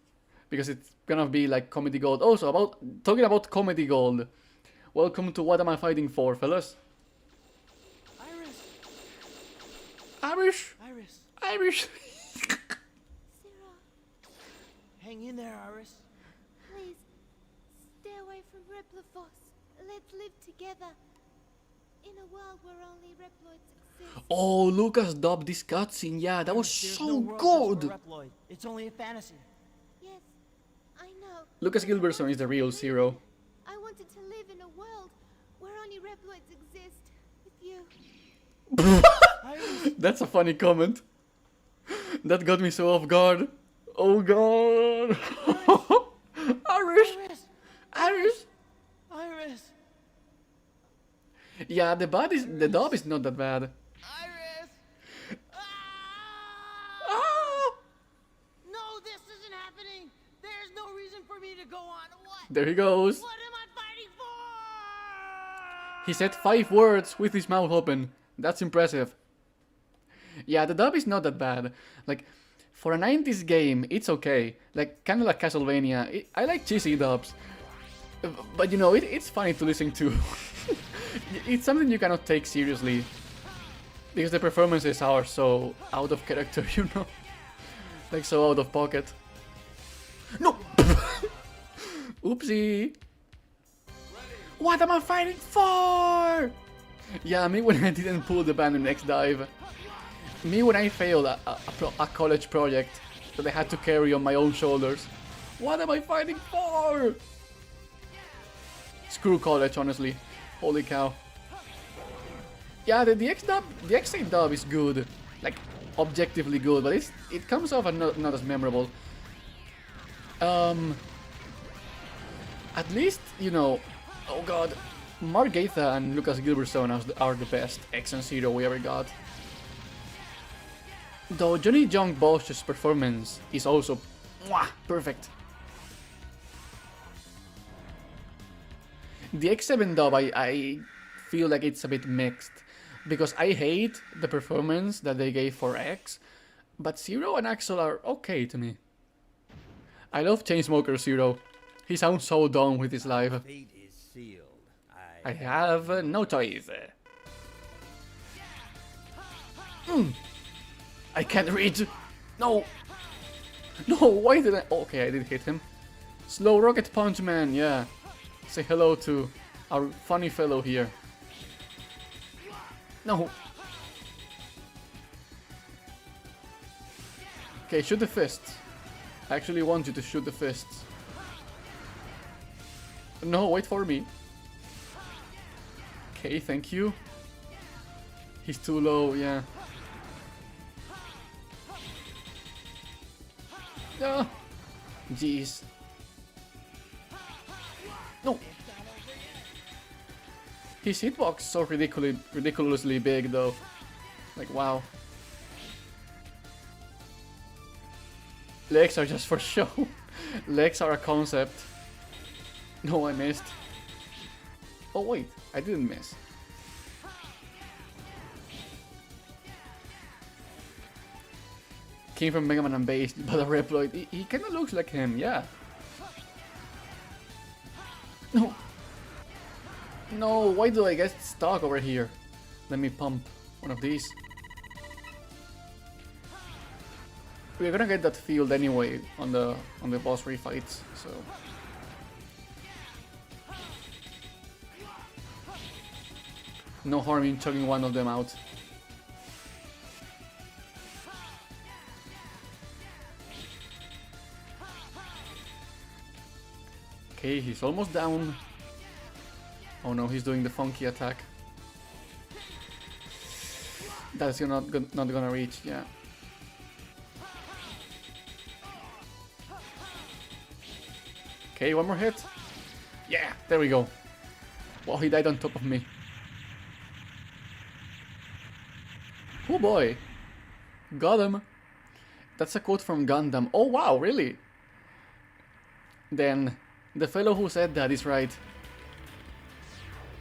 because it's gonna be like comedy gold. Also, talking about comedy gold. Welcome to What Am I Fighting For, fellas? Iris! Irish! Iris! Irish! Zero, Hang in there, Iris. please, stay away from Repliforce. Let's live together. In a world where only Reploids exist. Oh, Lucas dubbed this cutscene. Yeah, that was There's so no world good. just for Reploid. It's only a fantasy. Yes, I know. Lucas but I Gilbertson is the real wanted to Zero. live- I wanted to live in a world where only Reploids exist. With you. Iris! That's a funny comment. That got me so off guard. Oh god. Irish! Iris! Iris! Iris! Yeah, the dub is not that bad. Iris! Ah! No, this isn't happening! There's no reason for me to go on. What? There he goes. What am I fighting for? He said 5 words with his mouth open. That's impressive. Yeah, the dub is not that bad. Like, for a 90s game, it's okay. Like, kind of like Castlevania. I like cheesy dubs. But you know, it's funny to listen to. It's something you cannot take seriously. Because the performances are so out of character, you know? Like, so out of pocket. No! Oopsie! What am I fighting for? Yeah, me when I didn't pull the Bandit next dive. Me when I failed a college project that I had to carry on my own shoulders. What am I fighting for? Screw college, honestly. Holy cow. Yeah, the X8 dub is good. Like, objectively good, but it comes off as not as memorable. At least, you know, oh god, Mark Gaitha and Lucas Gilbertson are the best X and Zero we ever got. Though Johnny Young Bosch's performance is also mwah, perfect. The X7 dub, I feel like it's a bit mixed, because I hate the performance that they gave for X, but Zero and Axel are okay to me. I love Chainsmoker Zero. He sounds so done with his life. Fate is sealed. I have no choice. I can't reach. No. No, why did I? Okay, I did hit him. Slow Rocket Punch Man, yeah. Say hello to our funny fellow here. No. Okay, shoot the fists. I actually want you to shoot the fists. No, wait for me. Okay, thank you. He's too low, yeah. Ah, jeez. No. His hitbox is so ridiculously big, though. Like, wow. Legs are just for show. Legs are a concept. No, I missed. Oh wait, I didn't miss. Came from MegaMan and based, but a Reploid. He kinda looks like him, yeah. No. No, why do I get stuck over here? Let me pump one of these. We're gonna get that field anyway on the boss refights, so. No harm in chugging one of them out. Okay, he's almost down. Oh no, he's doing the funky attack. That's not gonna reach, yeah. Okay, one more hit. Yeah, there we go. Wow, he died on top of me. Oh boy. Got him. That's a quote from Gundam. Oh wow, really? Then, the fellow who said that is right.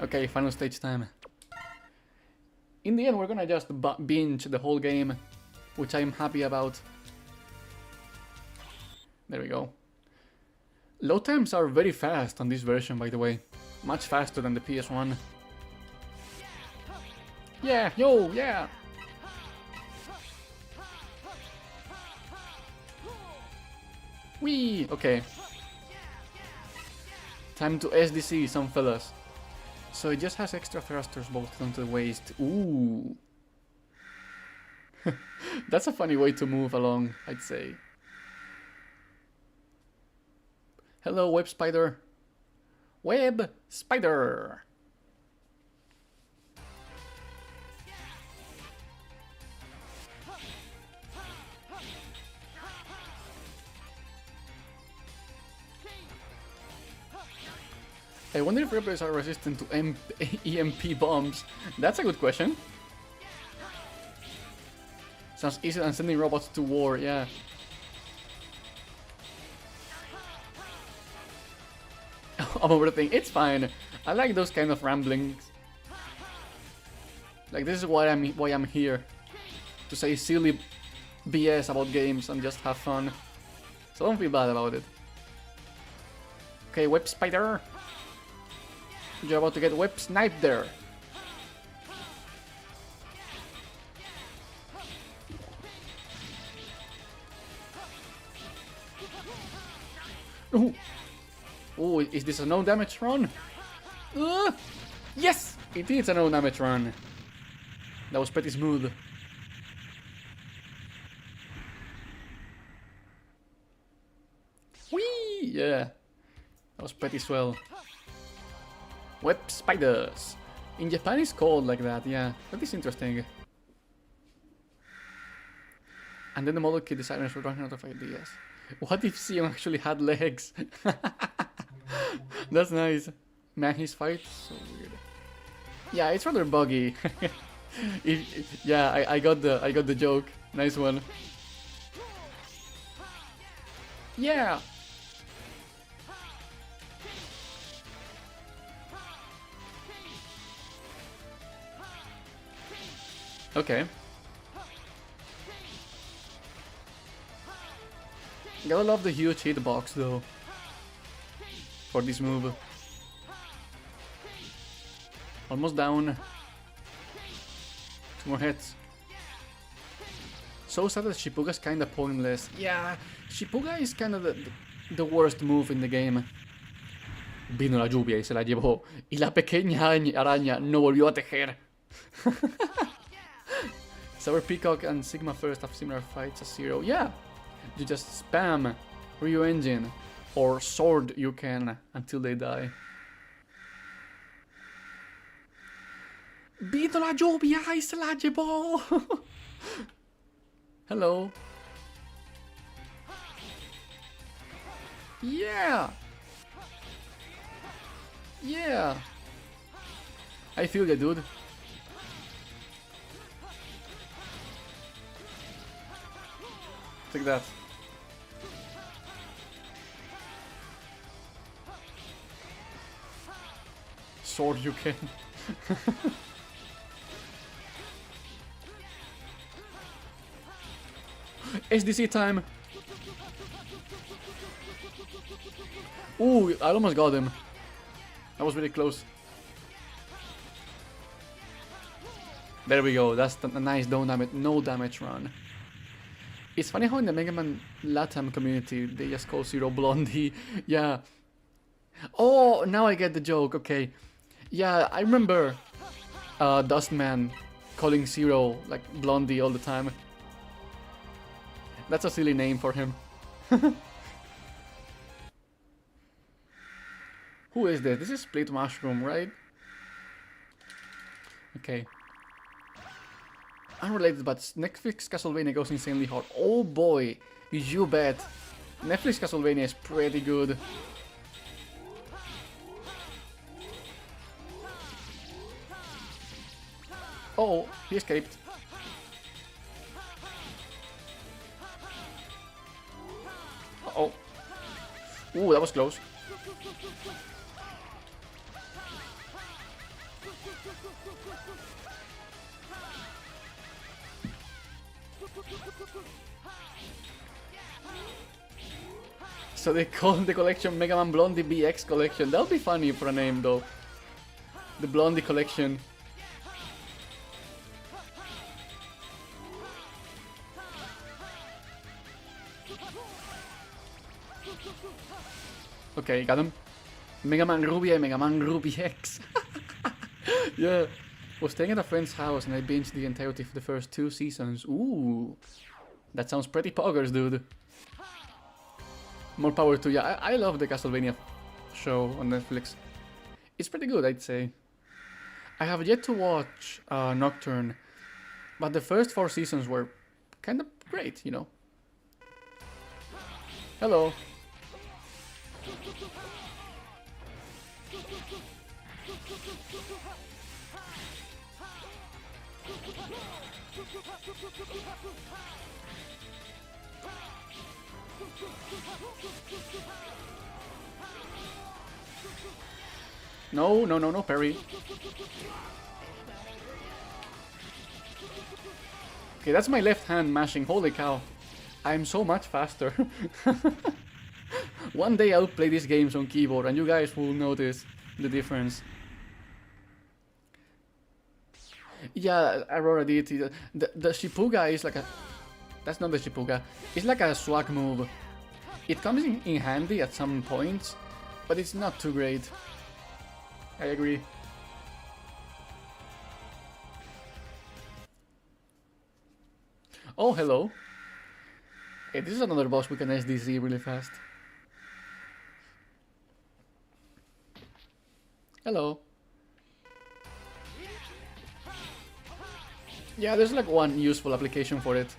Okay, final stage time. In the end, we're gonna just binge the whole game, which I'm happy about. There we go. Load times are very fast on this version, by the way. Much faster than the PS1. Yeah, yo, yeah! Whee! Okay. Time to SDC some fellas. So it just has extra thrusters bolted onto the waist. Ooh! That's a funny way to move along, I'd say. Hello, Web Spider. Web Spider! I wonder if replicants are resistant to EMP bombs. That's a good question. Sounds easier than sending robots to war, yeah. I'm overthinking. It's fine. I like those kind of ramblings. Like, this is why I'm here. To say silly BS about games and just have fun. So don't feel bad about it. Okay, web spider. You're about to get web sniped there. Ooh. Oh, is this a no damage run? Yes! It is a no damage run. That was pretty smooth. Whee! Yeah. That was pretty swell. Web spiders. In Japan it's called like that, yeah. That is interesting. And then the model kit designers were running out of ideas. What if Sion actually had legs? That's nice. Man, his fight so weird. Yeah, it's rather buggy. Yeah, I got the joke. Nice one. Yeah. Okay. Gotta love the huge hitbox though. For this move. Almost down. 2 more hits. So sad that Shipuga's kinda pointless. Yeah, Shipuga is kinda the worst move in the game. Vino la lluvia y se la llevó. Y la pequeña araña no volvió a tejer. Sour Peacock and Sigma First have similar fights as Zero. Yeah, you just spam Ryu Engine or Sword you can until they die. Vino la lluvia y se la llevó. Hello. Yeah. Yeah. I feel you, dude. Take that. Sword you can. SDC time. Ooh, I almost got him. That was really close. There we go. That's a nice no damage run. It's funny how in the MegaMan Latam community they just call Zero Blondie. Yeah. Oh, now I get the joke. Okay. Yeah, I remember Dustman calling Zero like Blondie all the time. That's a silly name for him. Who is this? This is Split Mushroom, right? Okay. Unrelated, but Netflix Castlevania goes insanely hard. Oh boy, you bet. Netflix Castlevania is pretty good. Oh, he escaped. Uh-oh. Ooh, that was close. So they call the collection MegaMan Blondie BX collection. That'll be funny for a name though. The Blondie collection. Okay, got him. MegaMan Ruby and MegaMan Ruby X. Yeah. Was staying at a friend's house and I binged the entirety of the first 2 seasons. Ooh. That sounds pretty poggers, dude. More power to you. I love the Castlevania show on Netflix. It's pretty good, I'd say. I have yet to watch Nocturne, but the first 4 seasons were kind of great, you know. Hello. No, no, no, no, parry. Okay, that's my left hand mashing. Holy cow. I'm so much faster. One day I'll play these games on keyboard and you guys will notice the difference. Yeah, Aurora Deity. The Shipuga is like a... That's not the Shipuga. It's like a swag move. It comes in handy at some points, but it's not too great. I agree. Oh, hello. Hey, this is another boss we can SDC really fast. Hello. Yeah, there's like one useful application for it.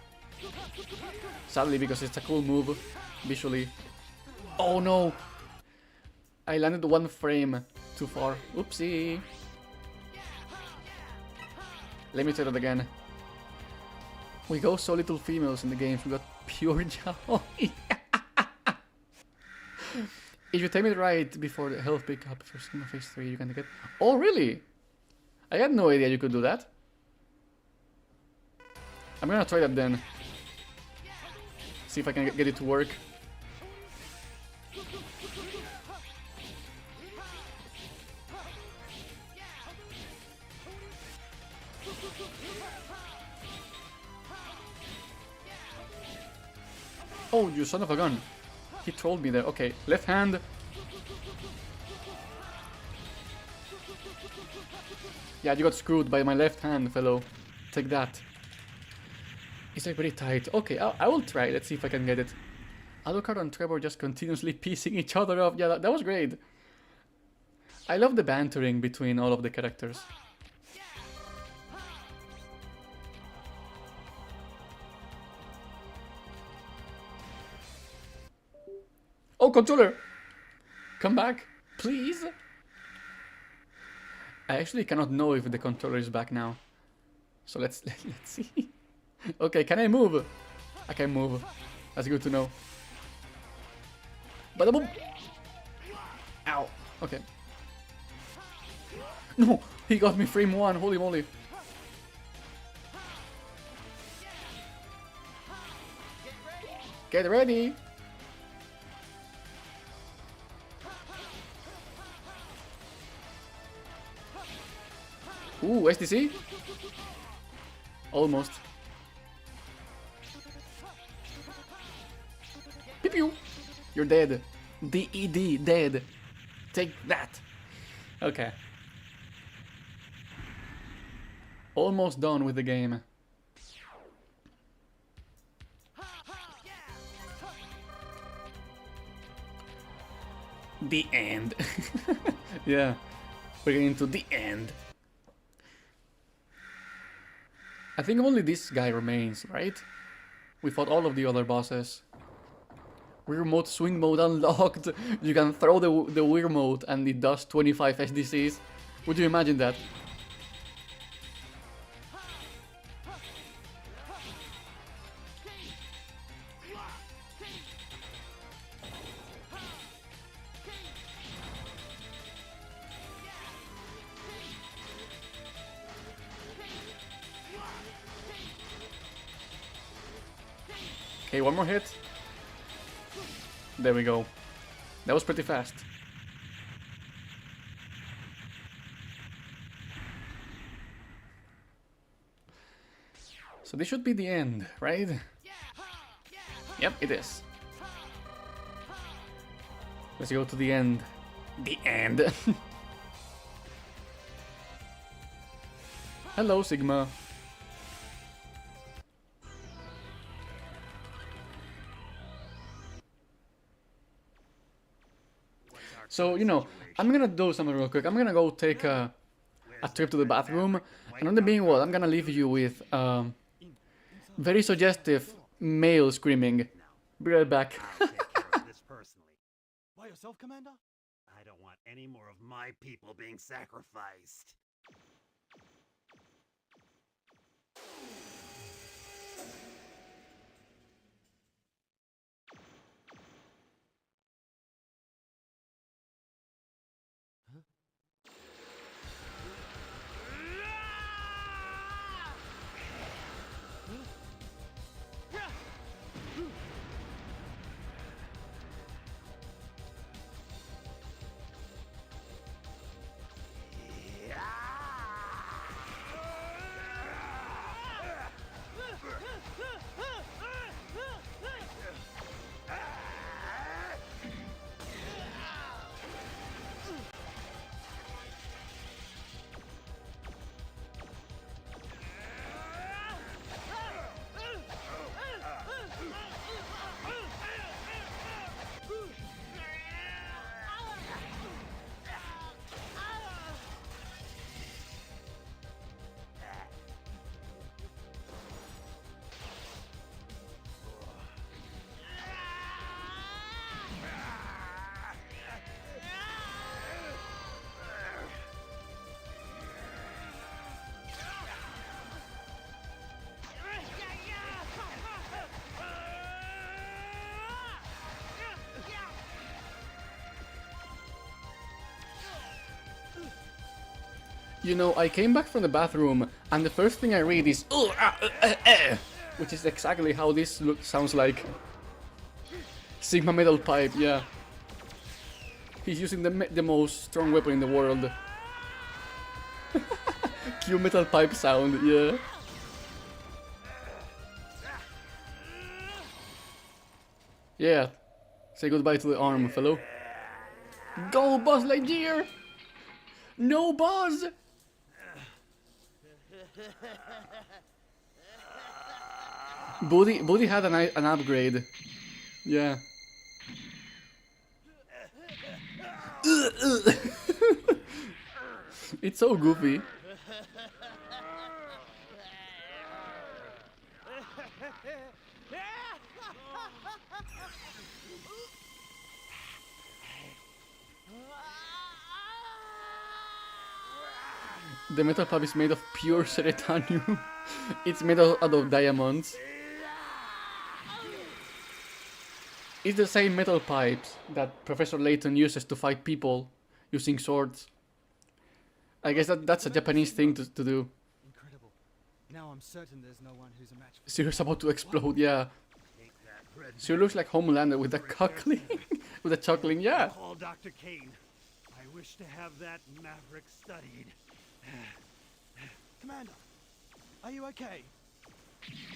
Sadly, because it's a cool move, visually. Oh no! I landed one frame too far. Oopsie! Let me try that again. We go so little females in the games, we got pure yaoi. If you time it right before the health pickup for Sigma Phase 3, you can get... Oh, really? I had no idea you could do that. I'm gonna try that then. See if I can get it to work. Oh, you son of a gun. He trolled me there. Okay, left hand. Yeah, you got screwed by my left hand, fellow. Take that. It's like very tight. Okay, I will try. Let's see if I can get it. Alucard and Trevor just continuously piecing each other off. Yeah, that was great. I love the bantering between all of the characters. Oh, controller! Come back, please! I actually cannot know if the controller is back now. So let's see. Okay, can I move? I can move. That's good to know. Bada boom! Ow! Okay. No! He got me frame 1, holy moly! Get ready! Ooh, STC? Almost. Pew pew! You're dead. DED, dead. Take that. Okay. Almost done with the game. The end. Yeah. We're getting to the end. I think only this guy remains, right? We fought all of the other bosses. Rear mode, swing mode unlocked. You can throw the rear mode and it does 25 SDCs. Would you imagine that? Okay, one more hit. There we go. That was pretty fast. So this should be the end, right? Yep, it is. Let's go to the end. The end. Hello, Sigma. So, you know, I'm gonna do something real quick. I'm gonna go take a trip to the bathroom. And on the meanwhile, I'm gonna leave you with very suggestive male screaming. Be right back. I'll take care of this personally. By yourself, Commander? I don't want any more of my people being sacrificed. You know, I came back from the bathroom, and the first thing I read is which is exactly how this sounds like. Sigma metal pipe, yeah. He's using the most strong weapon in the world. Q metal pipe sound, yeah. Yeah. Say goodbye to the arm, fellow. Go, Buzz Lightyear! No, Buzz! Buddy had an upgrade. Yeah. It's so goofy. The metal pipe is made of pure seretanium. It's made out of diamonds. It's the same metal pipes that Professor Layton uses to fight people using swords. I guess that's a Japanese thing to do. Incredible. Now I'm certain there's no one who's a match for Zero's about to explode, yeah. Zero looks like Homelander with the cackling. With the chuckling, yeah. Call Dr. Kane. I wish to have that maverick studied. Commander, are you okay?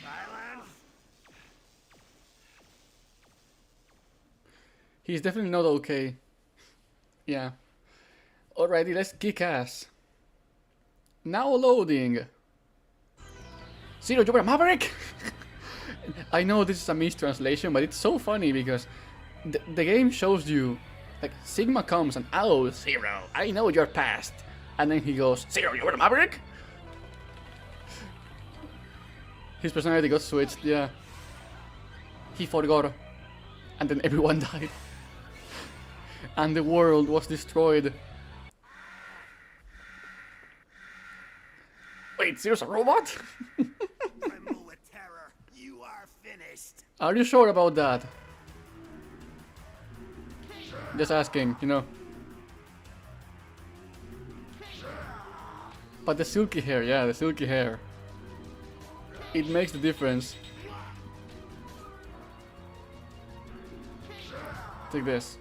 Silence! He's definitely not okay. Yeah. Alrighty, let's kick ass. Now loading. Zero, you were a maverick? I know this is a mistranslation, but it's so funny because the game shows you, like, Sigma comes and, oh, Zero, I know your past. And then he goes, Zero, you were a maverick? His personality got switched, yeah. He forgot. And then everyone died. And the world was destroyed. Wait, Zero's a robot? Remove a terror. You are finished. Are you sure about that? Just asking, you know. But the silky hair, yeah, the silky hair. It makes the difference. Take this.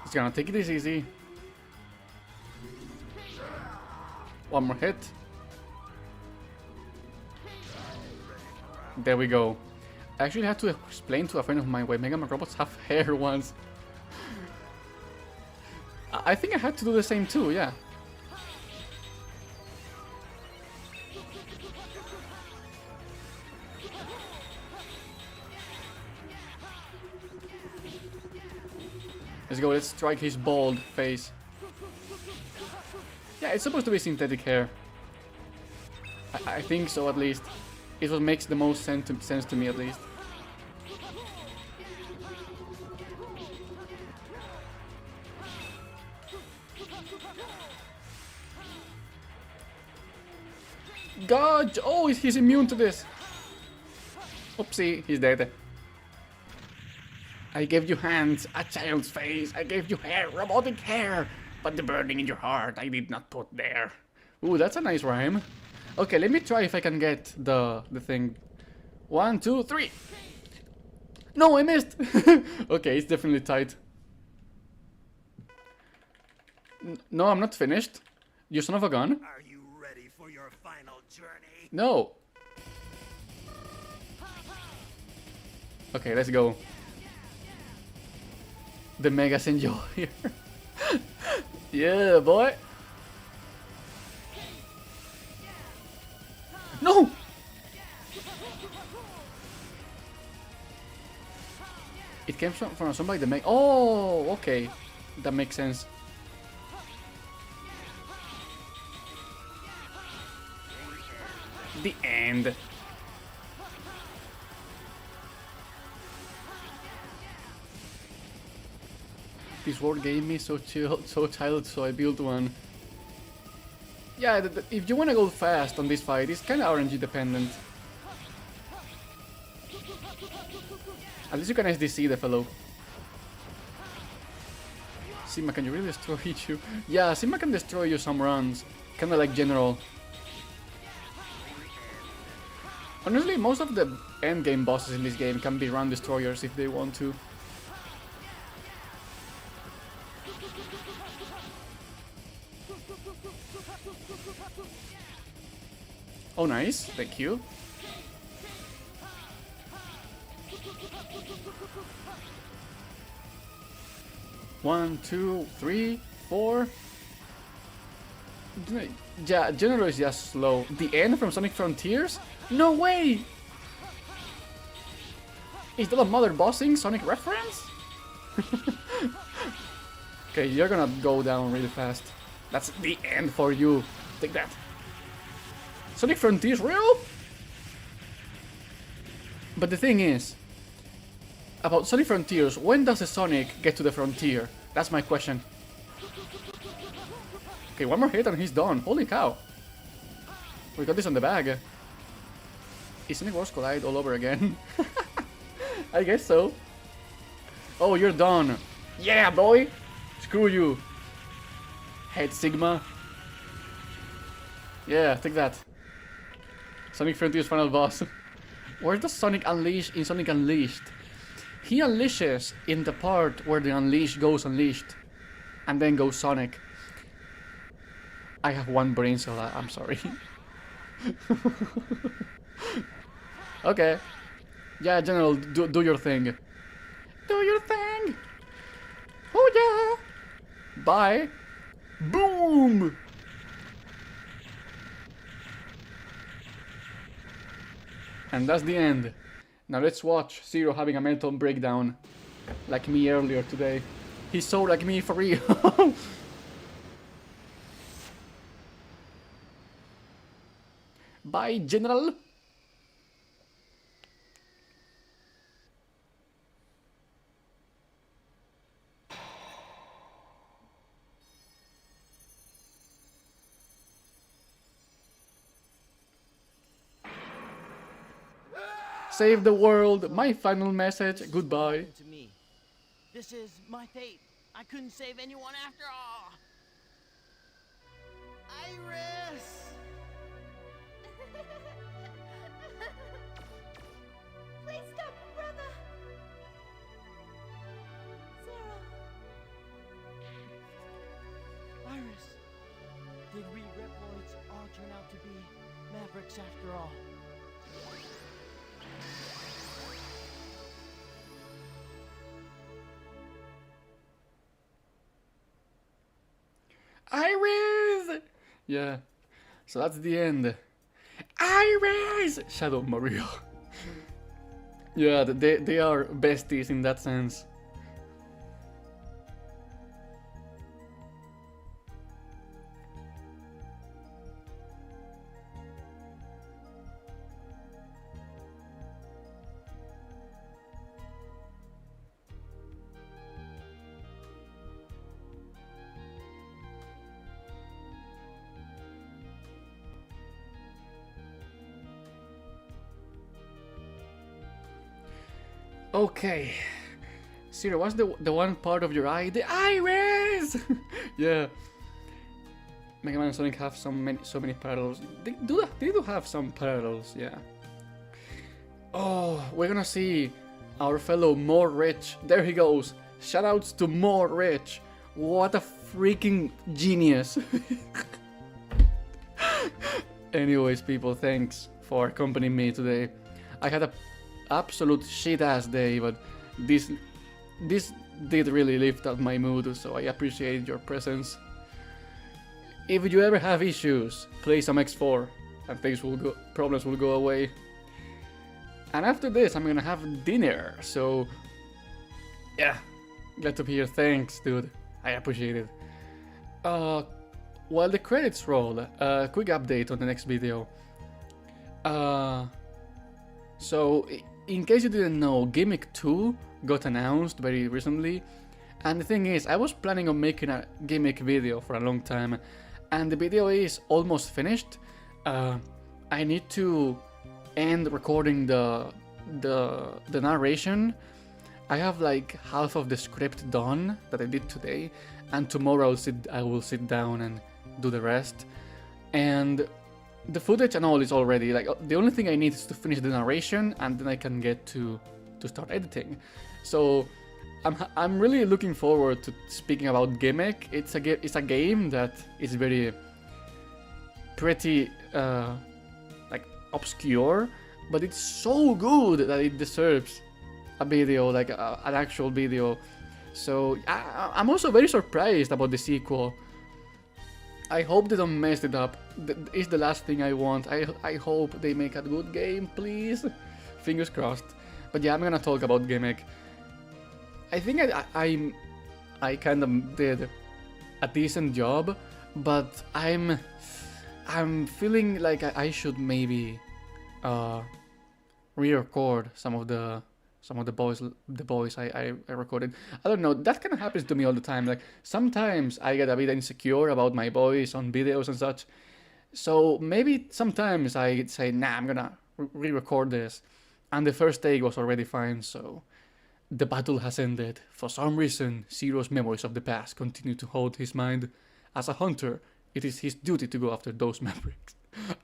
Just gonna take it easy. One more hit. There we go. I actually had to explain to a friend of mine why MegaMan robots have hair once. I think I had to do the same too, yeah. Let's go, let's strike his bald face. Yeah, it's supposed to be synthetic hair. I think so, at least. It's what makes the most sense to me, at least. God! Oh, he's immune to this. Oopsie, he's dead. I gave you hands, a child's face. I gave you hair, robotic hair. But the burning in your heart, I did not put there. Ooh, that's a nice rhyme. Okay, let me try if I can get the thing. 1, 2, 3. No, I missed. Okay, it's definitely tight. No, I'm not finished. You son of a gun. Are you ready for your final journey? No. Okay, let's go. The Megas enjoy here. Yeah, boy. No! It came from somebody that make. Oh, okay. That makes sense. The end. This world gave me so child, so I built one. Yeah, if you wanna go fast on this fight, it's kinda RNG dependent. At least you can SDC the fellow. Sigma, can you really destroy you? Yeah, Sigma can destroy you some runs. Kinda like General. Honestly, most of the endgame bosses in this game can be run destroyers if they want to. Oh, nice. Thank you. One, two, three, four. Yeah, General is just slow. The end from Sonic Frontiers? No way! Is that a mother bossing Sonic reference? Okay, you're gonna go down really fast. That's the end for you. Take that. Sonic Frontiers real? But the thing is, about Sonic Frontiers, when does the Sonic get to the frontier? That's my question. Okay, one more hit and he's done. Holy cow. We got this on the bag. Is Sonic Wars Collide all over again? I guess so. Oh, you're done. Yeah, boy. Screw you. Head Sigma. Yeah, take that. Sonic Frontiers final boss. Where does Sonic unleash in Sonic Unleashed? He unleashes in the part where the unleash goes unleashed. And then goes Sonic. I have one brain cell, I'm sorry. Okay. Yeah, General, do your thing. Do your thing! Oh yeah! Bye! Boom! And that's the end. Now let's watch Zero having a mental breakdown. Like me earlier today. He's so like me for real. Bye, General! Save the world, my final message, goodbye. To me. This is my fate. I couldn't save anyone after all. Iris! Please stop, brother. Zero. Iris, did we Reploids all turn out to be Mavericks after all? Iris! Yeah, so that's the end. Iris! Shadow Mario. Yeah, they are besties in that sense. Okay. Zero, what's the one part of your eye? The iris! Yeah. Mega Man and Sonic have so many parallels. They do have some parallels, yeah. Oh, we're gonna see our fellow More Rich. There he goes. Shoutouts to More Rich. What a freaking genius. Anyways, people, thanks for accompanying me today. I had a absolute shit-ass day, but this did really lift up my mood, so I appreciate your presence. If you ever have issues, play some X4 and problems will go away. And after this, I'm gonna have dinner, so yeah, glad to be here. Thanks, dude. I appreciate it. While the credits roll, quick update on the next video. So, in case you didn't know, Gimmick 2 got announced very recently. And the thing is, I was planning on making a Gimmick video for a long time. And the video is almost finished. I need to end recording the narration. I have like half of the script done that I did today. And tomorrow I will sit down and do the rest. And the footage and all is already, like, the only thing I need is to finish the narration, and then I can get to start editing. So I'm really looking forward to speaking about Gimmick. It's a game that is pretty like obscure, but it's so good that it deserves a video, like an actual video. So I'm also very surprised about the sequel. I hope they don't mess it up. It's the last thing I want. I hope they make a good game, please. Fingers crossed. But yeah, I'm gonna talk about Gimmick. I think I kind of did a decent job, but I'm feeling like I should maybe re-record some of the voice I recorded. I don't know, that kind of happens to me all the time. Like, sometimes I get a bit insecure about my voice on videos and such. So maybe sometimes I say, nah, I'm gonna re-record this. And the first take was already fine, so the battle has ended. For some reason, Zero's memories of the past continue to hold his mind. As a hunter, it is his duty to go after those memories.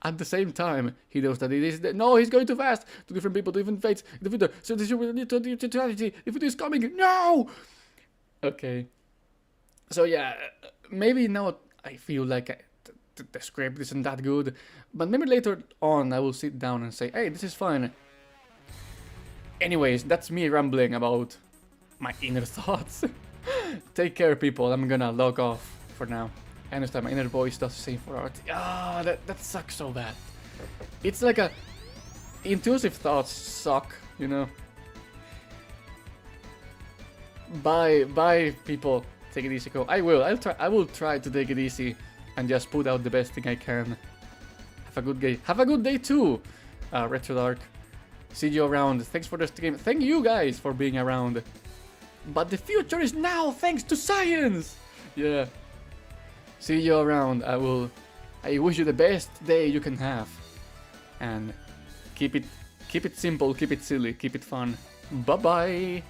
At the same time, he knows that no, he's going too fast. Two different people, different fates, the future. So this will lead to eternity. If it is coming, no. Okay. So yeah, maybe now I feel like the script isn't that good, but maybe later on I will sit down and say, hey, this is fine. Anyways, that's me rambling about my inner thoughts. Take care, people. I'm gonna log off for now. I understand my inner voice does the same for art. Ah, that sucks so bad. It's like intrusive thoughts suck, you know. Bye, people. Take it easy, go. I will try to take it easy and just put out the best thing I can. Have a good day. Have a good day too, Retro Dark. See you around. Thanks for the stream. Thank you guys for being around. But the future is now, thanks to science. Yeah. See you around. I wish you the best day you can have. And keep it simple, keep it silly, keep it fun. Bye bye.